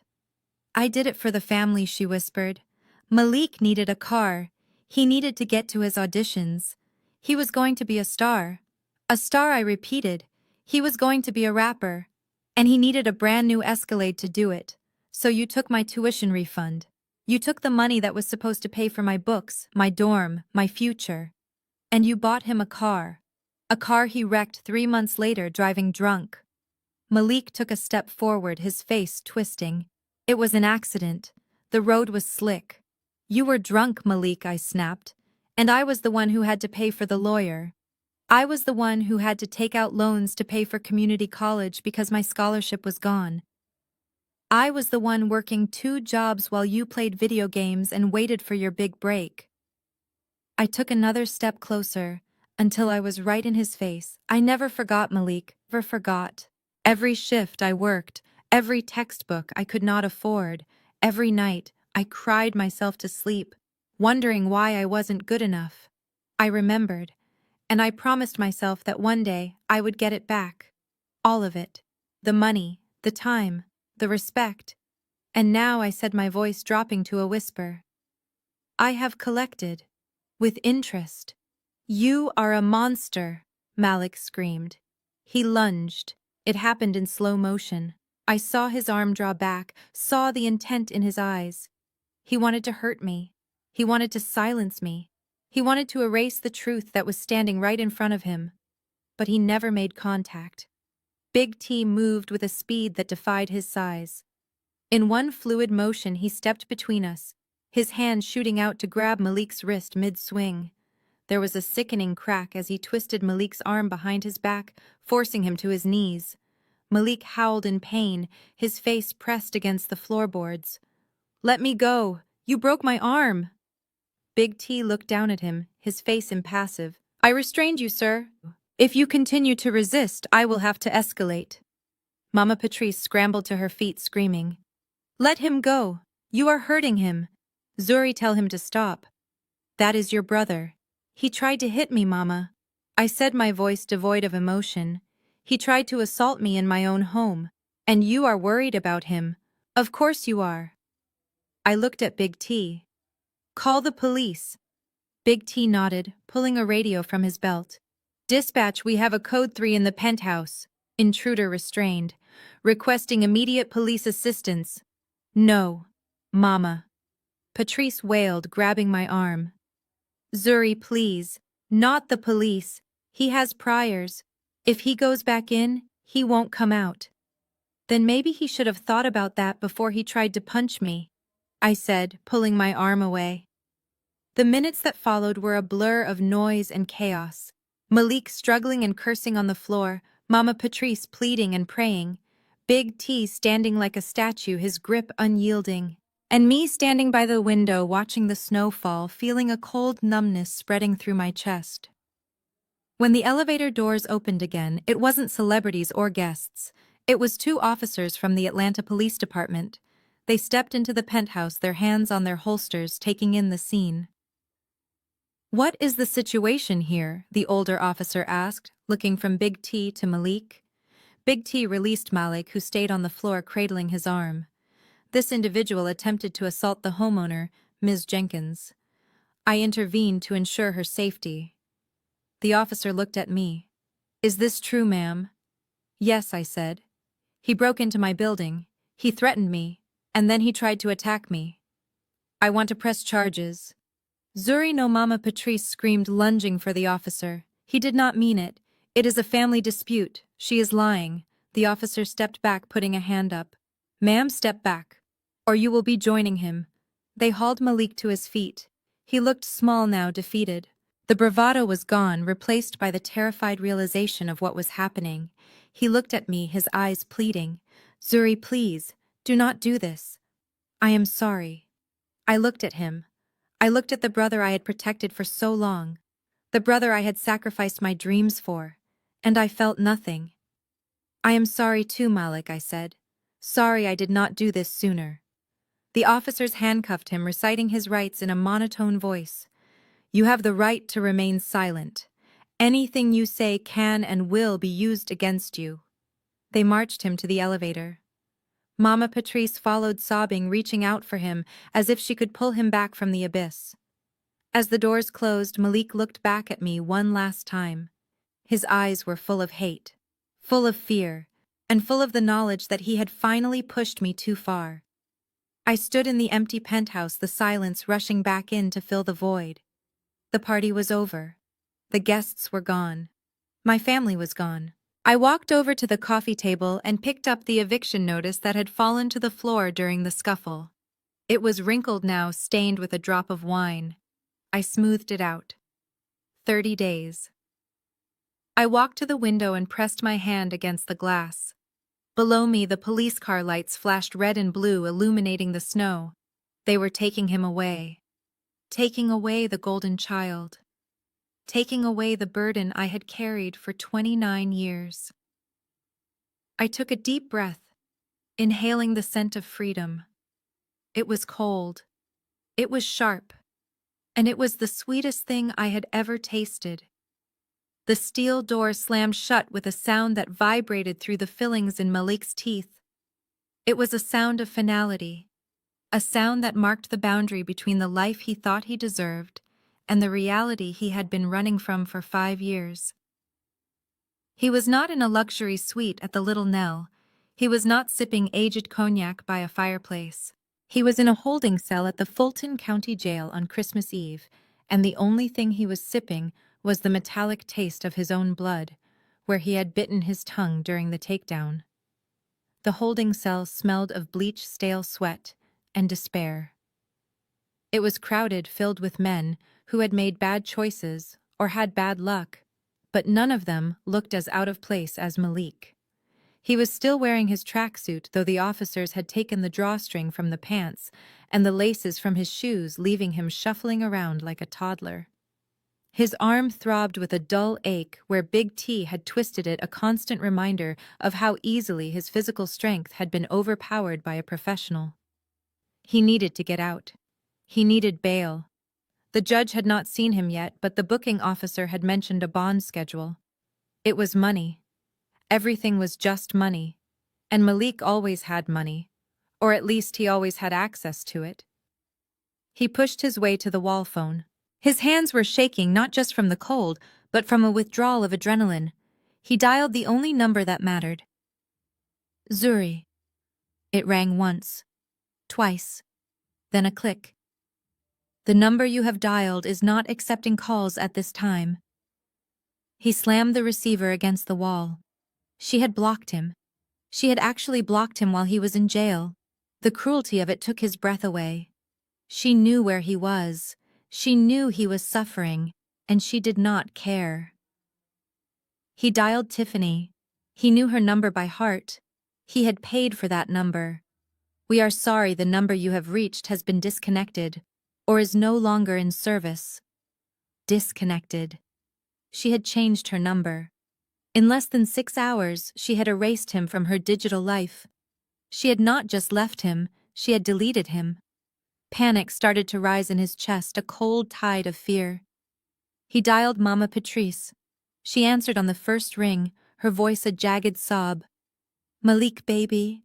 "I did it for the family," she whispered. "Malik needed a car. He needed to get to his auditions. He was going to be a star." "A star," I repeated. "He was going to be a rapper. And he needed a brand new Escalade to do it. So you took my tuition refund. You took the money that was supposed to pay for my books, my dorm, my future. And you bought him a car. A car he wrecked 3 months later driving drunk." Malik took a step forward, his face twisting. "It was an accident. The road was slick." "You were drunk, Malik," I snapped. "And I was the one who had to pay for the lawyer. I was the one who had to take out loans to pay for community college because my scholarship was gone. I was the one working 2 jobs while you played video games and waited for your big break." I took another step closer, until I was right in his face. "I never forgot, Malik, never forgot. Every shift I worked, every textbook I could not afford, every night I cried myself to sleep, wondering why I wasn't good enough. I remembered, and I promised myself that one day I would get it back. All of it. The money, the time, the respect. And now," I said, my voice dropping to a whisper, "I have collected. With interest." "You are a monster," Malik screamed. He lunged. It happened in slow motion. I saw his arm draw back, saw the intent in his eyes. He wanted to hurt me. He wanted to silence me. He wanted to erase the truth that was standing right in front of him. But he never made contact. Big T moved with a speed that defied his size. In one fluid motion he stepped between us, his hand shooting out to grab Malik's wrist mid-swing. There was a sickening crack as he twisted Malik's arm behind his back, forcing him to his knees. Malik howled in pain, his face pressed against the floorboards. "Let me go! You broke my arm!" Big T looked down at him, his face impassive. "I restrained you, sir. If you continue to resist, I will have to escalate." Mama Patrice scrambled to her feet, screaming. "Let him go! You are hurting him! Zuri, tell him to stop. That is your brother. He tried to hit me, Mama," I said, my voice devoid of emotion. "He tried to assault me in my own home. And you are worried about him. Of course you are." I looked at Big T. "Call the police." Big T nodded, pulling a radio from his belt. "Dispatch, we have a code 3 in the penthouse. Intruder restrained. Requesting immediate police assistance." "No, Mama." Patrice wailed, grabbing my arm. "Zuri, please. Not the police. He has priors. If he goes back in, he won't come out." "Then maybe he should have thought about that before he tried to punch me," I said, pulling my arm away. The minutes that followed were a blur of noise and chaos. Malik struggling and cursing on the floor, Mama Patrice pleading and praying, Big T standing like a statue, his grip unyielding, and me standing by the window watching the snow fall, feeling a cold numbness spreading through my chest. When the elevator doors opened again, it wasn't celebrities or guests. It was two officers from the Atlanta Police Department. They stepped into the penthouse, their hands on their holsters, taking in the scene. "What is the situation here?" the older officer asked, looking from Big T to Malik. Big T released Malik, who stayed on the floor cradling his arm. This individual attempted to assault the homeowner, Ms. Jenkins. I intervened to ensure her safety. The officer looked at me. "Is this true, ma'am?" "Yes," I said. "He broke into my building. He threatened me, and then he tried to attack me. I want to press charges." "Zuri no Mama," Patrice screamed, lunging for the officer. "He did not mean it. It is a family dispute. She is lying." The officer stepped back, putting a hand up. "Ma'am, step back, or you will be joining him." They hauled Malik to his feet. He looked small now, defeated. The bravado was gone, replaced by the terrified realization of what was happening. He looked at me, his eyes pleading. "Zuri, please, do not do this. I am sorry." I looked at him. I looked at the brother I had protected for so long, the brother I had sacrificed my dreams for, and I felt nothing. "I am sorry too, Malik," I said. "Sorry I did not do this sooner." The officers handcuffed him, reciting his rights in a monotone voice. "You have the right to remain silent. Anything you say can and will be used against you." They marched him to the elevator. Mama Patrice followed, sobbing, reaching out for him as if she could pull him back from the abyss. As the doors closed, Malik looked back at me one last time. His eyes were full of hate, full of fear, and full of the knowledge that he had finally pushed me too far. I stood in the empty penthouse, the silence rushing back in to fill the void. The party was over. The guests were gone. My family was gone. I walked over to the coffee table and picked up the eviction notice that had fallen to the floor during the scuffle. It was wrinkled now, stained with a drop of wine. I smoothed it out. 30 days. I walked to the window and pressed my hand against the glass. Below me, the police car lights flashed red and blue, illuminating the snow. They were taking him away. Taking away the golden child. Taking away the burden I had carried for 29 years. I took a deep breath, inhaling the scent of freedom. It was cold. It was sharp. And it was the sweetest thing I had ever tasted. The steel door slammed shut with a sound that vibrated through the fillings in Malik's teeth. It was a sound of finality, a sound that marked the boundary between the life he thought he deserved and the reality he had been running from for 5 years. He was not in a luxury suite at the Little Nell. He was not sipping aged cognac by a fireplace. He was in a holding cell at the Fulton County Jail on Christmas Eve, and the only thing he was sipping was the metallic taste of his own blood, where he had bitten his tongue during the takedown. The holding cell smelled of bleach, stale sweat, and despair. It was crowded, filled with men who had made bad choices or had bad luck, but none of them looked as out of place as Malik. He was still wearing his tracksuit, though the officers had taken the drawstring from the pants and the laces from his shoes, leaving him shuffling around like a toddler. His arm throbbed with a dull ache where Big T had twisted it, a constant reminder of how easily his physical strength had been overpowered by a professional. He needed to get out. He needed bail. The judge had not seen him yet, but the booking officer had mentioned a bond schedule. It was money. Everything was just money. And Malik always had money, or at least he always had access to it. He pushed his way to the wall phone. His hands were shaking, not just from the cold, but from a withdrawal of adrenaline. He dialed the only number that mattered. Zuri. It rang once, twice, then a click. "The number you have dialed is not accepting calls at this time." He slammed the receiver against the wall. She had blocked him. She had actually blocked him while he was in jail. The cruelty of it took his breath away. She knew where he was. She knew he was suffering, and she did not care. He dialed Tiffany. He knew her number by heart. He had paid for that number. "We are sorry, the number you have reached has been disconnected, or is no longer in service." Disconnected. She had changed her number. In less than 6 hours, she had erased him from her digital life. She had not just left him, she had deleted him. Panic started to rise in his chest, a cold tide of fear. He dialed Mama Patrice. She answered on the first ring, her voice a jagged sob. "Malik, baby."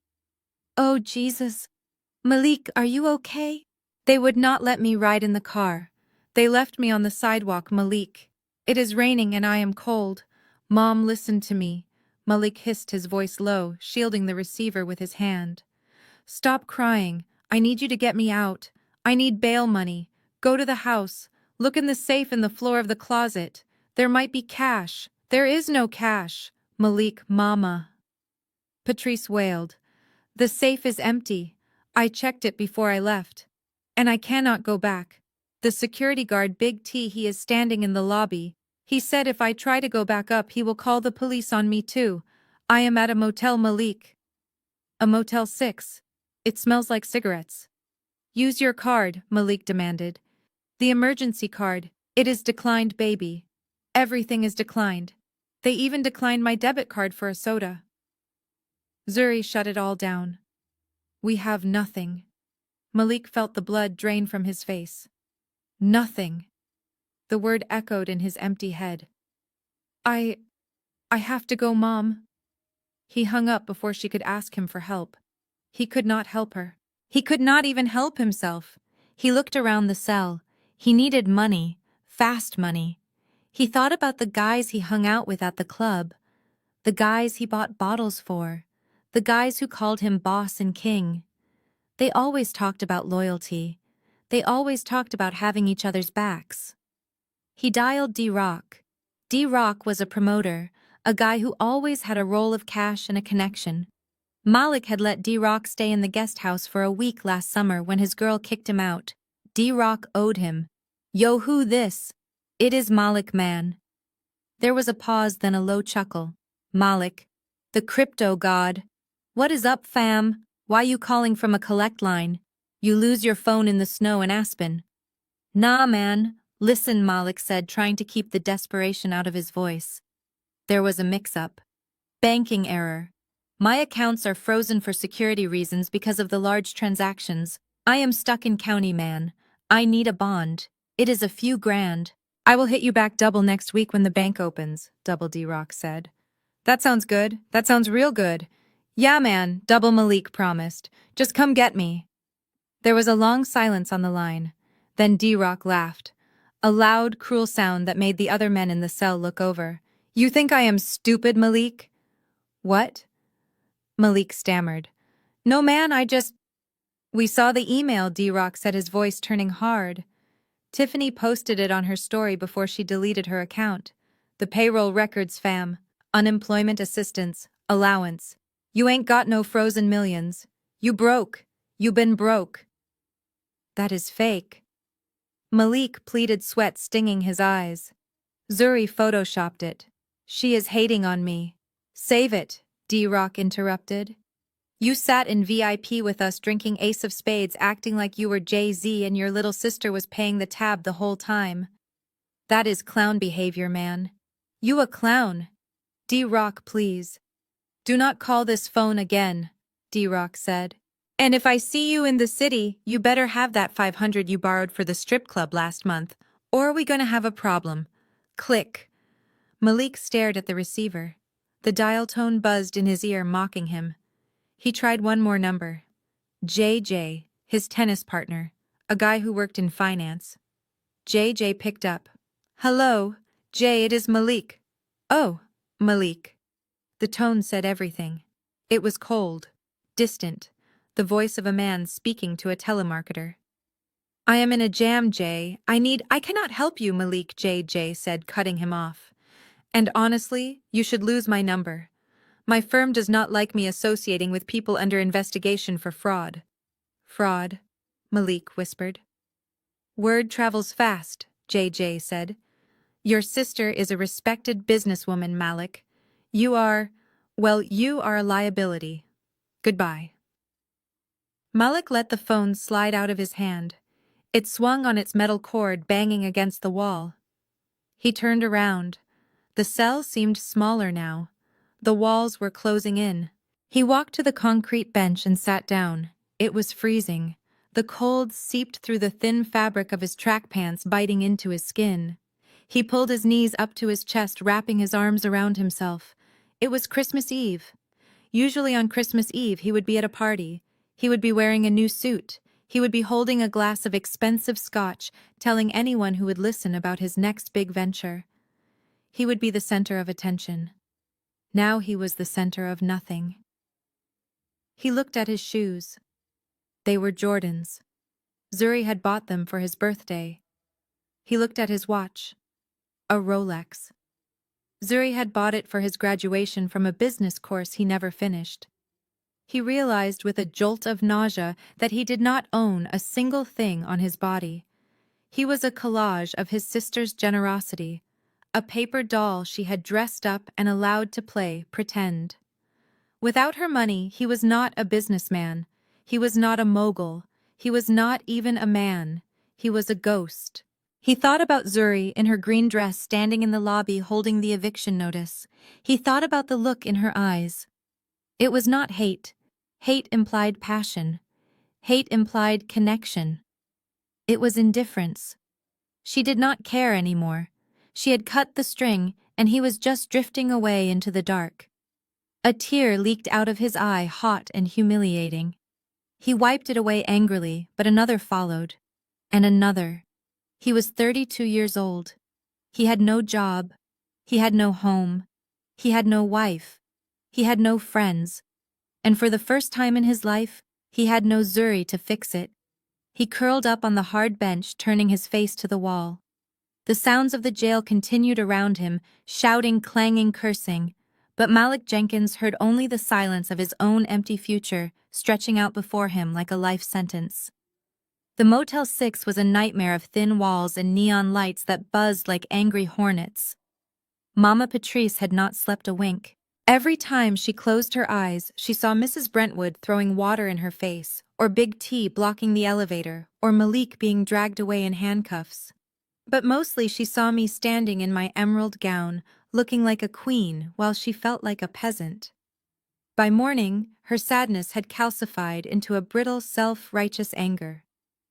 "Oh, Jesus. Malik, are you okay?" "They would not let me ride in the car. They left me on the sidewalk, Malik. It is raining and I am cold. Mom, listen to me." Malik hissed, his voice low, shielding the receiver with his hand. "Stop crying. I need you to get me out. I need bail money. Go to the house. Look in the safe in the floor of the closet. There might be cash. There is no cash." "Malik, Mama." Patrice wailed. "The safe is empty. I checked it before I left. And I cannot go back. The security guard, Big T, he is standing in the lobby. He said if I try to go back up, he will call the police on me too. I am at a motel, Malik." "A Motel 6. It smells like cigarettes." "Use your card," Malik demanded. "The emergency card. It is declined, baby. Everything is declined. They even declined my debit card for a soda." Zuri shut it all down. "We have nothing." Malik felt the blood drain from his face. "Nothing." The word echoed in his empty head. I have to go, Mom." He hung up before she could ask him for help. He could not help her. He could not even help himself. He looked around the cell. He needed money, fast money. He thought about the guys he hung out with at the club, the guys he bought bottles for, the guys who called him boss and king. They always talked about loyalty. They always talked about having each other's backs. He dialed D-Rock. D-Rock was a promoter, a guy who always had a roll of cash and a connection. Malik had let D-Rock stay in the guest house for a week last summer when his girl kicked him out. D-Rock owed him. "Yo, who this?" "It is Malik, man." There was a pause, then a low chuckle. "Malik, the crypto god." "What is up, fam? Why you calling from a collect line? You lose your phone in the snow in Aspen." "Nah, man. Listen," Malik said, trying to keep the desperation out of his voice. "There was a mix-up. Banking error. My accounts are frozen for security reasons because of the large transactions. I am stuck in county, man. I need a bond. It is a few grand." "I will hit you back double next week when the bank opens," Double D-Rock said. "That sounds good. That sounds real good." "Yeah, man," Double Malik promised. "Just come get me." There was a long silence on the line. Then D-Rock laughed. A loud, cruel sound that made the other men in the cell look over. "You think I am stupid, Malik?" "What?" Malik stammered. "No, man, We saw the email," D-Rock said, his voice turning hard. "Tiffany posted it on her story before she deleted her account. The payroll records, fam. Unemployment assistance. Allowance. You ain't got no frozen millions. You broke. You been broke." "That is fake." Malik pleaded, sweat stinging his eyes. "Zuri photoshopped it. She is hating on me." "Save it," D-Rock interrupted. "You sat in VIP with us drinking Ace of Spades, acting like you were Jay-Z and your little sister was paying the tab the whole time. That is clown behavior, man. You a clown." "D-Rock, please. Do not call this phone again," D-Rock said. "And if I see you in the city, you better have that 500 you borrowed for the strip club last month, or are we gonna have a problem?" Click. Malik stared at the receiver. The dial tone buzzed in his ear, mocking him. He tried one more number. JJ, his tennis partner, a guy who worked in finance. JJ picked up. "Hello, Jay, it is Malik." "Oh, Malik." The tone said everything. It was cold, distant, the voice of a man speaking to a telemarketer. "I am in a jam, Jay. I cannot help you," Malik, JJ said, cutting him off. "And honestly, you should lose my number. My firm does not like me associating with people under investigation for fraud." "Fraud," Malik whispered. "Word travels fast," JJ said. "Your sister is a respected businesswoman, Malik. You are a liability. Goodbye." Malik let the phone slide out of his hand. It swung on its metal cord, banging against the wall. He turned around. The cell seemed smaller now. The walls were closing in. He walked to the concrete bench and sat down. It was freezing. The cold seeped through the thin fabric of his track pants, biting into his skin. He pulled his knees up to his chest, wrapping his arms around himself. It was Christmas Eve. Usually on Christmas Eve, he would be at a party. He would be wearing a new suit. He would be holding a glass of expensive scotch, telling anyone who would listen about his next big venture. He would be the center of attention. Now he was the center of nothing. He looked at his shoes. They were Jordans. Zuri had bought them for his birthday. He looked at his watch. A Rolex. Zuri had bought it for his graduation from a business course he never finished. He realized with a jolt of nausea that he did not own a single thing on his body. He was a collage of his sister's generosity, a paper doll she had dressed up and allowed to play pretend. Without her money, he was not a businessman. He was not a mogul. He was not even a man. He was a ghost. He thought about Zuri in her green dress standing in the lobby holding the eviction notice. He thought about the look in her eyes. It was not hate. Hate implied passion. Hate implied connection. It was indifference. She did not care anymore. She had cut the string, and he was just drifting away into the dark. A tear leaked out of his eye, hot and humiliating. He wiped it away angrily, but another followed. And another. He was 32 years old. He had no job. He had no home. He had no wife. He had no friends. And for the first time in his life, he had no Zuri to fix it. He curled up on the hard bench, turning his face to the wall. The sounds of the jail continued around him, shouting, clanging, cursing. But Malik Jenkins heard only the silence of his own empty future, stretching out before him like a life sentence. The Motel 6 was a nightmare of thin walls and neon lights that buzzed like angry hornets. Mama Patrice had not slept a wink. Every time she closed her eyes, she saw Mrs. Brentwood throwing water in her face, or Big T blocking the elevator, or Malik being dragged away in handcuffs. But mostly she saw me standing in my emerald gown, looking like a queen while she felt like a peasant. By morning, her sadness had calcified into a brittle, self-righteous anger.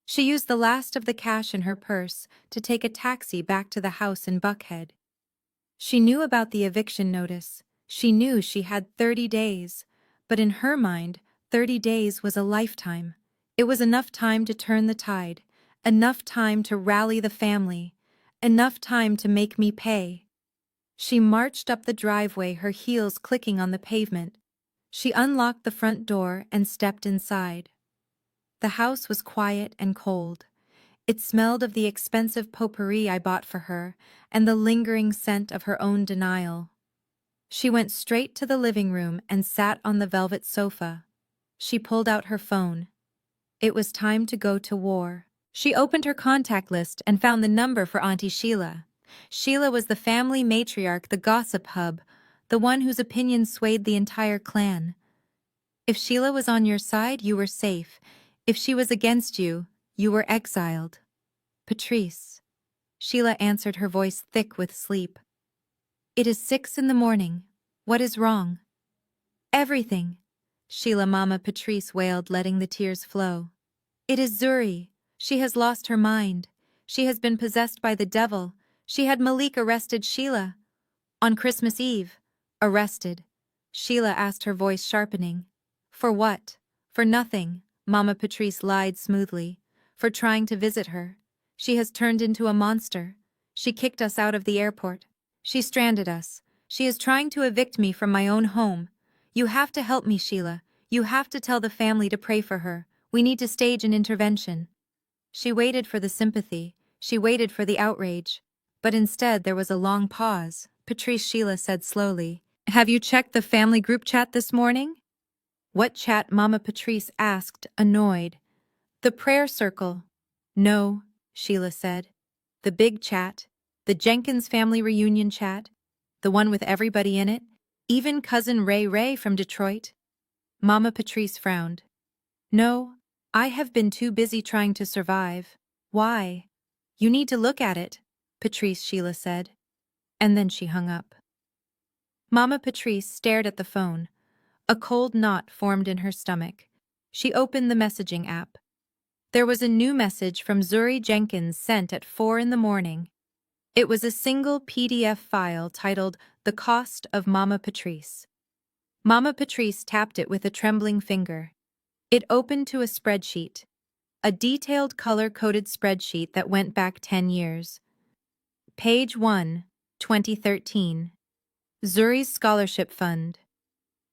She used the last of the cash in her purse to take a taxi back to the house in Buckhead. She knew about the eviction notice. She knew she had 30 days. But in her mind, 30 days was a lifetime. It was enough time to turn the tide, enough time to rally the family, enough time to make me pay. She marched up the driveway, her heels clicking on the pavement. She unlocked the front door and stepped inside. The house was quiet and cold. It smelled of the expensive potpourri I bought for her and the lingering scent of her own denial. She went straight to the living room and sat on the velvet sofa. She pulled out her phone. It was time to go to war. She opened her contact list and found the number for Auntie Sheila. Sheila was the family matriarch, the gossip hub, the one whose opinion swayed the entire clan. If Sheila was on your side, you were safe. If she was against you, you were exiled. Patrice. Sheila answered, her voice thick with sleep. It is 6 a.m. What is wrong? Everything. Sheila Mama Patrice wailed, letting the tears flow. It is Zuri. She has lost her mind. She has been possessed by the devil. She had Malik arrested Sheila. On Christmas Eve. Arrested. Sheila asked, her voice sharpening. For what? For nothing, Mama Patrice lied smoothly. For trying to visit her. She has turned into a monster. She kicked us out of the airport. She stranded us. She is trying to evict me from my own home. You have to help me, Sheila. You have to tell the family to pray for her. We need to stage an intervention. She waited for the sympathy. She waited for the outrage. But instead there was a long pause. Patrice, Sheila said slowly. Have you checked the family group chat this morning? What chat? Mama Patrice asked, annoyed. The prayer circle. No, Sheila said. The big chat. The Jenkins family reunion chat. The one with everybody in it. Even cousin Ray from Detroit. Mama Patrice frowned. No, I have been too busy trying to survive. Why? You need to look at it, Patrice, Sheila said. and then she hung up. Mama Patrice stared at the phone. A cold knot formed in her stomach. She opened the messaging app. There was a new message from Zuri Jenkins sent at 4 in the morning. It was a single PDF file titled The Cost of Mama Patrice. Mama Patrice tapped it with a trembling finger. It opened to a spreadsheet, a detailed color-coded spreadsheet that went back 10 years. Page 1, 2013. Zuri's Scholarship Fund.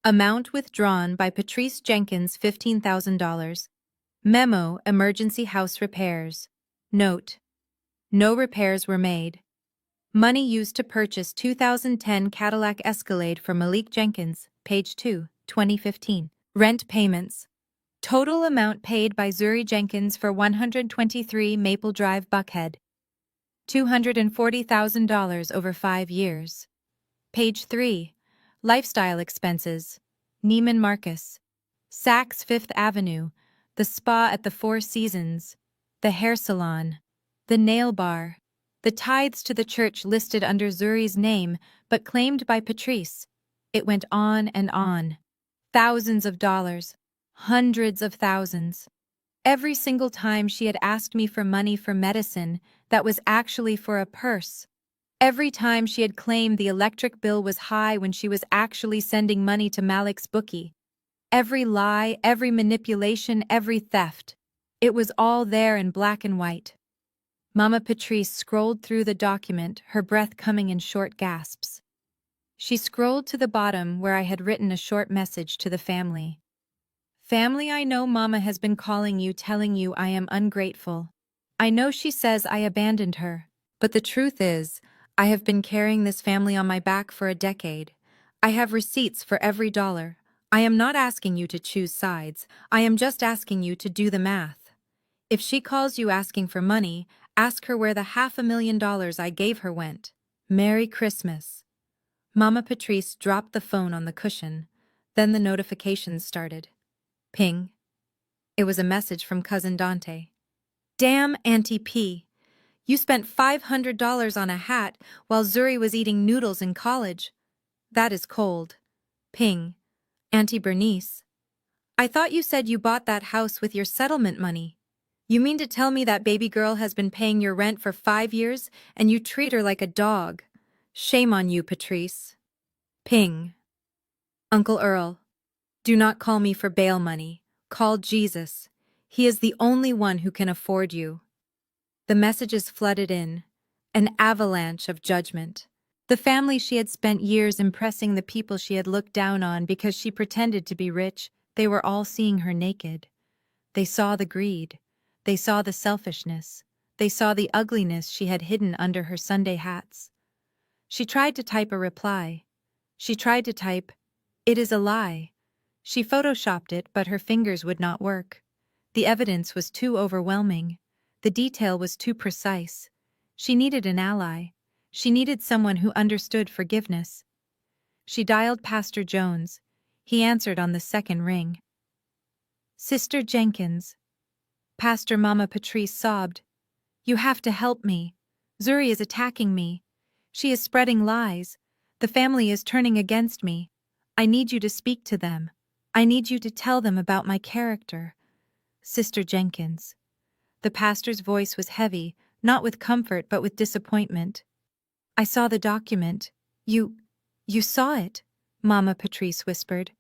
Amount withdrawn by Patrice Jenkins $15,000. Memo: Emergency house repairs. Note: no repairs were made. Money used to purchase 2010 Cadillac Escalade for Malik Jenkins. Page 2, 2015. Rent payments. Total amount paid by Zuri Jenkins for 123 Maple Drive, Buckhead. $240,000 over 5 years. Page 3. Lifestyle expenses. Neiman Marcus. Saks Fifth Avenue. The spa at the Four Seasons. The hair salon. The nail bar. The tithes to the church listed under Zuri's name, but claimed by Patrice. It went on and on. Thousands of dollars. Hundreds of thousands. Every single time she had asked me for money for medicine that was actually for a purse. Every time she had claimed the electric bill was high when she was actually sending money to Malik's bookie. Every lie, every manipulation, every theft. It was all there in black and white. Mama Patrice scrolled through the document, her breath coming in short gasps. She scrolled to the bottom where I had written a short message to the family. Family, I know Mama has been calling you, telling you I am ungrateful. I know she says I abandoned her, but the truth is, I have been carrying this family on my back for a decade. I have receipts for every dollar. I am not asking you to choose sides. I am just asking you to do the math. If she calls you asking for money, ask her where the $500,000 I gave her went. Merry Christmas. Mama Patrice dropped the phone on the cushion. Then the notifications started. Ping. It was a message from Cousin Dante. Damn, Auntie P. You spent $500 on a hat while Zuri was eating noodles in college. That is cold. Ping. Auntie Bernice. I thought you said you bought that house with your settlement money. You mean to tell me that baby girl has been paying your rent for 5 years and you treat her like a dog? Shame on you, Patrice. Ping. Uncle Earl. Do not call me for bail money. Call Jesus. He is the only one who can afford you. The messages flooded in, an avalanche of judgment. The family she had spent years impressing the people she had looked down on because she pretended to be rich, they were all seeing her naked. They saw the greed. They saw the selfishness. They saw the ugliness she had hidden under her Sunday hats. She tried to type a reply. She tried to type, "It is a lie." She photoshopped it, but her fingers would not work. The evidence was too overwhelming. The detail was too precise. She needed an ally. She needed someone who understood forgiveness. She dialed Pastor Jones. He answered on the second ring. Sister Jenkins. Pastor Mama Patrice sobbed. You have to help me. Zuri is attacking me. She is spreading lies. The family is turning against me. I need you to speak to them. I need you to tell them about my character. Sister Jenkins. The pastor's voice was heavy, not with comfort but with disappointment. I saw the document. You saw it, Mama Patrice whispered.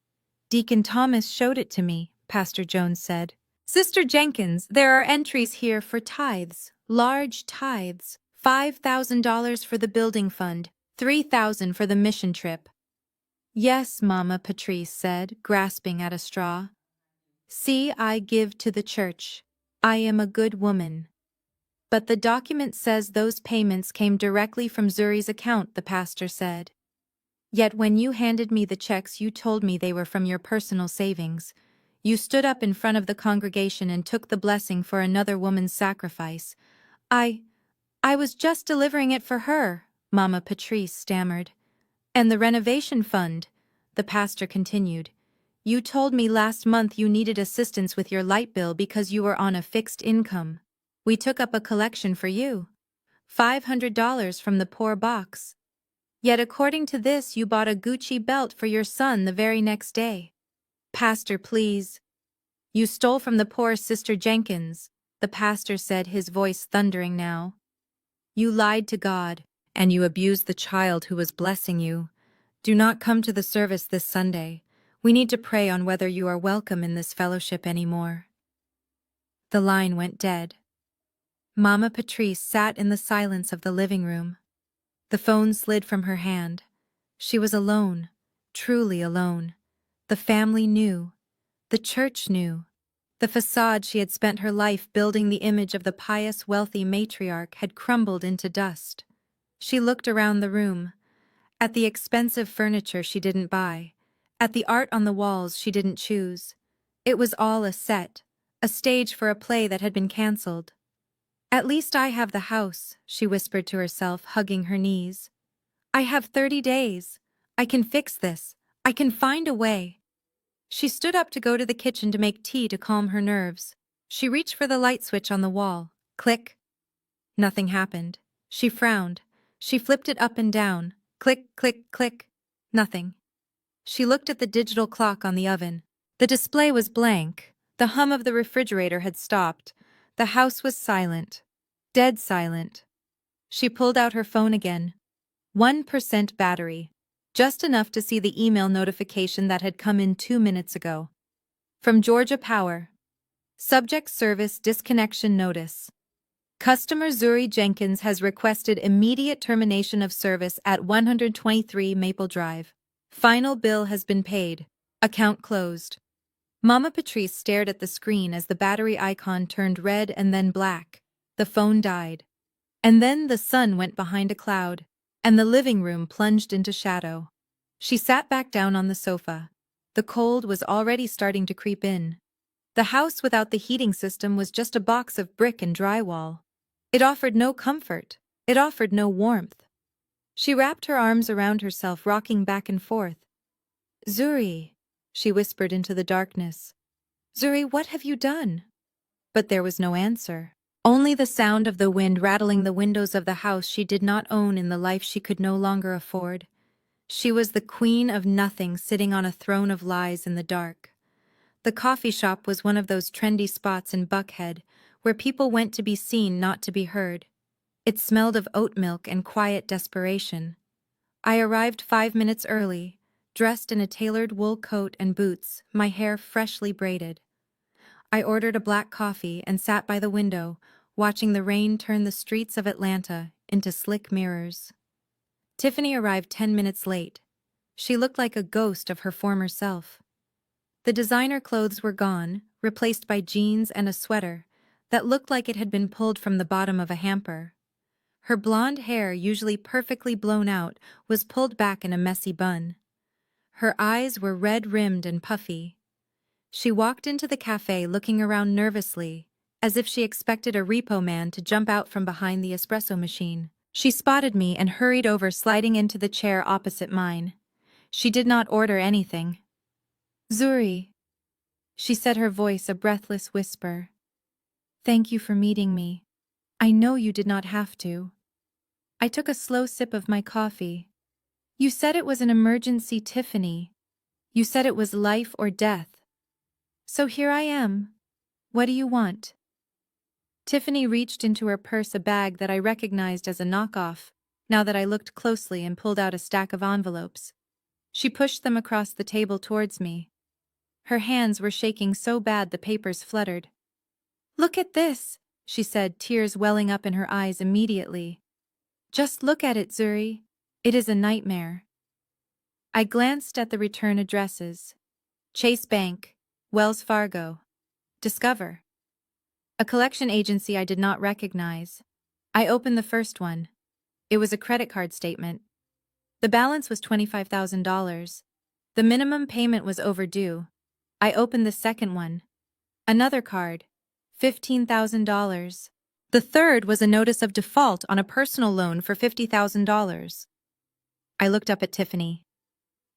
Deacon Thomas showed it to me, Pastor Jones said. Sister Jenkins, there are entries here for tithes, large tithes. $5,000 for the building fund, $3,000 for the mission trip. Yes, Mama Patrice said, grasping at a straw. See, I give to the church. I am a good woman. But the document says those payments came directly from Zuri's account, the pastor said. Yet when you handed me the checks, you told me they were from your personal savings. You stood up in front of the congregation and took the blessing for another woman's sacrifice. I was just delivering it for her, Mama Patrice stammered. And the renovation fund, the pastor continued. You told me last month you needed assistance with your light bill because you were on a fixed income. We took up a collection for you. $500 from the poor box. Yet according to this, you bought a Gucci belt for your son the very next day. Pastor, please. You stole from the poor Sister Jenkins, the pastor said, his voice thundering now. You lied to God, and you abused the child who was blessing you. Do not come to the service this Sunday. We need to pray on whether you are welcome in this fellowship anymore. The line went dead. Mama Patrice sat in the silence of the living room. The phone slid from her hand. She was alone, truly alone. The family knew. The church knew. The facade she had spent her life building, the image of the pious, wealthy matriarch, had crumbled into dust. She looked around the room, at the expensive furniture she didn't buy, at the art on the walls she didn't choose. It was all a set, a stage for a play that had been cancelled. At least I have the house, she whispered to herself, hugging her knees. I have 30 days. I can fix this. I can find a way. She stood up to go to the kitchen to make tea to calm her nerves. She reached for the light switch on the wall. Click. Nothing happened. She frowned. She flipped it up and down. Click, click, click. Nothing. She looked at the digital clock on the oven. The display was blank. The hum of the refrigerator had stopped. The house was silent. Dead silent. She pulled out her phone again. 1% battery. Just enough to see the email notification that had come in 2 minutes ago. From Georgia Power. Subject Service Disconnection Notice. Customer Zuri Jenkins has requested immediate termination of service at 123 Maple Drive. Final bill has been paid. Account closed. Mama Patrice stared at the screen as the battery icon turned red and then black. The phone died. And then the sun went behind a cloud, and the living room plunged into shadow. She sat back down on the sofa. The cold was already starting to creep in. The house without the heating system was just a box of brick and drywall. It offered no comfort. It offered no warmth. She wrapped her arms around herself, rocking back and forth. Zuri, she whispered into the darkness. Zuri, what have you done? But there was no answer. Only the sound of the wind rattling the windows of the house she did not own in the life she could no longer afford. She was the queen of nothing, sitting on a throne of lies in the dark. The coffee shop was one of those trendy spots in Buckhead where people went to be seen, not to be heard. It smelled of oat milk and quiet desperation. I arrived 5 minutes early, dressed in a tailored wool coat and boots, my hair freshly braided. I ordered a black coffee and sat by the window, watching the rain turn the streets of Atlanta into slick mirrors. Tiffany arrived 10 minutes late. She looked like a ghost of her former self. The designer clothes were gone, replaced by jeans and a sweater that looked like it had been pulled from the bottom of a hamper. Her blonde hair, usually perfectly blown out, was pulled back in a messy bun. Her eyes were red-rimmed and puffy. She walked into the cafe looking around nervously, as if she expected a repo man to jump out from behind the espresso machine. She spotted me and hurried over, sliding into the chair opposite mine. She did not order anything. Zuri, she said, her voice a breathless whisper. Thank you for meeting me. I know you did not have to. I took a slow sip of my coffee. You said it was an emergency, Tiffany. You said it was life or death. So here I am. What do you want? Tiffany reached into her purse a bag that I recognized as a knockoff, now that I looked closely, and pulled out a stack of envelopes. She pushed them across the table towards me. Her hands were shaking so bad the papers fluttered. Look at this, she said, tears welling up in her eyes immediately. Just look at it, Zuri. It is a nightmare. I glanced at the return addresses. Chase Bank, Wells Fargo, Discover. A collection agency I did not recognize. I opened the first one. It was a credit card statement. The balance was $25,000. The minimum payment was overdue. I opened the second one. Another card. $15,000. The third was a notice of default on a personal loan for $50,000. I looked up at Tiffany.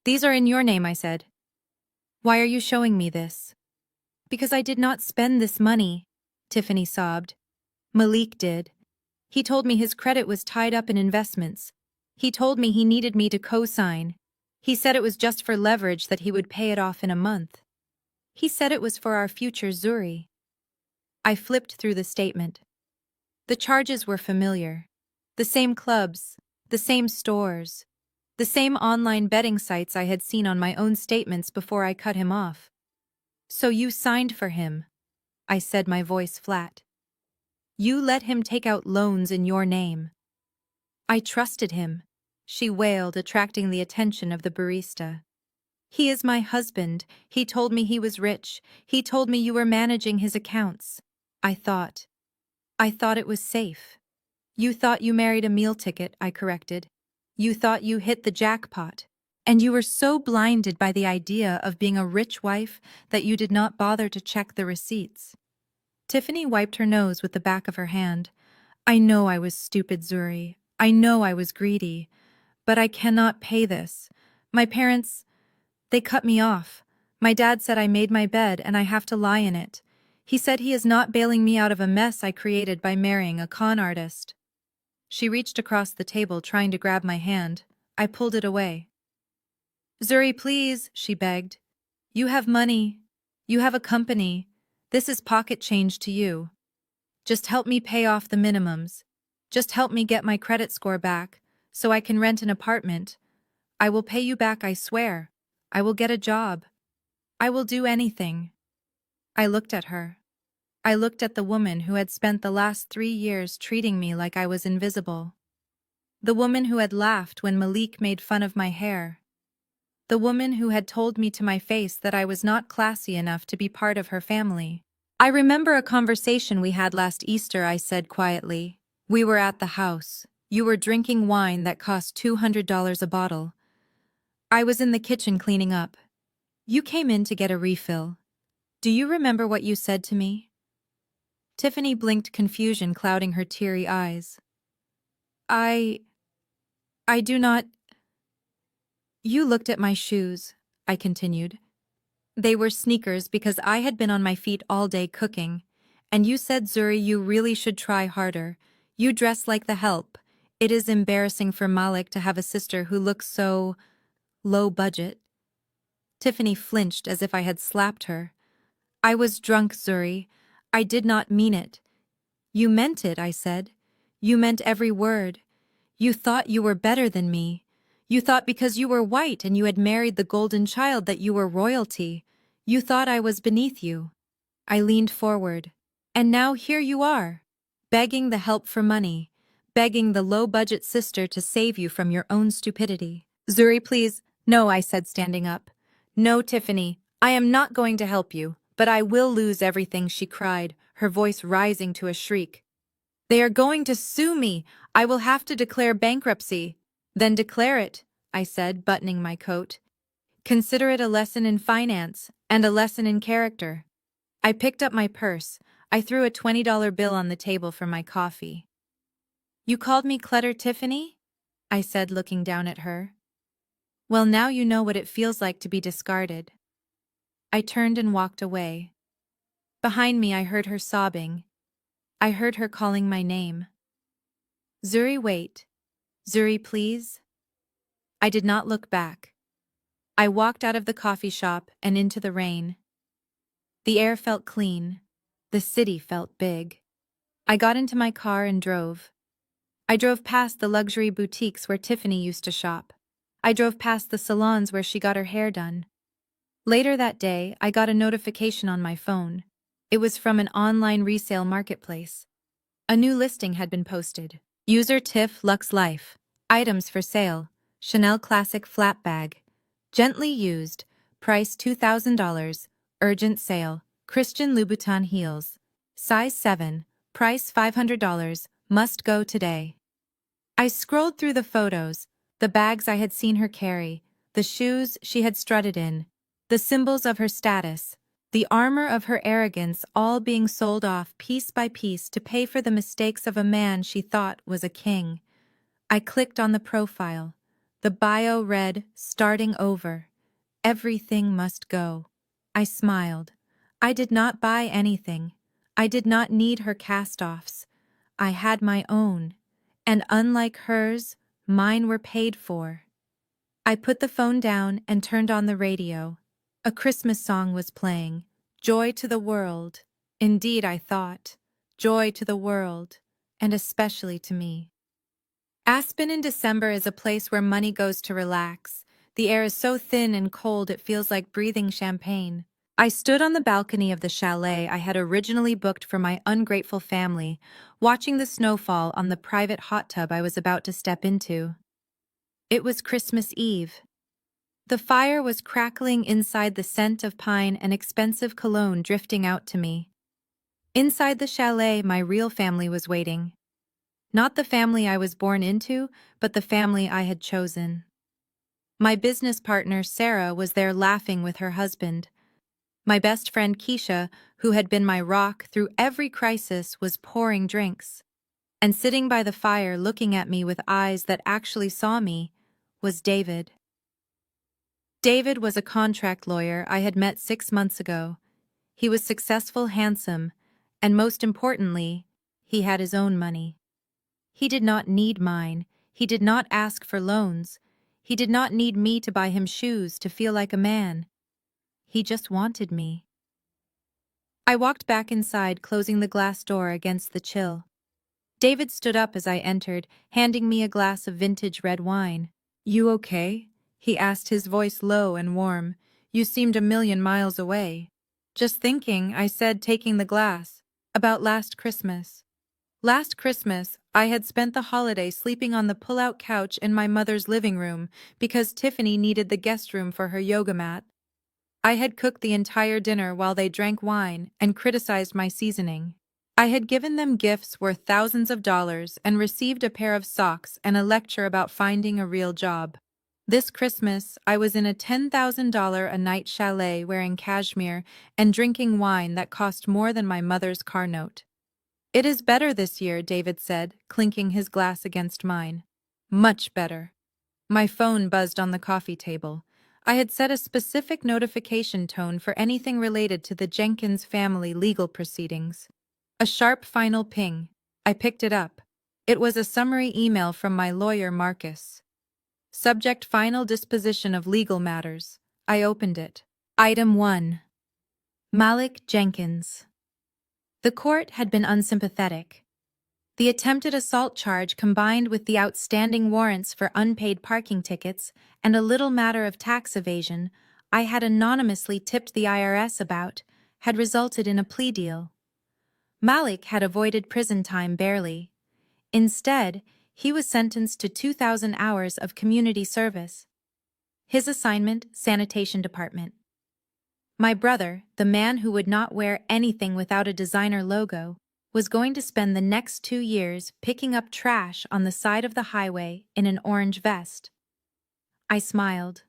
These are in your name, I said. Why are you showing me this? Because I did not spend this money, Tiffany sobbed. Malik did. He told me his credit was tied up in investments. He told me he needed me to co-sign. He said it was just for leverage that he would pay it off in a month. He said it was for our future Zuri. I flipped through the statement. The charges were familiar. The same clubs, the same stores, the same online betting sites I had seen on my own statements before I cut him off. So you signed for him, I said, my voice flat. You let him take out loans in your name. I trusted him, she wailed, attracting the attention of the barista. He is my husband. He told me he was rich. He told me you were managing his accounts. I thought it was safe. You thought you married a meal ticket, I corrected. You thought you hit the jackpot. And you were so blinded by the idea of being a rich wife that you did not bother to check the receipts. Tiffany wiped her nose with the back of her hand. I know I was stupid, Zuri. I know I was greedy. But I cannot pay this. My parents, they cut me off. My dad said I made my bed and I have to lie in it. He said he is not bailing me out of a mess I created by marrying a con artist. She reached across the table, trying to grab my hand. I pulled it away. Zuri, please, she begged. You have money. You have a company. This is pocket change to you. Just help me pay off the minimums. Just help me get my credit score back, so I can rent an apartment. I will pay you back, I swear. I will get a job. I will do anything. I looked at her. I looked at the woman who had spent the last 3 years treating me like I was invisible. The woman who had laughed when Malik made fun of my hair. The woman who had told me to my face that I was not classy enough to be part of her family. I remember a conversation we had last Easter, I said quietly. We were at the house. You were drinking wine that cost $200 a bottle. I was in the kitchen cleaning up. You came in to get a refill. Do you remember what you said to me? Tiffany blinked, confusion clouding her teary eyes. I do not. You looked at my shoes, I continued. They were sneakers because I had been on my feet all day cooking. And you said, Zuri, you really should try harder. You dress like the help. It is embarrassing for Malik to have a sister who looks so low budget. Tiffany flinched as if I had slapped her. I was drunk, Zuri. I did not mean it. You meant it, I said. You meant every word. You thought you were better than me. You thought because you were white and you had married the golden child that you were royalty. You thought I was beneath you. I leaned forward. And now here you are, begging the help for money, begging the low-budget sister to save you from your own stupidity. Zuri, please. No, I said, standing up. No, Tiffany, I am not going to help you, but I will lose everything, she cried, her voice rising to a shriek. They are going to sue me. I will have to declare bankruptcy. Then declare it, I said, buttoning my coat. Consider it a lesson in finance and a lesson in character. I picked up my purse. I threw a $20 bill on the table for my coffee. You called me clutter, Tiffany? I said, looking down at her. Well, now you know what it feels like to be discarded. I turned and walked away. Behind me, I heard her sobbing. I heard her calling my name. Zuri, wait. Zuri, please. I did not look back. I walked out of the coffee shop and into the rain. The air felt clean. The city felt big. I got into my car and drove. I drove past the luxury boutiques where Tiffany used to shop. I drove past the salons where she got her hair done. Later that day, I got a notification on my phone. It was from an online resale marketplace. A new listing had been posted. User Tiff Lux Life. Items for sale. Chanel Classic Flat Bag. Gently used. Price $2,000. Urgent sale. Christian Louboutin heels. Size 7. Price $500. Must go today. I scrolled through the photos, the bags I had seen her carry, the shoes she had strutted in, the symbols of her status, the armor of her arrogance, all being sold off piece by piece to pay for the mistakes of a man she thought was a king. I clicked on the profile. The bio read, starting over. Everything must go. I smiled. I did not buy anything. I did not need her cast-offs. I had my own. And unlike hers, Mine were paid for. I put the phone down and turned on the radio. A Christmas song was playing. Joy to the world. Indeed, I thought. Joy to the world, and especially to me. Aspen in December is a place where money goes to relax. The air is so thin and cold it feels like breathing champagne. I stood on the balcony of the chalet I had originally booked for my ungrateful family, watching the snowfall on the private hot tub I was about to step into. It was Christmas Eve. The fire was crackling inside, the scent of pine and expensive cologne drifting out to me. Inside the chalet, my real family was waiting. Not the family I was born into, but the family I had chosen. My business partner, Sarah, was there laughing with her husband. My best friend, Keisha, who had been my rock through every crisis, was pouring drinks. And sitting by the fire looking at me with eyes that actually saw me, was David. David was a contract lawyer I had met 6 months ago. He was successful, handsome, and most importantly, he had his own money. He did not need mine. He did not ask for loans. He did not need me to buy him shoes to feel like a man. He just wanted me. I walked back inside, closing the glass door against the chill. David stood up as I entered, handing me a glass of vintage red wine. "You okay?" he asked, his voice low and warm. "You seemed a million miles away." "Just thinking," I said, taking the glass. "About last Christmas." Last Christmas, I had spent the holiday sleeping on the pull-out couch in my mother's living room because Tiffany needed the guest room for her yoga mat. I had cooked the entire dinner while they drank wine and criticized my seasoning. I had given them gifts worth thousands of dollars and received a pair of socks and a lecture about finding a real job. This Christmas, I was in a $10,000 a night chalet wearing cashmere and drinking wine that cost more than my mother's car note. "It is better this year," David said, clinking his glass against mine. "Much better." My phone buzzed on the coffee table. I had set a specific notification tone for anything related to the Jenkins family legal proceedings. A sharp final ping. I picked it up. It was a summary email from my lawyer, Marcus. Subject: final disposition of legal matters. I opened it. Item 1. Malik Jenkins. The court had been unsympathetic. The attempted assault charge, combined with the outstanding warrants for unpaid parking tickets and a little matter of tax evasion I had anonymously tipped the IRS about, had resulted in a plea deal. Malik had avoided prison time barely. Instead, he was sentenced to 2,000 hours of community service. His assignment: sanitation department. My brother, the man who would not wear anything without a designer logo, was going to spend the next 2 years picking up trash on the side of the highway in an orange vest. I smiled.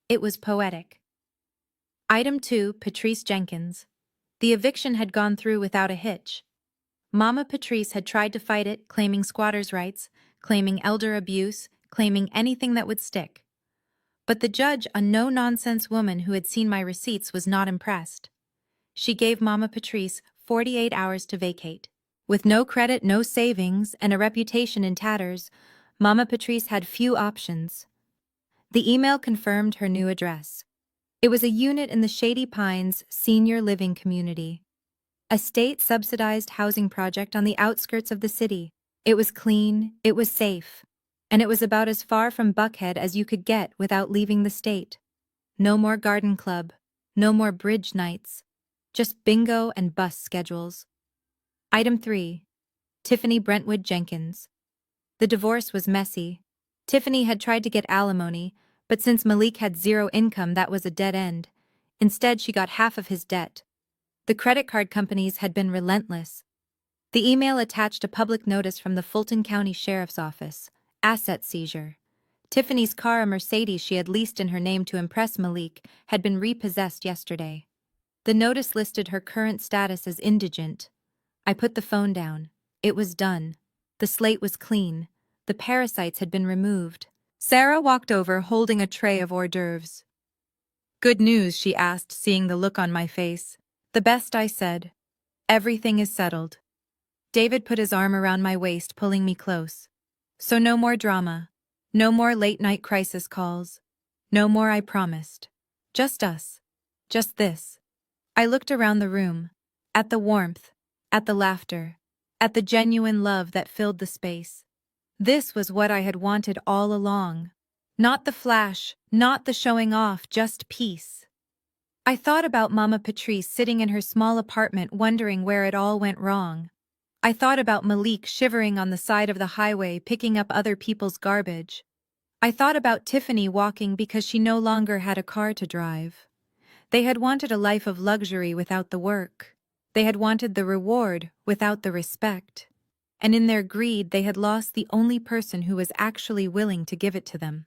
It was poetic. Item 2, Patrice Jenkins. The eviction had gone through without a hitch. Mama Patrice had tried to fight it, claiming squatters' rights, claiming elder abuse, claiming anything that would stick. But the judge, a no-nonsense woman who had seen my receipts, was not impressed. She gave Mama Patrice 48 hours to vacate. With no credit, no savings, and a reputation in tatters, Mama Patrice had few options. The email confirmed her new address. It was a unit in the Shady Pines senior living community, a state-subsidized housing project on the outskirts of the city. It was clean, it was safe, and it was about as far from Buckhead as you could get without leaving the state. No more garden club, no more bridge nights, just bingo and bus schedules. Item 3. Tiffany Brentwood Jenkins. The divorce was messy. Tiffany had tried to get alimony, but since Malik had zero income, that was a dead end. Instead, she got half of his debt. The credit card companies had been relentless. The email attached a public notice from the Fulton County Sheriff's Office: asset seizure. Tiffany's car, a Mercedes she had leased in her name to impress Malik, had been repossessed yesterday. The notice listed her current status as indigent. I put the phone down. It was done. The slate was clean. The parasites had been removed. Sarah walked over, holding a tray of hors d'oeuvres. "Good news?" she asked, seeing the look on my face. "The best," I said. "Everything is settled." David put his arm around my waist, pulling me close. "So no more drama. No more late-night crisis calls. No more I promised. Just us. Just this. I looked around the room. At the warmth. At the laughter. At the genuine love that filled the space. This was what I had wanted all along. Not the flash, not the showing off, just peace. I thought about Mama Patrice sitting in her small apartment wondering where it all went wrong. I thought about Malik shivering on the side of the highway picking up other people's garbage. I thought about Tiffany walking because she no longer had a car to drive. They had wanted a life of luxury without the work. They had wanted the reward without the respect. And in their greed they had lost the only person who was actually willing to give it to them.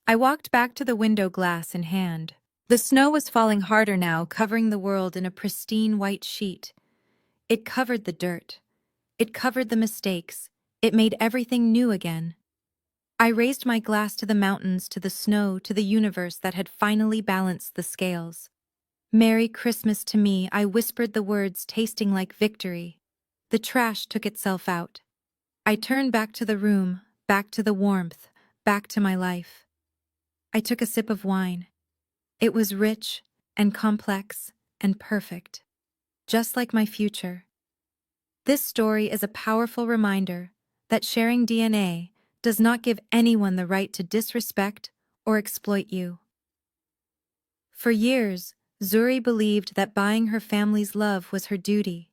I walked back to the window, glass in hand. The snow was falling harder now, covering the world in a pristine white sheet. It covered the dirt. It covered the mistakes. It made everything new again. I raised my glass to the mountains, to the snow, to the universe that had finally balanced the scales. Merry Christmas to me, I whispered the words, tasting like victory. The trash took itself out. I turned back to the room, back to the warmth, back to my life. I took a sip of wine. It was rich and complex and perfect, just like my future. This story is a powerful reminder that sharing DNA does not give anyone the right to disrespect or exploit you. For years, Zuri believed that buying her family's love was her duty.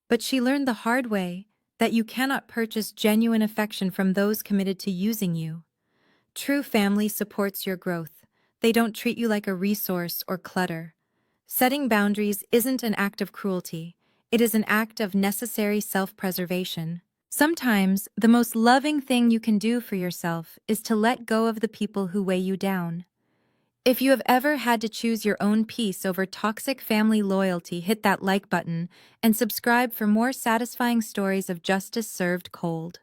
But she learned the hard way that you cannot purchase genuine affection from those committed to using you. True family supports your growth. They don't treat you like a resource or clutter. Setting boundaries isn't an act of cruelty. It is an act of necessary self-preservation. Sometimes, the most loving thing you can do for yourself is to let go of the people who weigh you down. If you have ever had to choose your own peace over toxic family loyalty, hit that like button and subscribe for more satisfying stories of justice served cold.